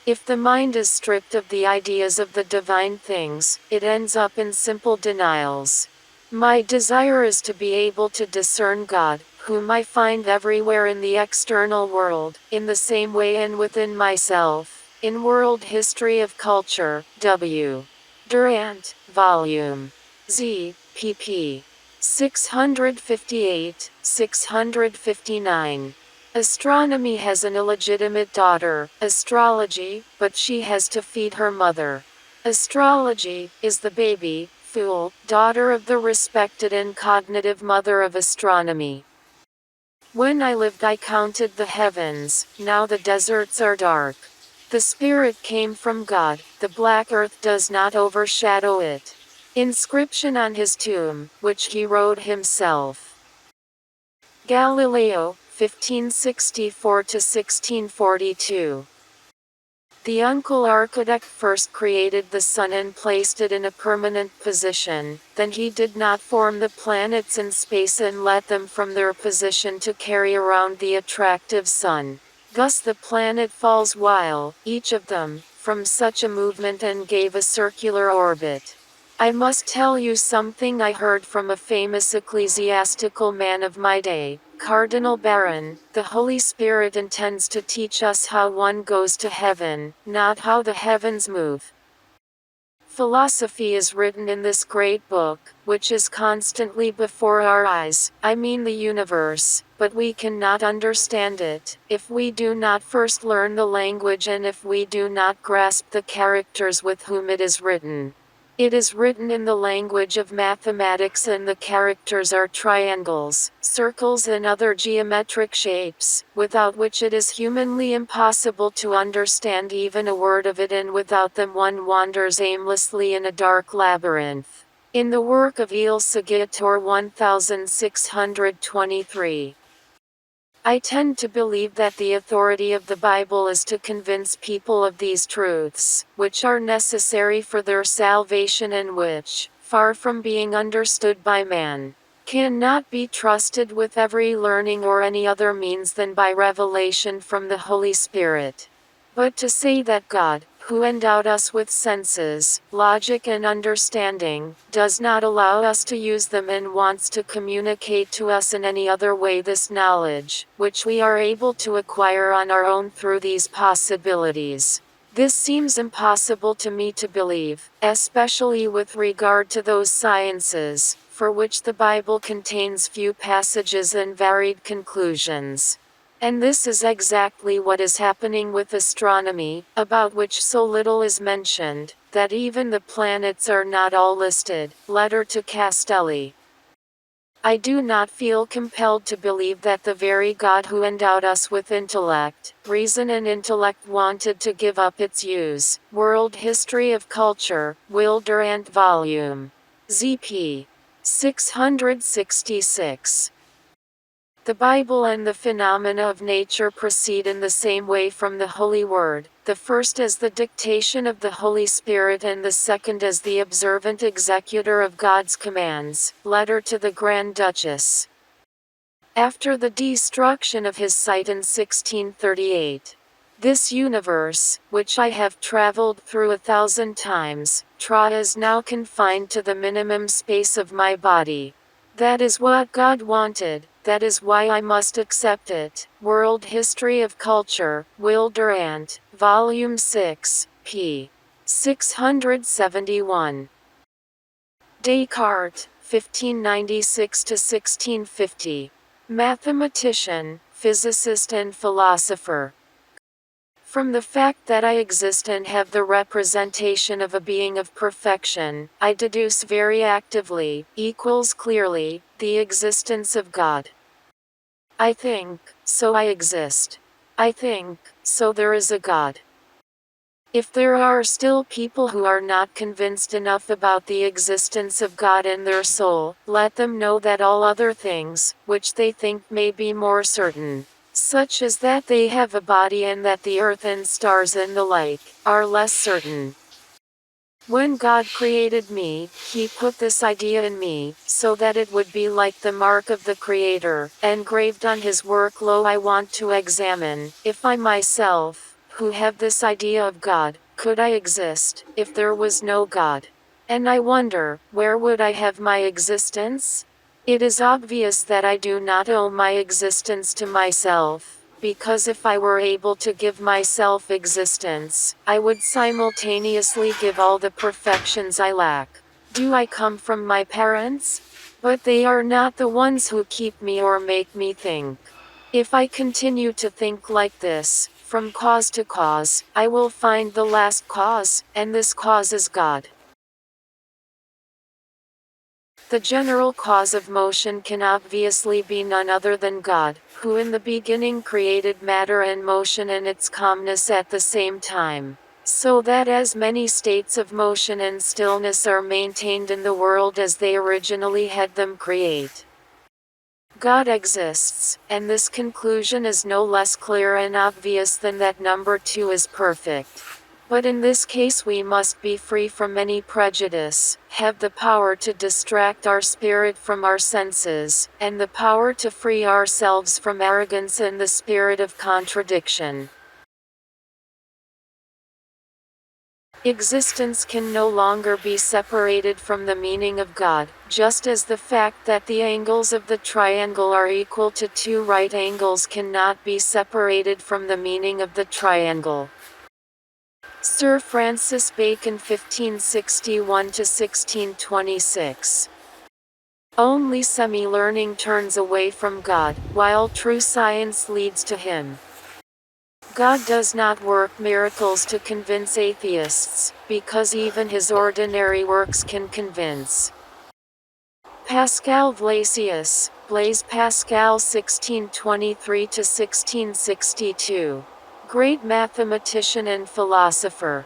If the mind is stripped of the ideas of the divine things, it ends up in simple denials. My desire is to be able to discern God, whom I find everywhere in the external world, in the same way and within myself. In World History of Culture, W. Durant, Volume Z, pp. 658, 659. Astronomy has an illegitimate daughter, astrology, but she has to feed her mother. Astrology is the baby, fool, daughter of the respected and cognitive mother of astronomy. When I lived I counted the heavens, now the deserts are dark. The Spirit came from God, the black earth does not overshadow it. Inscription on his tomb, which he wrote himself. Galileo, 1564 to 1642. The uncle architect first created the sun and placed it in a permanent position, then he did not form the planets in space and let them from their position to carry around the attractive sun. Thus the planet falls while, each of them, from such a movement and gave a circular orbit. I must tell you something I heard from a famous ecclesiastical man of my day, Cardinal Baron. The Holy Spirit intends to teach us how one goes to heaven, not how the heavens move. Philosophy is written in this great book, which is constantly before our eyes, I mean the universe, but we cannot understand it, if we do not first learn the language and if we do not grasp the characters with whom it is written. It is written in the language of mathematics and the characters are triangles, circles and other geometric shapes, without which it is humanly impossible to understand even a word of it, and without them one wanders aimlessly in a dark labyrinth. In the work of Il Saggiatore 1623. I tend to believe that the authority of the Bible is to convince people of these truths, which are necessary for their salvation and which, far from being understood by man, cannot be trusted with every learning or any other means than by revelation from the Holy Spirit. But to say that God, who endowed us with senses, logic and understanding, does not allow us to use them and wants to communicate to us in any other way this knowledge, which we are able to acquire on our own through these possibilities. This seems impossible to me to believe, especially with regard to those sciences, for which the Bible contains few passages and varied conclusions. And this is exactly what is happening with astronomy, about which so little is mentioned, that even the planets are not all listed. Letter to Castelli. I do not feel compelled to believe that the very God who endowed us with intellect, reason and intellect wanted to give up its use. World History of Culture, Will Durant Volume ZP 666. The Bible and the phenomena of nature proceed in the same way from the Holy Word, the first as the dictation of the Holy Spirit and the second as the observant executor of God's commands. Letter to the Grand Duchess. After the destruction of his sight in 1638, this universe, which I have traveled through 1,000 times, is now confined to the minimum space of my body. That is what God wanted, that is why I must accept it. World History of Culture, Will Durant, Volume 6, p. 671. Descartes, 1596 to 1650. Mathematician, physicist and philosopher. From the fact that I exist and have the representation of a being of perfection, I deduce very actively, clearly, the existence of God. I think, so I exist. I think, so there is a God. If there are still people who are not convinced enough about the existence of God in their soul, let them know that all other things, which they think may be more certain, such as that they have a body and that the earth and stars and the like, are less certain. When God created me, He put this idea in me, so that it would be like the mark of the Creator, engraved on His work. Lo, I want to examine, if I myself, who have this idea of God, could I exist, if there was no God? And I wonder, where would I have my existence? It is obvious that I do not owe my existence to myself. Because if I were able to give myself existence, I would simultaneously give all the perfections I lack. Do I come from my parents? But they are not the ones who keep me or make me think. If I continue to think like this, from cause to cause, I will find the last cause, and this cause is God. The general cause of motion can obviously be none other than God, who in the beginning created matter and motion and its calmness at the same time, so that as many states of motion and stillness are maintained in the world as they originally had them create. God exists, and this conclusion is no less clear and obvious than that number 2 is perfect. But in this case we must be free from any prejudice, have the power to distract our spirit from our senses, and the power to free ourselves from arrogance and the spirit of contradiction. Existence can no longer be separated from the meaning of God, just as the fact that the angles of the triangle are equal to 2 right angles cannot be separated from the meaning of the triangle. Sir Francis Bacon 1561–1626. Only semi-learning turns away from God, while true science leads to Him. God does not work miracles to convince atheists, because even His ordinary works can convince. Pascal Blasius, Blaise Pascal 1623–1662. Great mathematician and philosopher.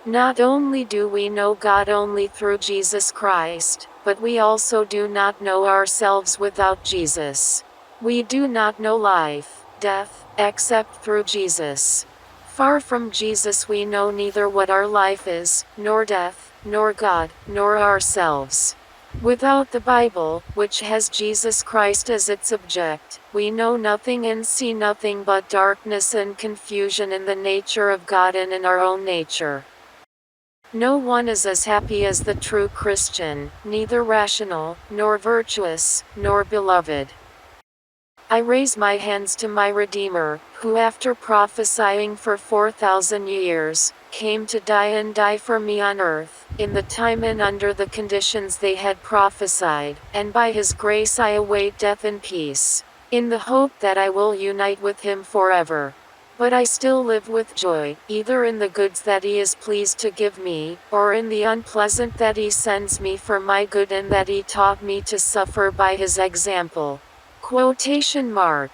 Not only do we know God only through Jesus Christ, but we also do not know ourselves without Jesus. We do not know life, death, except through Jesus. Far from Jesus we know neither what our life is, nor death, nor God, nor ourselves. Without the Bible, which has Jesus Christ as its object, we know nothing and see nothing but darkness and confusion in the nature of God and in our own nature. No one is as happy as the true Christian, neither rational, nor virtuous, nor beloved. I raise my hands to my Redeemer, who after prophesying for 4,000 years, came to die and die for me on earth, in the time and under the conditions they had prophesied, and by His grace I await death in peace, in the hope that I will unite with Him forever. But I still live with joy, either in the goods that He is pleased to give me, or in the unpleasant that He sends me for my good and that He taught me to suffer by His example. Quotation mark.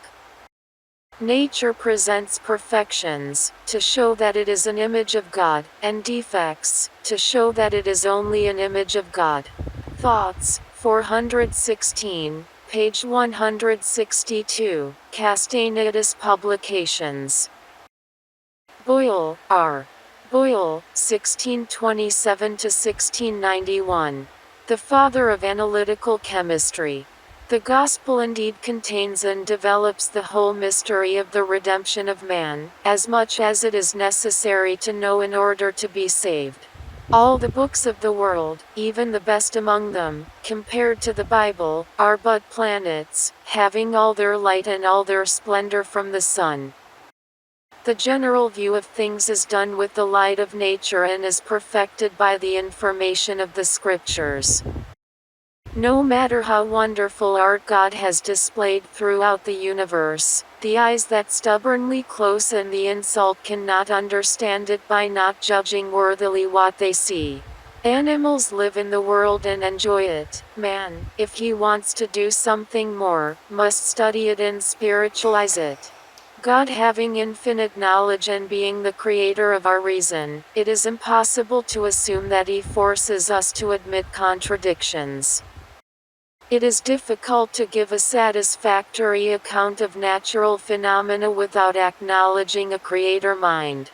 Nature presents perfections, to show that it is an image of God, and defects, to show that it is only an image of God. Thoughts, 416, page 162, Castanedis Publications. Boyle, R. Boyle, 1627–1691. The father of analytical chemistry. The Gospel indeed contains and develops the whole mystery of the redemption of man, as much as it is necessary to know in order to be saved. All the books of the world, even the best among them, compared to the Bible, are but planets, having all their light and all their splendor from the sun. The general view of things is done with the light of nature and is perfected by the information of the Scriptures. No matter how wonderful art God has displayed throughout the universe, the eyes that stubbornly close and the insult cannot understand it by not judging worthily what they see. Animals live in the world and enjoy it. Man, if he wants to do something more, must study it and spiritualize it. God having infinite knowledge and being the creator of our reason, it is impossible to assume that he forces us to admit contradictions. It is difficult to give a satisfactory account of natural phenomena without acknowledging a creator mind.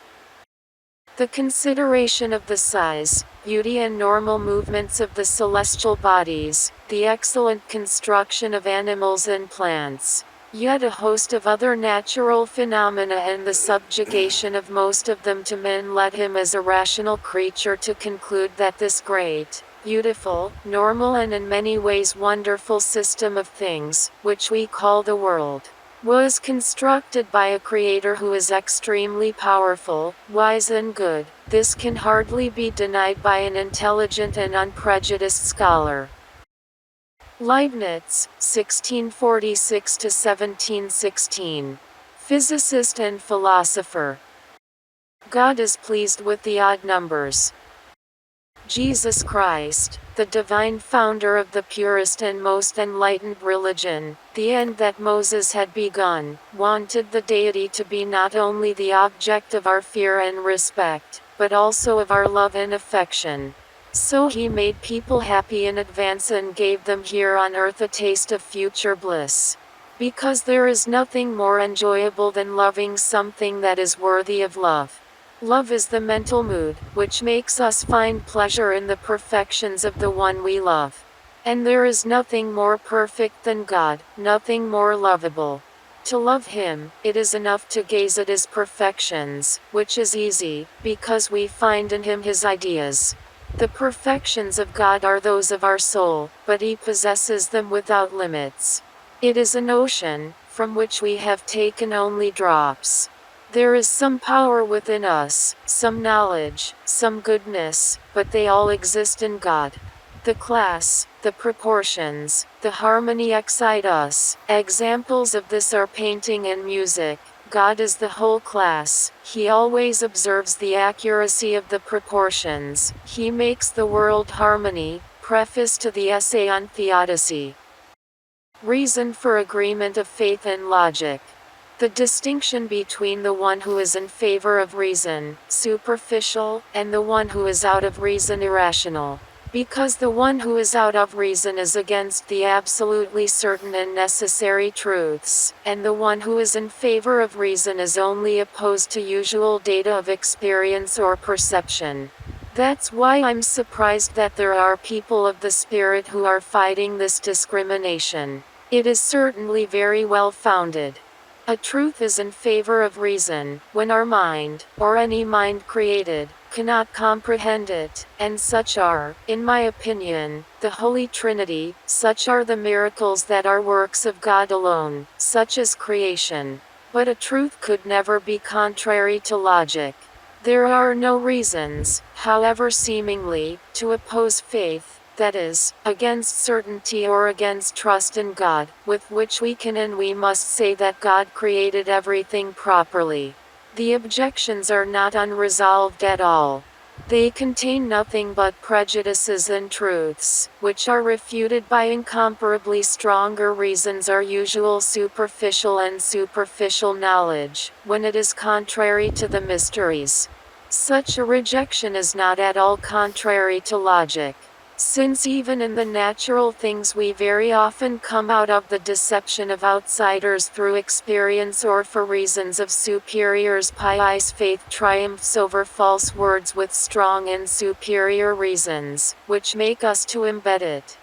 The consideration of the size, beauty and normal movements of the celestial bodies, the excellent construction of animals and plants, yet a host of other natural phenomena and the subjugation of most of them to men led him as a rational creature to conclude that this great, beautiful, normal and in many ways wonderful system of things, which we call the world, was constructed by a creator who is extremely powerful, wise and good. This can hardly be denied by an intelligent and unprejudiced scholar. Leibniz, 1646 to 1716. Physicist and philosopher. God is pleased with the odd numbers. Jesus Christ, the divine founder of the purest and most enlightened religion, the end that Moses had begun, wanted the deity to be not only the object of our fear and respect, but also of our love and affection. So he made people happy in advance and gave them here on earth a taste of future bliss. Because there is nothing more enjoyable than loving something that is worthy of love. Love is the mental mood, which makes us find pleasure in the perfections of the one we love. And there is nothing more perfect than God, nothing more lovable. To love him, it is enough to gaze at his perfections, which is easy, because we find in him his ideas. The perfections of God are those of our soul, but he possesses them without limits. It is an ocean, from which we have taken only drops. There is some power within us, some knowledge, some goodness, but they all exist in God. The class, the proportions, the harmony excite us. Examples of this are painting and music. God is the whole class. He always observes the accuracy of the proportions. He makes the world harmony. Preface to the essay on theodicy. Reason for agreement of faith and logic. The distinction between the one who is in favor of reason, superficial, and the one who is out of reason, irrational. Because the one who is out of reason is against the absolutely certain and necessary truths, and the one who is in favor of reason is only opposed to usual data of experience or perception. That's why I'm surprised that there are people of the spirit who are fighting this discrimination. It is certainly very well founded. A truth is in favor of reason, when our mind, or any mind created, cannot comprehend it, and such are, in my opinion, the Holy Trinity, such are the miracles that are works of God alone, such as creation. But a truth could never be contrary to logic. There are no reasons, however seemingly, to oppose faith, that is, against certainty or against trust in God, with which we can and we must say that God created everything properly. The objections are not unresolved at all. They contain nothing but prejudices and truths, which are refuted by incomparably stronger reasons. Our usual superficial and superficial knowledge, when it is contrary to the mysteries. Such a rejection is not at all contrary to logic. Since even in the natural things we very often come out of the deception of outsiders through experience or for reasons of superiors, pious faith triumphs over false words with strong and superior reasons, which make us to embed it.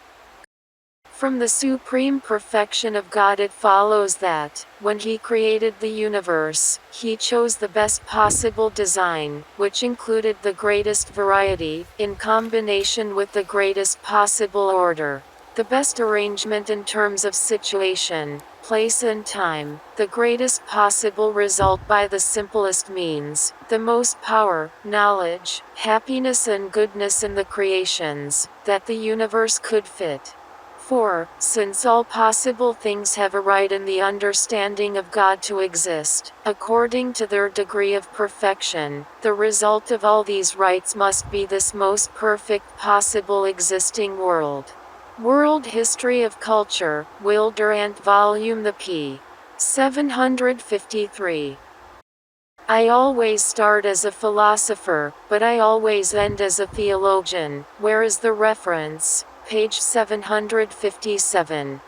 From the supreme perfection of God it follows that, when he created the universe, he chose the best possible design, which included the greatest variety, in combination with the greatest possible order. The best arrangement in terms of situation, place and time, the greatest possible result by the simplest means, the most power, knowledge, happiness and goodness in the creations, that the universe could fit. For, since all possible things have a right in the understanding of God to exist, according to their degree of perfection, the result of all these rights must be this most perfect possible existing world. World History of Culture, Will Durant Volume the p. 753. I always start as a philosopher, but I always end as a theologian. Where is the reference? Page 757.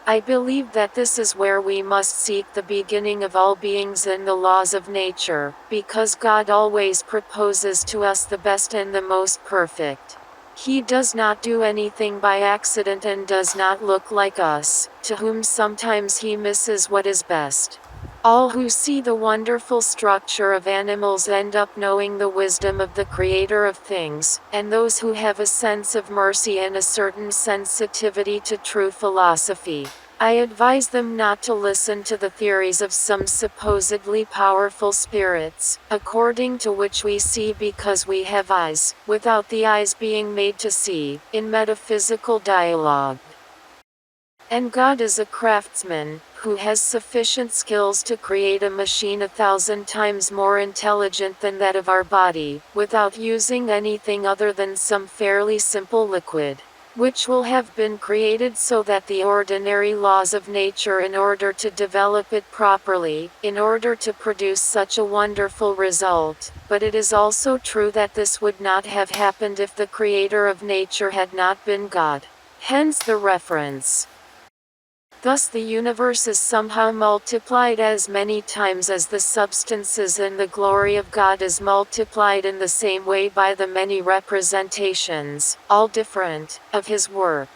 I believe that this is where we must seek the beginning of all beings in the laws of nature, because God always proposes to us the best and the most perfect. He does not do anything by accident and does not look like us, to whom sometimes he misses what is best. All who see the wonderful structure of animals end up knowing the wisdom of the Creator of things, and those who have a sense of mercy and a certain sensitivity to true philosophy, I advise them not to listen to the theories of some supposedly powerful spirits, according to which we see because we have eyes, without the eyes being made to see, in metaphysical dialogue. And God is a craftsman, who has sufficient skills to create a machine 1,000 times more intelligent than that of our body, without using anything other than some fairly simple liquid, which will have been created so that the ordinary laws of nature in order to develop it properly, in order to produce such a wonderful result. But it is also true that this would not have happened if the Creator of nature had not been God. Hence the reference. Thus the universe is somehow multiplied as many times as the substances, and the glory of God is multiplied in the same way by the many representations, all different, of his work.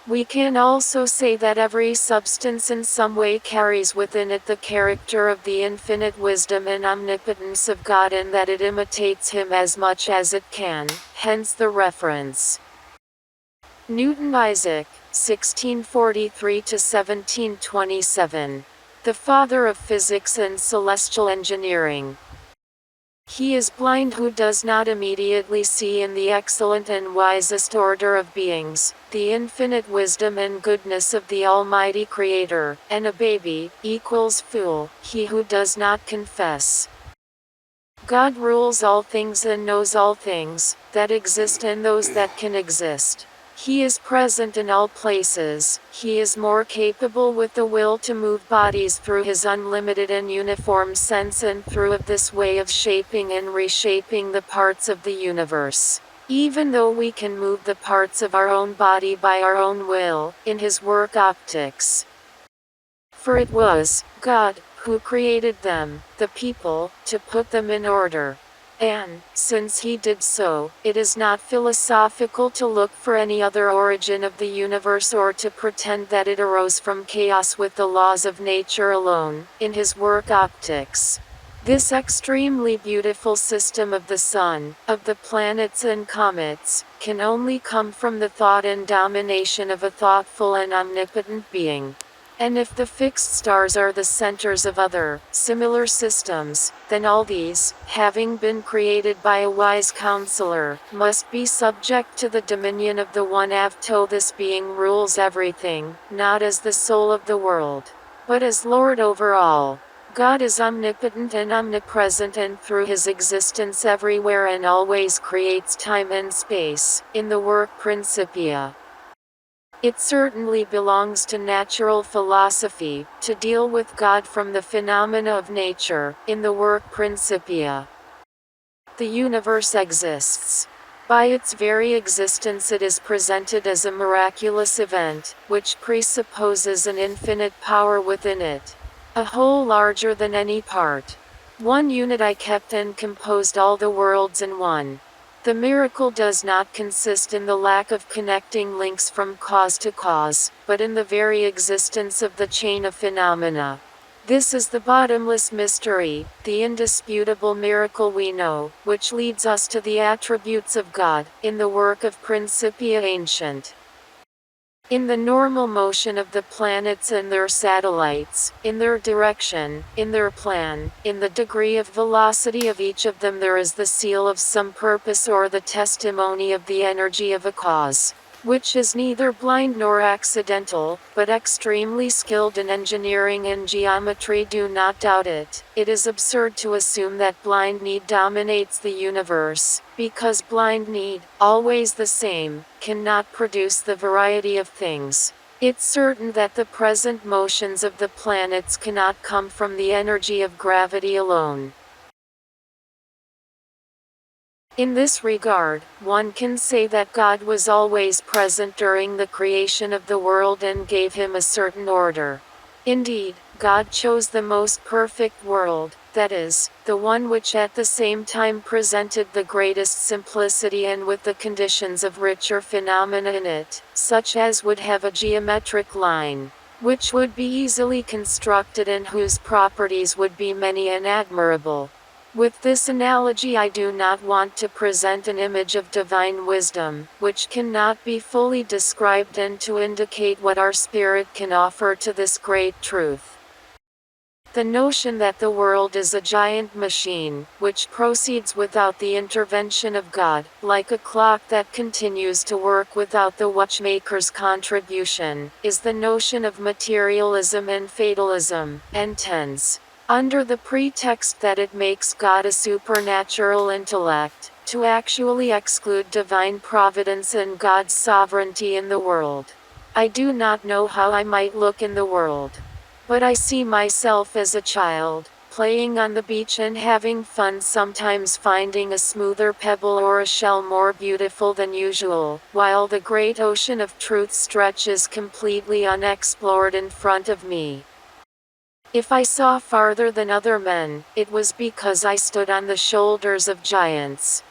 We can also say that every substance in some way carries within it the character of the infinite wisdom and omnipotence of God, and that it imitates him as much as it can, hence the reference. Newton Isaac, 1643 to 1727. The father of physics and celestial engineering. He is blind who does not immediately see in the excellent and wisest order of beings, the infinite wisdom and goodness of the Almighty Creator, and a baby, equals fool, he who does not confess. God rules all things and knows all things, that exist and those that can exist. He is present in all places. He is more capable with the will to move bodies through his unlimited and uniform sense, and through of this way of shaping and reshaping the parts of the universe. Even though we can move the parts of our own body by our own will, in his work Optics. For it was God who created them, the people, to put them in order. And, since he did so, it is not philosophical to look for any other origin of the universe or to pretend that it arose from chaos with the laws of nature alone, in his work Optics. This extremely beautiful system of the sun, of the planets and comets, can only come from the thought and domination of a thoughtful and omnipotent being. And if the fixed stars are the centers of other, similar systems, then all these, having been created by a wise counselor, must be subject to the dominion of the one Avto. This being rules everything, not as the soul of the world, but as Lord over all. God is omnipotent and omnipresent, and through his existence everywhere and always creates time and space, in the work Principia. It certainly belongs to natural philosophy, to deal with God from the phenomena of nature, in the work Principia. The universe exists. By its very existence it is presented as a miraculous event, which presupposes an infinite power within it. A whole larger than any part. One unit I kept and composed all the worlds in one. The miracle does not consist in the lack of connecting links from cause to cause, but in the very existence of the chain of phenomena. This is the bottomless mystery, the indisputable miracle we know, which leads us to the attributes of God, in the work of Principia Ancient. In the normal motion of the planets and their satellites, in their direction, in their plan, in the degree of velocity of each of them, there is the seal of some purpose or the testimony of the energy of a cause. which is neither blind nor accidental, but extremely skilled in engineering and geometry. Do not doubt it. It is absurd to assume that blind need dominates the universe, because blind need, always the same, cannot produce the variety of things. It's certain that the present motions of the planets cannot come from the energy of gravity alone. In this regard, one can say that God was always present during the creation of the world and gave him a certain order. Indeed, God chose the most perfect world, that is, the one which at the same time presented the greatest simplicity and with the conditions of richer phenomena in it, such as would have a geometric line, which would be easily constructed and whose properties would be many and admirable. With this analogy, I do not want to present an image of divine wisdom, which cannot be fully described, and to indicate what our spirit can offer to this great truth. The notion that the world is a giant machine, which proceeds without the intervention of God, like a clock that continues to work without the watchmaker's contribution, is the notion of materialism and fatalism, and tends, under the pretext that it makes God a supernatural intellect, to actually exclude divine providence and God's sovereignty in the world. I do not know how I might look in the world, but I see myself as a child, playing on the beach and having fun, sometimes finding a smoother pebble or a shell more beautiful than usual, while the great ocean of truth stretches completely unexplored in front of me. If I saw farther than other men, it was because I stood on the shoulders of giants.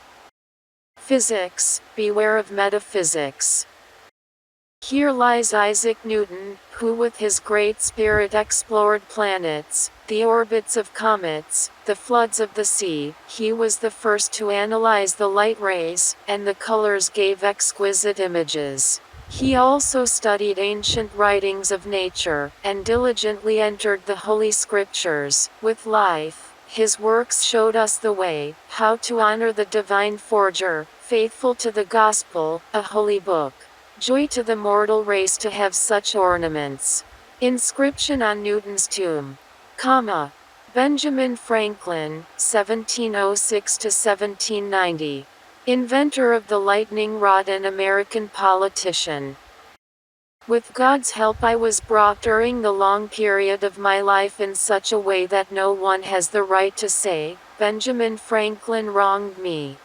Physics, beware of metaphysics. Here lies Isaac Newton, who with his great spirit explored planets, the orbits of comets, the floods of the sea. He was the first to analyze the light rays, and the colors gave exquisite images. He also studied ancient writings of nature, and diligently entered the Holy Scriptures. With life, his works showed us the way, how to honor the divine forger, faithful to the gospel, a holy book. Joy to the mortal race to have such ornaments. Inscription on Newton's tomb. Benjamin Franklin, 1706 to 1790. Inventor of the lightning rod and American politician. With God's help, I was brought during the long period of my life in such a way that no one has the right to say, Benjamin Franklin wronged me.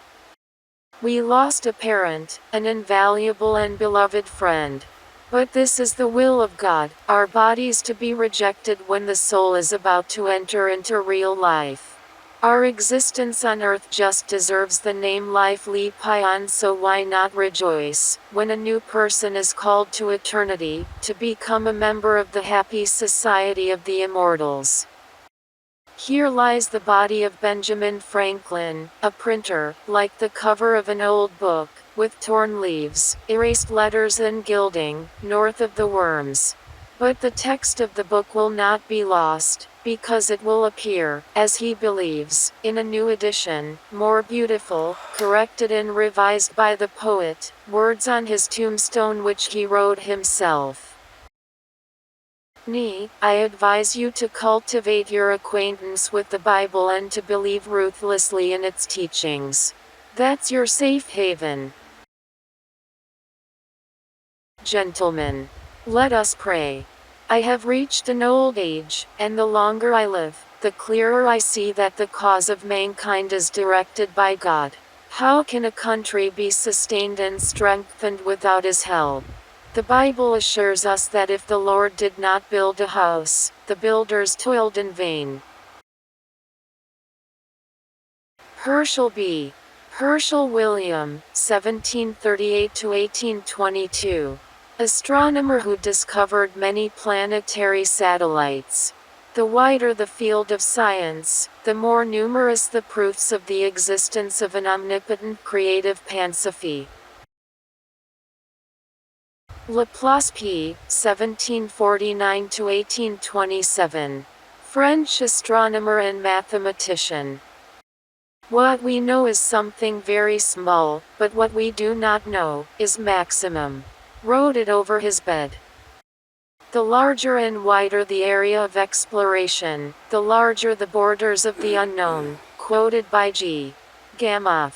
We lost a parent, an invaluable and beloved friend. But this is the will of God, our bodies to be rejected when the soul is about to enter into real life. Our existence on earth just deserves the name life Lepion, so why not rejoice, when a new person is called to eternity, to become a member of the happy society of the immortals. Here lies the body of Benjamin Franklin, a printer, like the cover of an old book, with torn leaves, erased letters and gilding, north of the worms. But the text of the book will not be lost, because it will appear, as he believes, in a new edition, more beautiful, corrected and revised by the poet, words on his tombstone which he wrote himself. I advise you to cultivate your acquaintance with the Bible and to believe ruthlessly in its teachings. That's your safe haven. Gentlemen, let us pray. I have reached an old age, and the longer I live, the clearer I see that the cause of mankind is directed by God. How can a country be sustained and strengthened without His help? The Bible assures us that if the Lord did not build a house, the builders toiled in vain. Herschel B. Herschel William, 1738 to 1822. Astronomer who discovered many planetary satellites. The wider the field of science, the more numerous the proofs of the existence of an omnipotent creative panpsychy. Laplace P. 1749 to 1827. French astronomer and mathematician. What we know is something very small, but what we do not know is maximum. wrote it over his bed. The larger and wider the area of exploration, the larger the borders of the unknown, quoted by G. Gamow.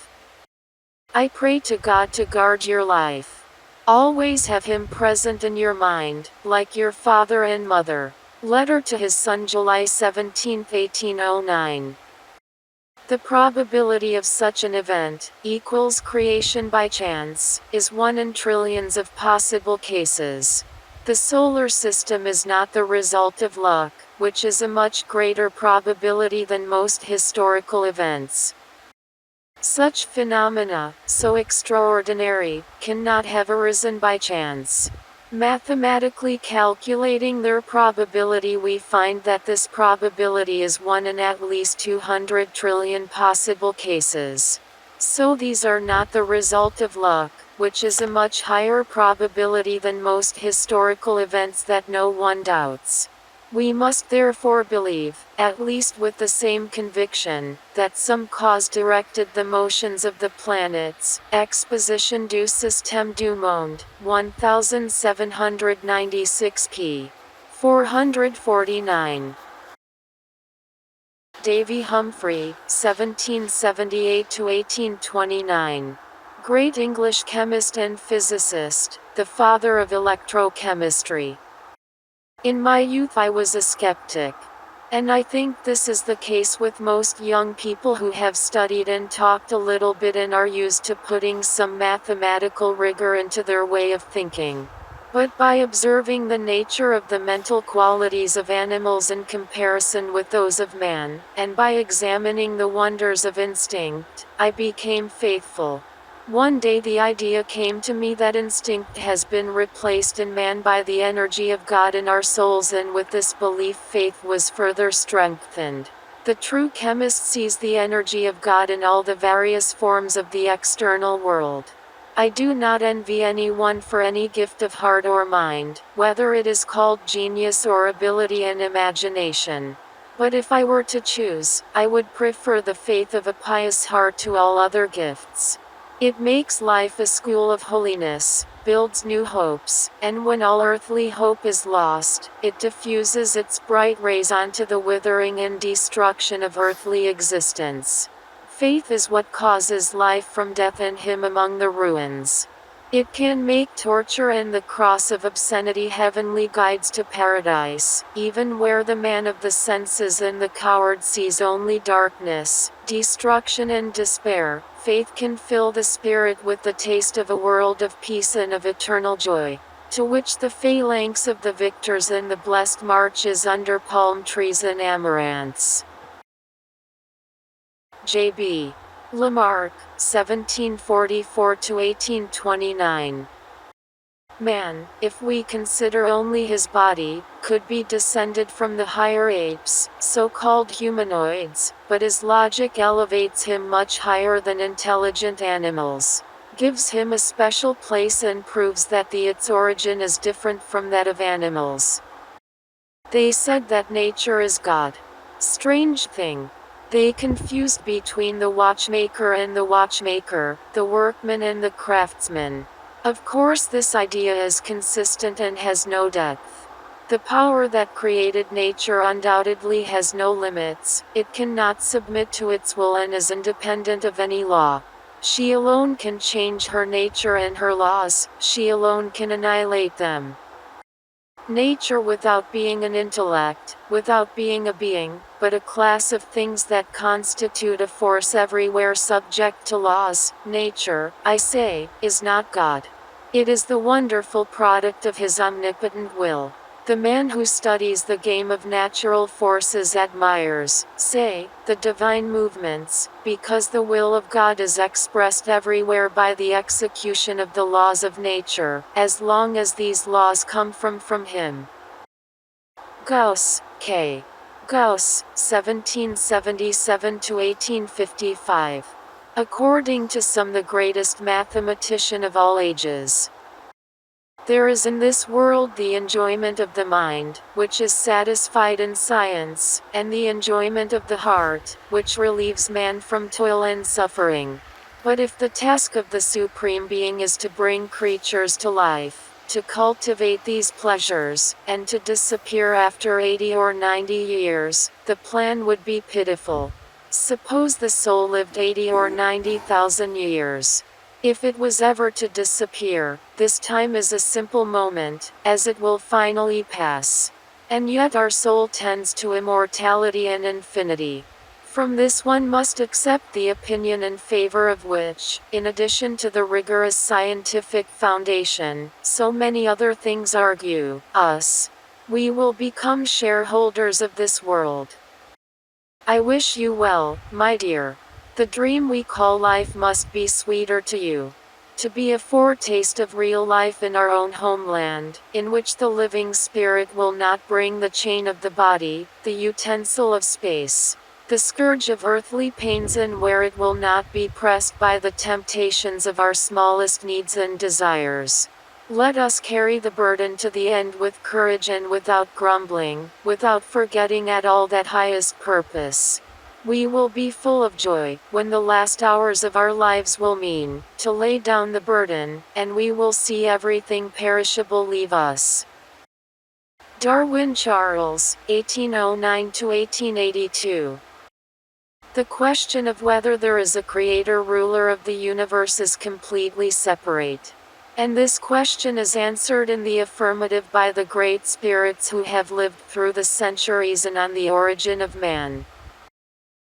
I pray to God to guard your life. Always have him present in your mind, like your father and mother. Letter to his son July 17, 1809. The probability of such an event, equals creation by chance, is 1 in trillions of possible cases. The solar system is not the result of luck, which is a much greater probability than most historical events. Such phenomena, so extraordinary, cannot have arisen by chance. Mathematically calculating their probability, we find that this probability is 1 in at least 200 trillion possible cases. So these are not the result of luck, which is a much higher probability than most historical events that no one doubts. We must therefore believe, at least with the same conviction, that some cause directed the motions of the planets. Exposition du Système du Monde, 1796 p. 449. Davy Humphrey, 1778–1829. Great English chemist and physicist, the father of electrochemistry. In my youth I was a skeptic. And I think this is the case with most young people who have studied and talked a little bit and are used to putting some mathematical rigor into their way of thinking. But by observing the nature of the mental qualities of animals in comparison with those of man, and by examining the wonders of instinct, I became faithful. One day the idea came to me that instinct has been replaced in man by the energy of God in our souls, and with this belief faith was further strengthened. The true chemist sees the energy of God in all the various forms of the external world. I do not envy anyone for any gift of heart or mind, whether it is called genius or ability and imagination. But if I were to choose, I would prefer the faith of a pious heart to all other gifts. It makes life a school of holiness, builds new hopes, and when all earthly hope is lost, it diffuses its bright rays onto the withering and destruction of earthly existence. Faith is what causes life from death and him among the ruins. It can make torture and the cross of obscenity heavenly guides to paradise, even where the man of the senses and the coward sees only darkness, destruction and despair. Faith can fill the spirit with the taste of a world of peace and of eternal joy, to which the phalanx of the victors and the blessed marches under palm trees and amaranths. J.B. Lamarck, 1744–1829. Man, if we consider only his body, could be descended from the higher apes, so-called humanoids, but his logic elevates him much higher than intelligent animals, gives him a special place and proves that its origin is different from that of animals. They said that nature is God. Strange thing. They confused between the watchmaker and the watchmaker, the workman and the craftsman. Of course this idea is consistent and has no depth. The power that created nature undoubtedly has no limits, it cannot submit to its will and is independent of any law. She alone can change her nature and her laws, she alone can annihilate them. Nature without being an intellect, without being a being, but a class of things that constitute a force everywhere subject to laws, nature, I say, is not God. It is the wonderful product of his omnipotent will. The man who studies the game of natural forces admires, say, the divine movements, because the will of God is expressed everywhere by the execution of the laws of nature, as long as these laws come from him. Gauss, K. Gauss, 1777–1855. According to some the greatest mathematician of all ages. There is in this world the enjoyment of the mind, which is satisfied in science, and the enjoyment of the heart, which relieves man from toil and suffering. But if the task of the Supreme Being is to bring creatures to life, to cultivate these pleasures, and to disappear after 80 or 90 years, the plan would be pitiful. Suppose the soul lived 80 or 90,000 years. If it was ever to disappear, this time is a simple moment, as it will finally pass. And yet our soul tends to immortality and infinity. From this one must accept the opinion in favor of which, in addition to the rigorous scientific foundation, so many other things argue, us. We will become shareholders of this world. I wish you well, my dear. The dream we call life must be sweeter to you. To be a foretaste of real life in our own homeland, in which the living spirit will not bring the chain of the body, the utensil of space, the scourge of earthly pains, and where it will not be pressed by the temptations of our smallest needs and desires. Let us carry the burden to the end with courage and without grumbling, without forgetting at all that highest purpose. We will be full of joy, when the last hours of our lives will mean, to lay down the burden, and we will see everything perishable leave us. Darwin Charles, 1809–1882. The question of whether there is a creator ruler of the universe is completely separate. And this question is answered in the affirmative by the great spirits who have lived through the centuries and on the origin of man.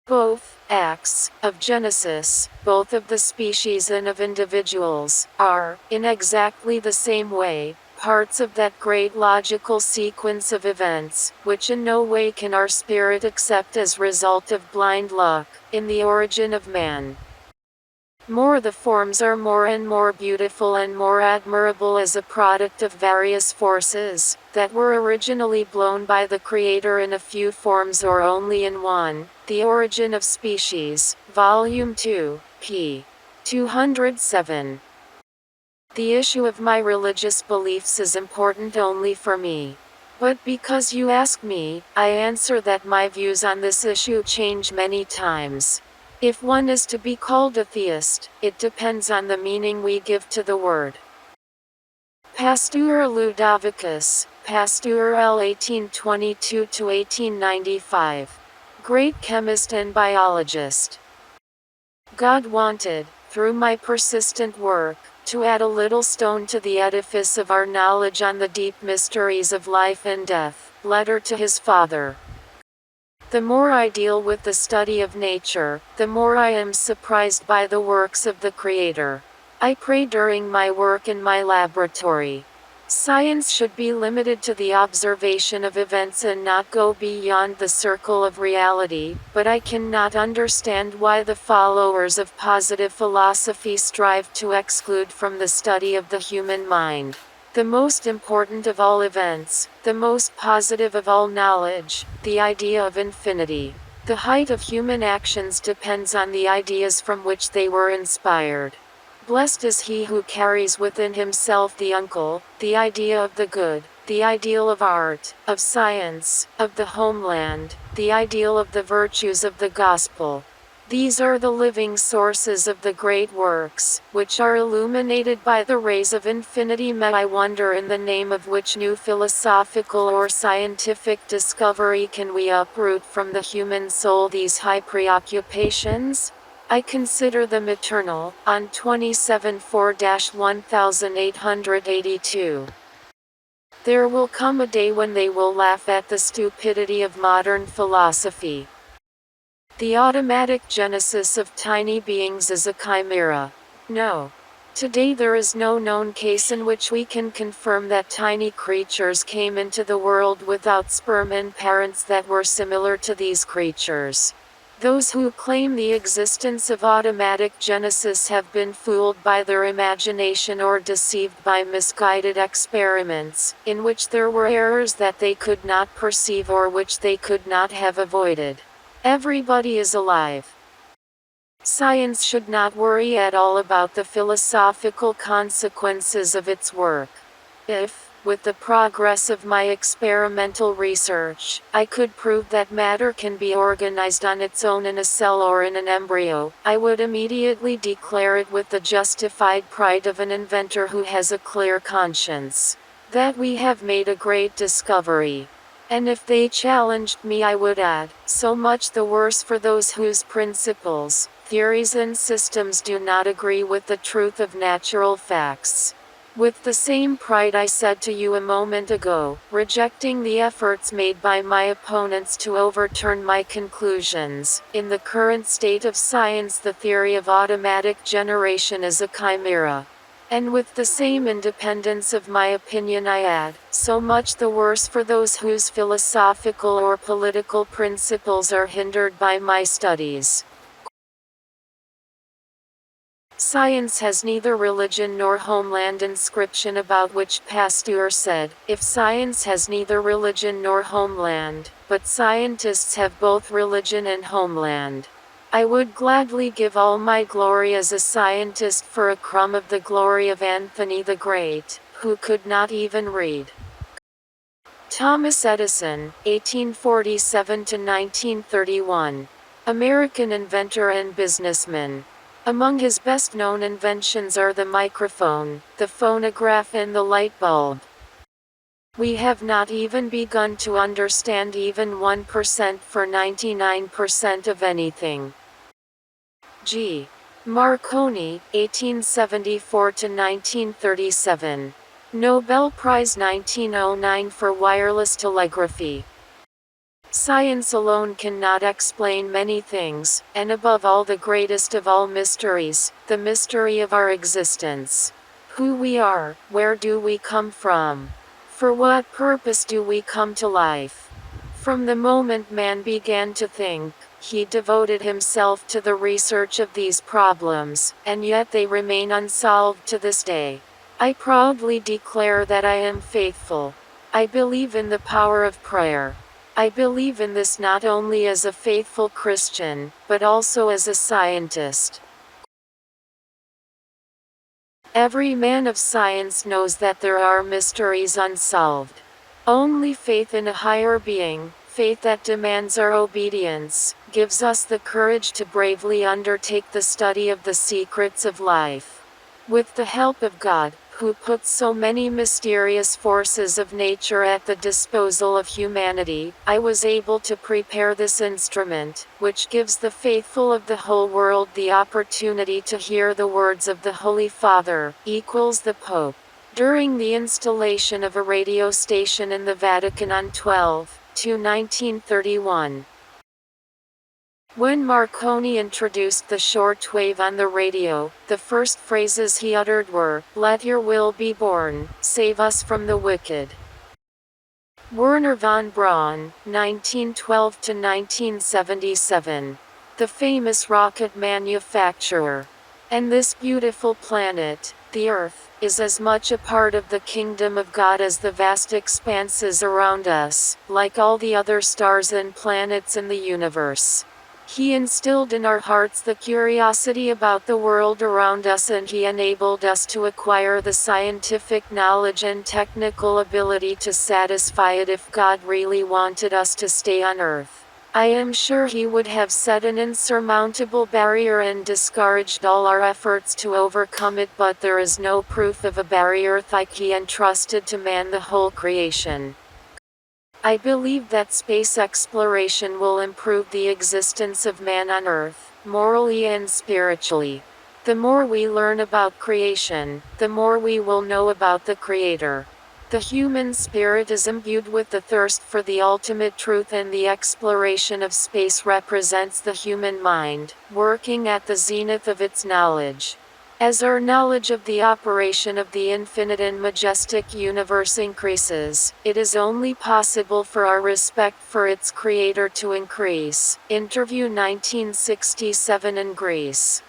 Both acts of Genesis, both of the species and of individuals, are, in exactly the same way, parts of that great logical sequence of events, which in no way can our spirit accept as result of blind luck, in the origin of man. More the forms are more and more beautiful and more admirable as a product of various forces, that were originally blown by the Creator in a few forms or only in one. The Origin of Species, Volume 2, p. 207. The issue of my religious beliefs is important only for me. But because you ask me, I answer that my views on this issue change many times. If one is to be called a theist, it depends on the meaning we give to the word. Pasteur Ludovicus, Pasteur L. 1822–1895. Great chemist and biologist. God wanted, through my persistent work, to add a little stone to the edifice of our knowledge on the deep mysteries of life and death. Letter to his Father. The more I deal with the study of nature, the more I am surprised by the works of the Creator. I pray during my work in my laboratory. Science should be limited to the observation of events and not go beyond the circle of reality, but I cannot understand why the followers of positive philosophy strive to exclude from the study of the human mind the most important of all events, the most positive of all knowledge, the idea of infinity. The height of human actions depends on the ideas from which they were inspired. Blessed is he who carries within himself the uncle, the idea of the good, the ideal of art, of science, of the homeland, the ideal of the virtues of the gospel. These are the living sources of the great works, which are illuminated by the rays of infinity. May I wonder in the name of which new philosophical or scientific discovery can we uproot from the human soul these high preoccupations? I consider them eternal, on 27/4-1882. There will come a day when they will laugh at the stupidity of modern philosophy. The automatic genesis of tiny beings is a chimera. No. Today there is no known case in which we can confirm that tiny creatures came into the world without sperm and parents that were similar to these creatures. Those who claim the existence of automatic genesis have been fooled by their imagination or deceived by misguided experiments, in which there were errors that they could not perceive or which they could not have avoided. Everybody is alive. Science should not worry at all about the philosophical consequences of its work. If, with the progress of my experimental research, I could prove that matter can be organized on its own in a cell or in an embryo, I would immediately declare it with the justified pride of an inventor who has a clear conscience, that we have made a great discovery. And if they challenged me, I would add, so much the worse for those whose principles, theories and systems do not agree with the truth of natural facts. With the same pride I said to you a moment ago, rejecting the efforts made by my opponents to overturn my conclusions, in the current state of science the theory of automatic generation is a chimera. And with the same independence of my opinion I add, so much the worse for those whose philosophical or political principles are hindered by my studies. Science has neither religion nor homeland. Inscription about which Pasteur said, if science has neither religion nor homeland, but scientists have both religion and homeland. I would gladly give all my glory as a scientist for a crumb of the glory of Anthony the Great, who could not even read. Thomas Edison, 1847 to 1931. American inventor and businessman. Among his best-known inventions are the microphone, the phonograph and the light bulb. We have not even begun to understand even 1% for 99% of anything. G. Marconi, 1874 to 1937. Nobel Prize 1909 for wireless telegraphy. Science alone cannot explain many things, and above all the greatest of all mysteries, the mystery of our existence. Who we are, where do we come from? For what purpose do we come to life? From the moment man began to think, he devoted himself to the research of these problems, and yet they remain unsolved to this day. I proudly declare that I am faithful. I believe in the power of prayer. I believe in this not only as a faithful Christian, but also as a scientist. Every man of science knows that there are mysteries unsolved. Only faith in a higher being, faith that demands our obedience, gives us the courage to bravely undertake the study of the secrets of life. With the help of God, who puts so many mysterious forces of nature at the disposal of humanity, I was able to prepare this instrument, which gives the faithful of the whole world the opportunity to hear the words of the Holy Father, equals the Pope. During the installation of a radio station in the Vatican on 12/2/1931. When Marconi introduced the shortwave on the radio, the first phrases he uttered were, "Let your will be born, save us from the wicked." Werner von Braun, 1912 to 1977. The famous rocket manufacturer. And this beautiful planet, the Earth, is as much a part of the kingdom of God as the vast expanses around us, like all the other stars and planets in the universe. He instilled in our hearts the curiosity about the world around us, and he enabled us to acquire the scientific knowledge and technical ability to satisfy it if God really wanted us to stay on Earth. I am sure he would have set an insurmountable barrier and discouraged all our efforts to overcome it, but there is no proof of a barrier like he entrusted to man the whole creation. I believe that space exploration will improve the existence of man on Earth, morally and spiritually. The more we learn about creation, the more we will know about the Creator. The human spirit is imbued with the thirst for the ultimate truth, and the exploration of space represents the human mind, working at the zenith of its knowledge. As our knowledge of the operation of the infinite and majestic universe increases, it is only possible for our respect for its creator to increase. Interview 1967 in Greece.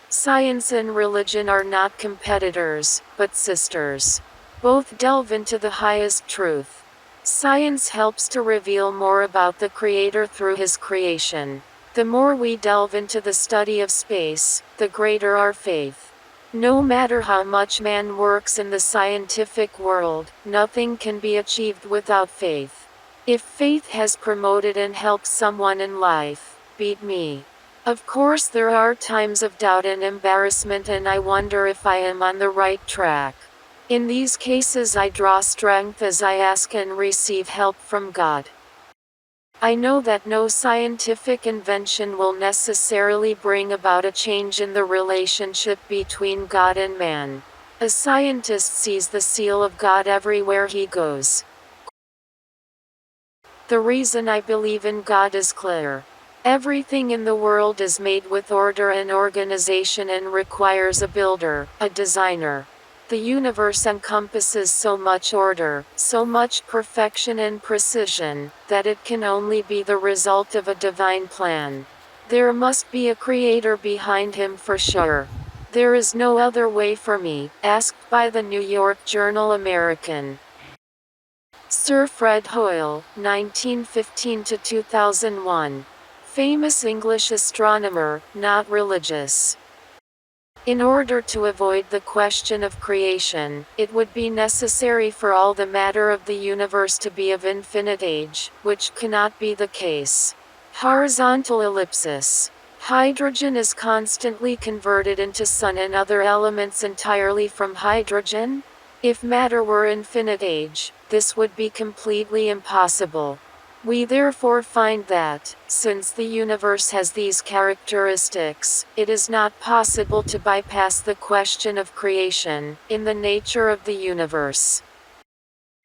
Science and religion are not competitors, but sisters. Both delve into the highest truth. Science helps to reveal more about the creator through his creation. The more we delve into the study of space, the greater our faith. No matter how much man works in the scientific world, nothing can be achieved without faith. If faith has promoted and helped someone in life, beat me. Of course there are times of doubt and embarrassment, and I wonder if I am on the right track. In these cases I draw strength as I ask and receive help from God. I know that no scientific invention will necessarily bring about a change in the relationship between God and man. A scientist sees the seal of God everywhere he goes. The reason I believe in God is clear. Everything in the world is made with order and organization and requires a builder, a designer. The universe encompasses so much order, so much perfection and precision, that it can only be the result of a divine plan. There must be a creator behind him for sure. There is no other way for me, asked by the New York Journal American. Sir Fred Hoyle, 1915–2001. Famous English astronomer, not religious. In order to avoid the question of creation, it would be necessary for all the matter of the universe to be of infinite age, which cannot be the case. Horizontal ellipsis. Hydrogen is constantly converted into sun and other elements entirely from hydrogen? If matter were infinite age, this would be completely impossible. We therefore find that, since the universe has these characteristics, it is not possible to bypass the question of creation, in the nature of the universe.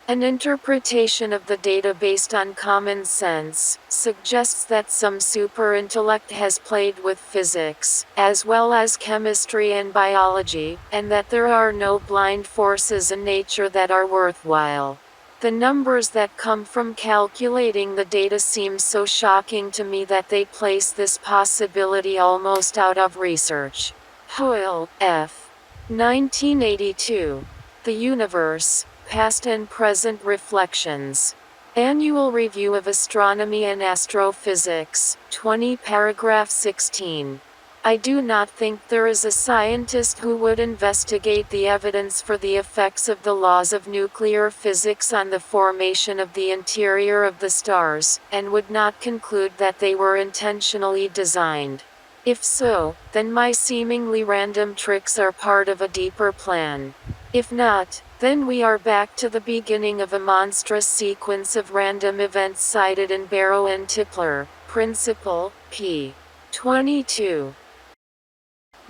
An interpretation of the data based on common sense suggests that some super-intellect has played with physics, as well as chemistry and biology, and that there are no blind forces in nature that are worthwhile. The numbers that come from calculating the data seem so shocking to me that they place this possibility almost out of research. Hoyle, F. 1982. The Universe, Past and Present Reflections. Annual Review of Astronomy and Astrophysics, 20 paragraph 16. I do not think there is a scientist who would investigate the evidence for the effects of the laws of nuclear physics on the formation of the interior of the stars, and would not conclude that they were intentionally designed. If so, then my seemingly random tricks are part of a deeper plan. If not, then we are back to the beginning of a monstrous sequence of random events cited in Barrow and Tipler, Principle, p. 22.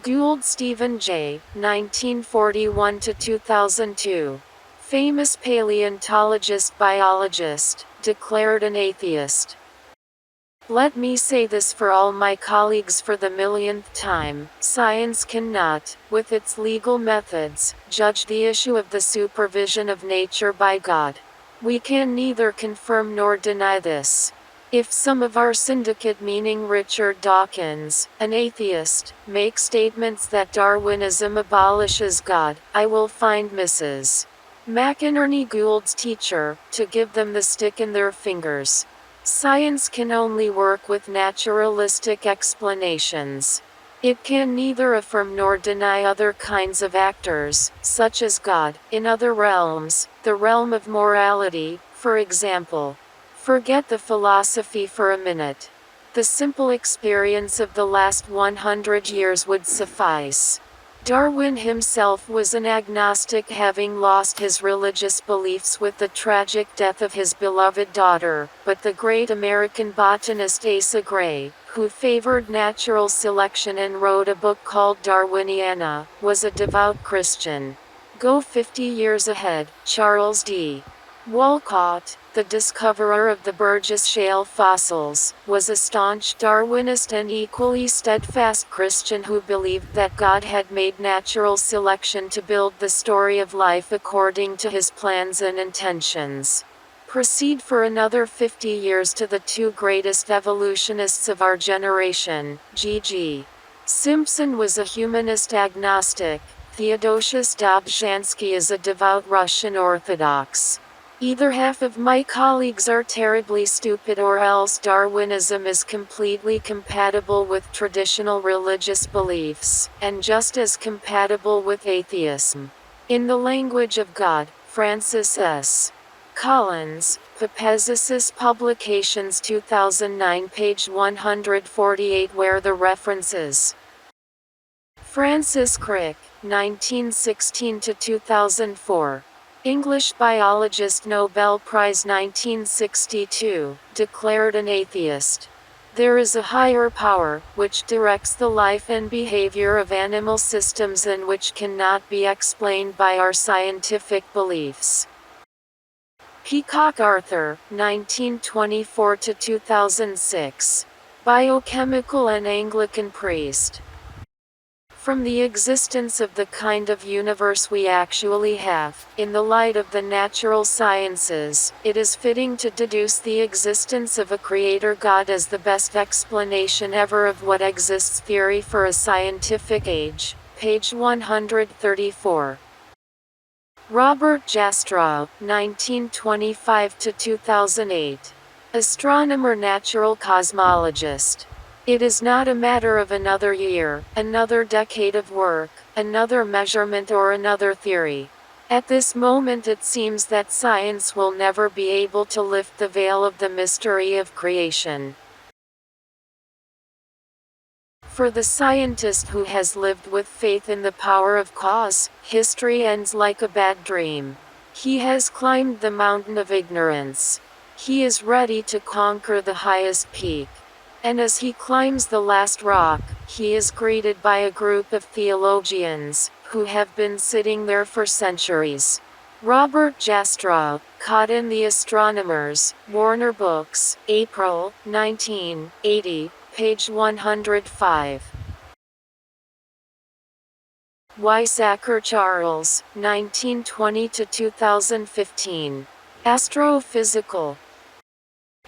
Gould Stephen J., 1941–2002. Famous paleontologist-biologist, declared an atheist. Let me say this for all my colleagues for the millionth time: science cannot, with its legal methods, judge the issue of the supervision of nature by God. We can neither confirm nor deny this. If some of our syndicate, meaning Richard Dawkins, an atheist, make statements that Darwinism abolishes God, I will find Mrs. McInerney Gould's teacher, to give them the stick in their fingers. Science can only work with naturalistic explanations. It can neither affirm nor deny other kinds of actors, such as God, in other realms, the realm of morality, for example. Forget the philosophy for a minute. The simple experience of the last 100 years would suffice. Darwin himself was an agnostic, having lost his religious beliefs with the tragic death of his beloved daughter, but the great American botanist Asa Gray, who favored natural selection and wrote a book called Darwiniana, was a devout Christian. Go 50 years ahead, Charles D. Walcott, the discoverer of the Burgess Shale fossils, was a staunch Darwinist and equally steadfast Christian who believed that God had made natural selection to build the story of life according to his plans and intentions. Proceed for another 50 years to the two greatest evolutionists of our generation, G.G. Simpson was a humanist agnostic. Theodosius Dobzhansky is a devout Russian Orthodox. Either half of my colleagues are terribly stupid or else Darwinism is completely compatible with traditional religious beliefs, and just as compatible with atheism. In the Language of God, Francis S. Collins, Papesis Publications 2009 page 148 where the references. Francis Crick, 1916–2004. English biologist Nobel Prize 1962, declared an atheist. There is a higher power, which directs the life and behavior of animal systems and which cannot be explained by our scientific beliefs. Peacock Arthur, 1924–2006. Biochemical and Anglican priest. From the existence of the kind of universe we actually have, in the light of the natural sciences, it is fitting to deduce the existence of a creator God as the best explanation ever of what exists. Theory for a Scientific Age, page 134. Robert Jastrow, 1925–2008. Astronomer, natural cosmologist. It is not a matter of another year, another decade of work, another measurement or another theory. At this moment it seems that science will never be able to lift the veil of the mystery of creation. For the scientist who has lived with faith in the power of cause, history ends like a bad dream. He has climbed the mountain of ignorance. He is ready to conquer the highest peak. And as he climbs the last rock, he is greeted by a group of theologians, who have been sitting there for centuries. Robert Jastrow, Caught in the Astronomers, Warner Books, April, 1980, page 105. Weissacker Charles, 1920–2015. Astrophysical.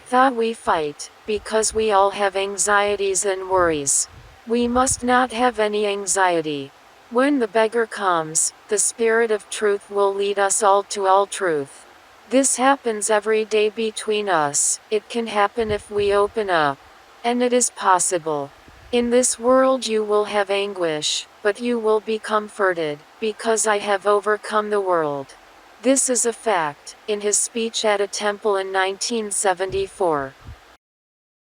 Thought we fight, because we all have anxieties and worries. We must not have any anxiety. When the beggar comes, the Spirit of truth will lead us all to all truth. This happens every day between us, it can happen if we open up. And it is possible. In this world you will have anguish, but you will be comforted, because I have overcome the world. This is a fact, in his speech at a temple in 1974.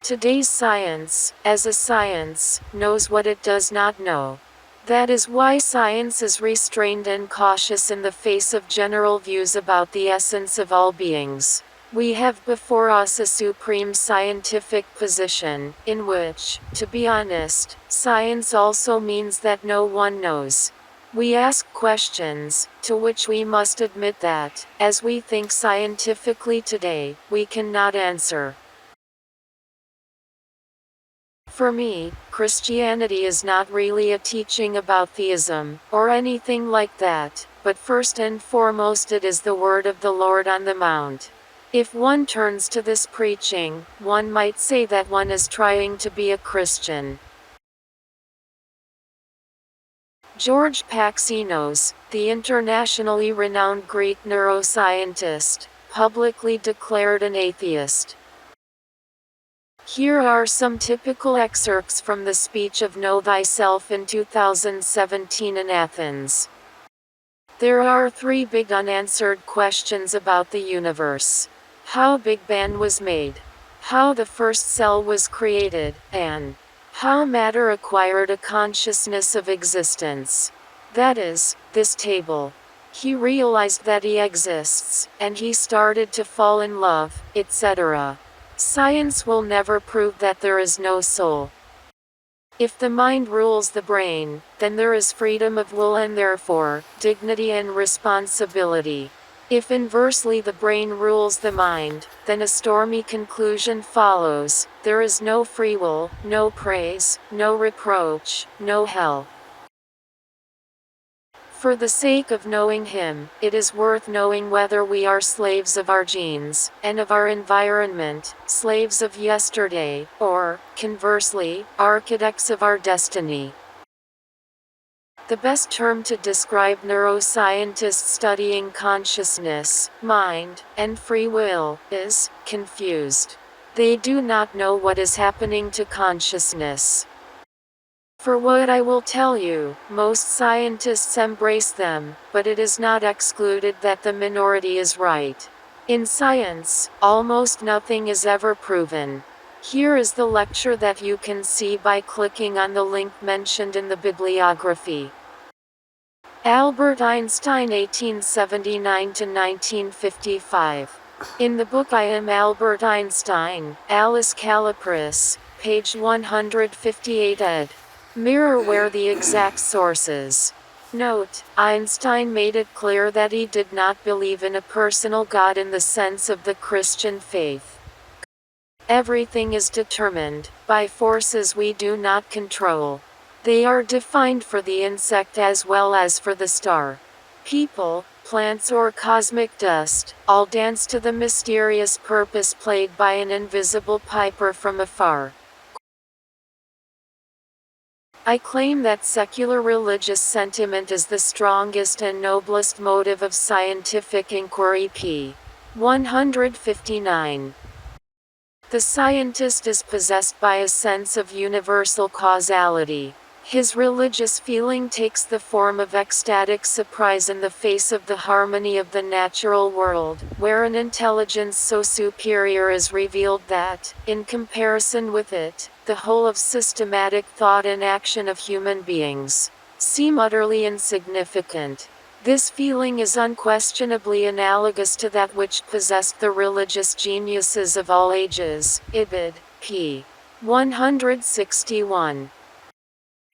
Today's science, as a science, knows what it does not know. That is why science is restrained and cautious in the face of general views about the essence of all beings. We have before us a supreme scientific position, in which, to be honest, science also means that no one knows. We ask questions, to which we must admit that, as we think scientifically today, we cannot answer. For me, Christianity is not really a teaching about theism, or anything like that, but first and foremost it is the word of the Lord on the Mount. If one turns to this preaching, one might say that one is trying to be a Christian. George Paxinos, the internationally renowned Greek neuroscientist, publicly declared an atheist. Here are some typical excerpts from the speech of Know Thyself in 2017 in Athens. There are 3 big unanswered questions about the universe. How Big Bang was made, how the first cell was created, and how matter acquired a consciousness of existence. That is, this table. He realized that he exists, and he started to fall in love, etc. Science will never prove that there is no soul. If the mind rules the brain, then there is freedom of will and therefore, dignity and responsibility. If inversely the brain rules the mind, then a stormy conclusion follows: there is no free will, no praise, no reproach, no hell. For the sake of knowing Him, it is worth knowing whether we are slaves of our genes, and of our environment, slaves of yesterday, or, conversely, architects of our destiny. The best term to describe neuroscientists studying consciousness, mind, and free will is confused. They do not know what is happening to consciousness. For what I will tell you, most scientists embrace them, but it is not excluded that the minority is right. In science, almost nothing is ever proven. Here is the lecture that you can see by clicking on the link mentioned in the bibliography. Albert Einstein 1879 to 1955. In the book I Am Albert Einstein, Alice Calipris, page 158 ed. Mirror where the exact sources. Note, Einstein made it clear that he did not believe in a personal God in the sense of the Christian faith. Everything is determined by forces we do not control. They are defined for the insect as well as for the star. People, plants or cosmic dust, all dance to the mysterious purpose played by an invisible piper from afar. I claim that secular religious sentiment is the strongest and noblest motive of scientific inquiry. p. 159. The scientist is possessed by a sense of universal causality. His religious feeling takes the form of ecstatic surprise in the face of the harmony of the natural world, where an intelligence so superior is revealed that, in comparison with it, the whole of systematic thought and action of human beings seem utterly insignificant. This feeling is unquestionably analogous to that which possessed the religious geniuses of all ages. Ibid. p. 161.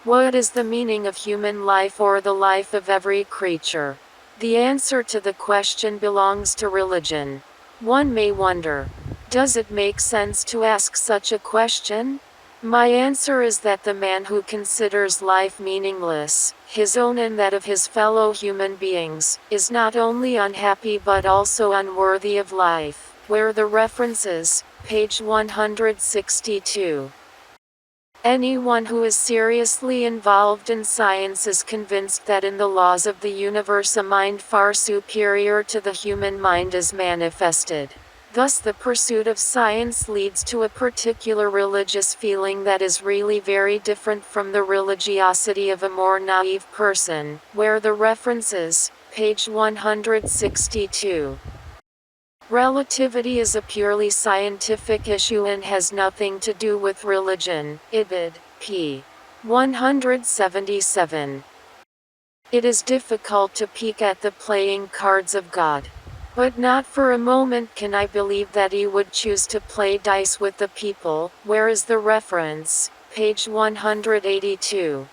What is the meaning of human life or the life of every creature? The answer to the question belongs to religion. One may wonder, does it make sense to ask such a question? My answer is that the man who considers life meaningless, his own and that of his fellow human beings, is not only unhappy but also unworthy of life. Where the references, page 162. Anyone who is seriously involved in science is convinced that in the laws of the universe a mind far superior to the human mind is manifested. Thus the pursuit of science leads to a particular religious feeling that is really very different from the religiosity of a more naive person, where the references, page 162. Relativity is a purely scientific issue and has nothing to do with religion. Ibid. p. 177. It is difficult to peek at the playing cards of God. But not for a moment can I believe that he would choose to play dice with the people. Where is the reference? Page 182.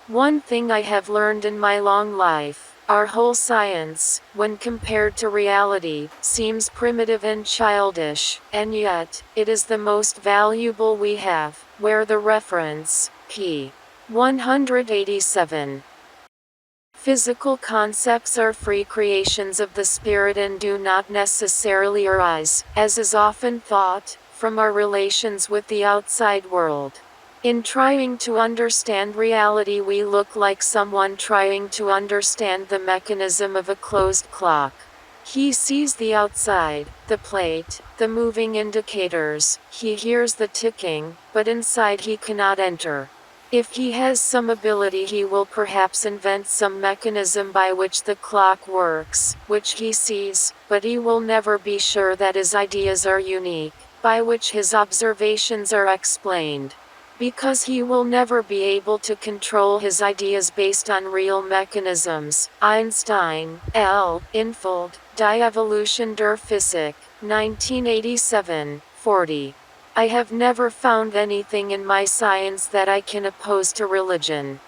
One thing I have learned in my long life. Our whole science, when compared to reality, seems primitive and childish, and yet, it is the most valuable we have. Where the reference, p. 187. Physical concepts are free creations of the spirit and do not necessarily arise, as is often thought, from our relations with the outside world. In trying to understand reality we look like someone trying to understand the mechanism of a closed clock. He sees the outside, the plate, the moving indicators, he hears the ticking, but inside he cannot enter. If he has some ability he will perhaps invent some mechanism by which the clock works, which he sees, but he will never be sure that his ideas are unique, by which his observations are explained. Because he will never be able to control his ideas based on real mechanisms. Einstein, L. Infold, Die Evolution der Physik, 1987, 40. I have never found anything in my science that I can oppose to religion.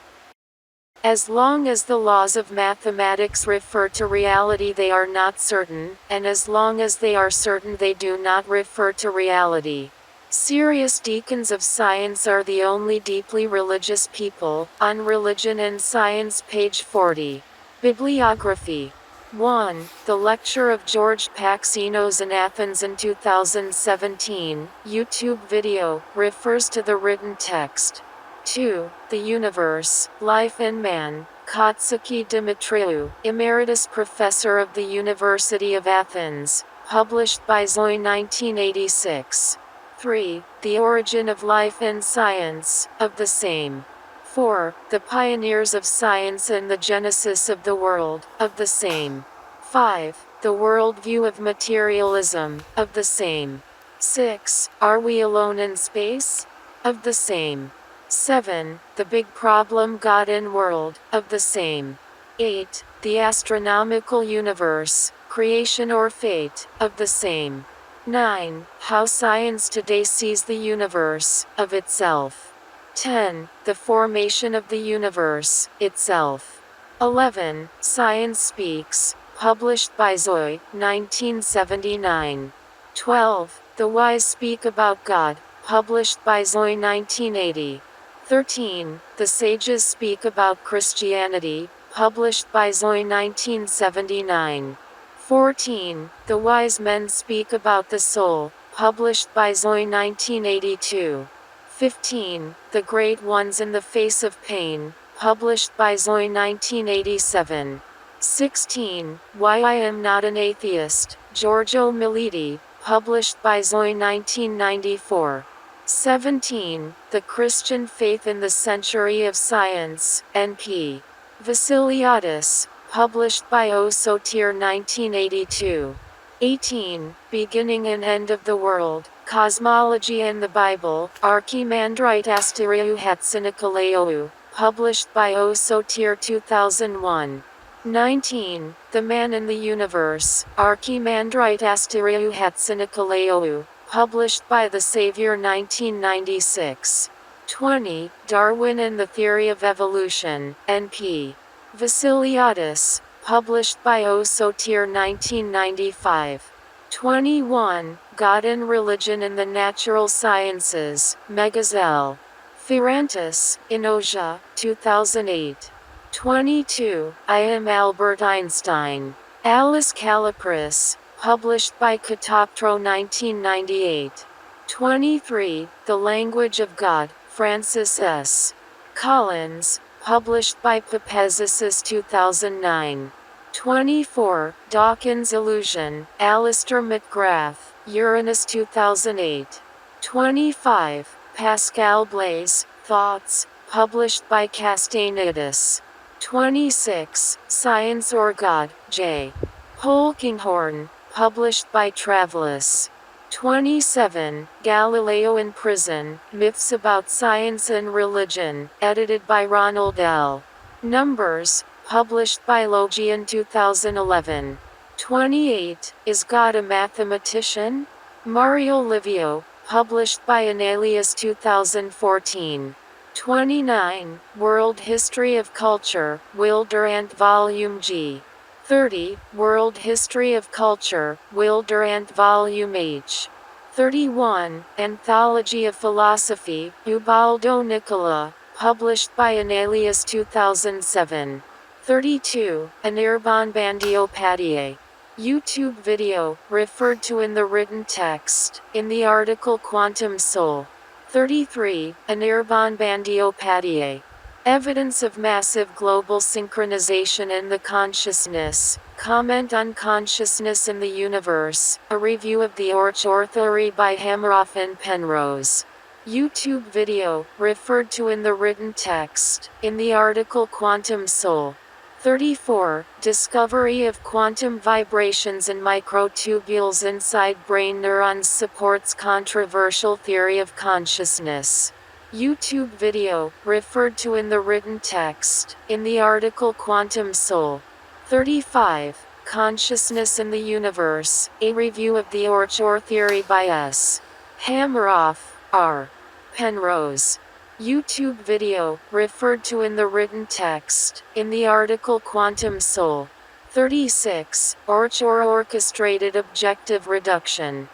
As long as the laws of mathematics refer to reality they are not certain, and as long as they are certain they do not refer to reality. Serious deacons of science are the only deeply religious people. On Religion and Science, page 40. Bibliography. 1. The lecture of George Paxinos in Athens in 2017, YouTube video, refers to the written text. 2. The Universe, Life and Man, Katsuki Dimitriou, Emeritus Professor of the University of Athens, published by Zoe 1986. 3. The Origin of Life and Science, of the same. 4. The Pioneers of Science and the Genesis of the World, of the same. 5. The Worldview of Materialism, of the same. 6. Are We Alone in Space? Of the same. 7. The Big Problem God and World, of the same. 8. The Astronomical Universe, Creation or Fate, of the same. 9. How Science Today Sees the Universe, of itself. 10. The Formation of the Universe, itself. 11. Science Speaks, published by Zoe, 1979. 12. The Wise Speak About God, published by Zoe 1980. 13. The Sages Speak About Christianity, published by Zoe 1979. 14. The Wise Men Speak About the Soul, published by Zoe 1982. 15. The Great Ones in the Face of Pain, published by Zoe 1987. 16. Why I Am Not an Atheist, Giorgio Militi, published by Zoe 1994. 17. The Christian Faith in the Century of Science, N.P. Vasiliadis, published by O. Sotir 1982. 18. Beginning and End of the World, Cosmology and the Bible, Archimandrite Asteriou Hatzinikolaou, published by O. Sotir 2001. 19. The Man in the Universe, Archimandrite Asteriou Hatzinikolaou, published by The Savior 1996. 20. Darwin and the Theory of Evolution, N.P. Vasiliadis, published by O. Sotir 1995. 21. God and Religion in the Natural Sciences, Megazell. Ferrantis, Inoja, 2008. 22. I Am Albert Einstein. Alice Calipris, published by Catoptro 1998. 23. The Language of God, Francis S. Collins, published by Papezisis 2009. 24. Dawkins' Illusion, Alistair McGrath, Uranus 2008. 25. Pascal Blaise, Thoughts, published by Castanedas. 26. Science or God, J. Polkinghorne, published by Travelus. 27. Galileo in Prison, Myths About Science and Religion, edited by Ronald L. Numbers, published by Logian 2011. 28. Is God a Mathematician? Mario Livio, published by Analius 2014. 29. World History of Culture, Will Durant Volume G. 30. World History of Culture, Will Durant Volume H. 31. Anthology of Philosophy, Ubaldo Nicola, published by Analius 2007. 32. Anirban Bandiopatie. YouTube video, referred to in the written text, in the article Quantum Soul. 33. Anirban Bandiopatie. Evidence of Massive Global Synchronization in the Consciousness, Comment on Consciousness in the Universe, a review of the Or theory by Hameroff and Penrose. YouTube video, referred to in the written text, in the article Quantum Soul. 34. Discovery of quantum vibrations in microtubules inside brain neurons supports controversial theory of consciousness. YouTube video, referred to in the written text, in the article Quantum Soul. 35. Consciousness in the Universe, a review of the Or theory by S. Hameroff, R. Penrose. YouTube video, referred to in the written text, in the article Quantum Soul. 36. Or Orchestrated Objective Reduction.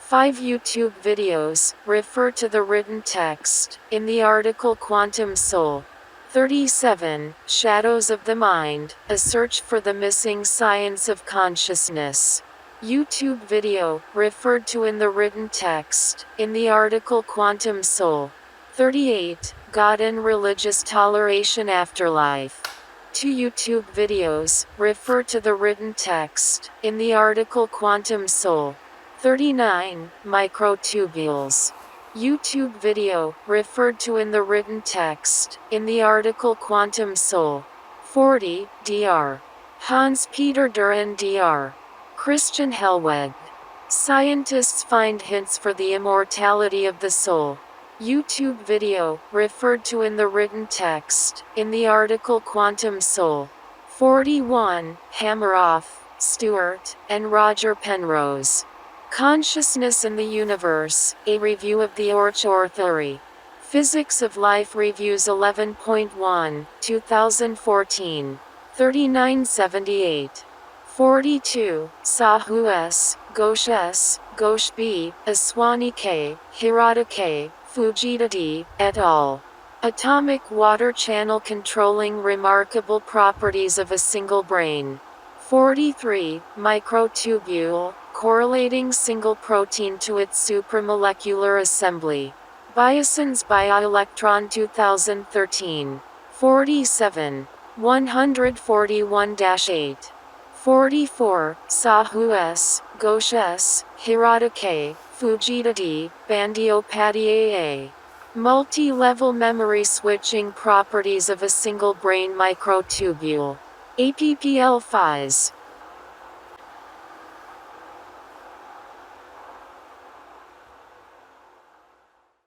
5 YouTube videos, refer to the written text, in the article Quantum Soul. 37. Shadows of the Mind, a search for the missing science of consciousness. YouTube video, referred to in the written text, in the article Quantum Soul. 38. God and religious toleration afterlife. 2 YouTube videos refer to the written text in the article Quantum Soul. 39 Microtubules. YouTube video referred to in the written text in the article Quantum Soul. 40 Dr. Hans-Peter Duran Dr. Christian Hellweg. Scientists find hints for the immortality of the soul. YouTube video referred to in the written text in the article Quantum Soul. 41 Hammeroff, Stewart, and Roger Penrose. Consciousness in the Universe, a review of the Or theory. Physics of Life Reviews 11.1, 2014. 3978. 42 Sahu S, Ghosh S, Ghosh B, Aswani K, Hirata K, Fujita D, et al. Atomic Water Channel Controlling Remarkable Properties of a Single Brain. 43 Microtubule, Correlating Single Protein to its Supramolecular Assembly. Bioson's Bioelectron 2013. 47 141-8. 44 Sahu S, Ghosh S, Hirata K, Fujita D, Bandiopatia A. Multi-level memory switching properties of a single brain microtubule. APPL Phys.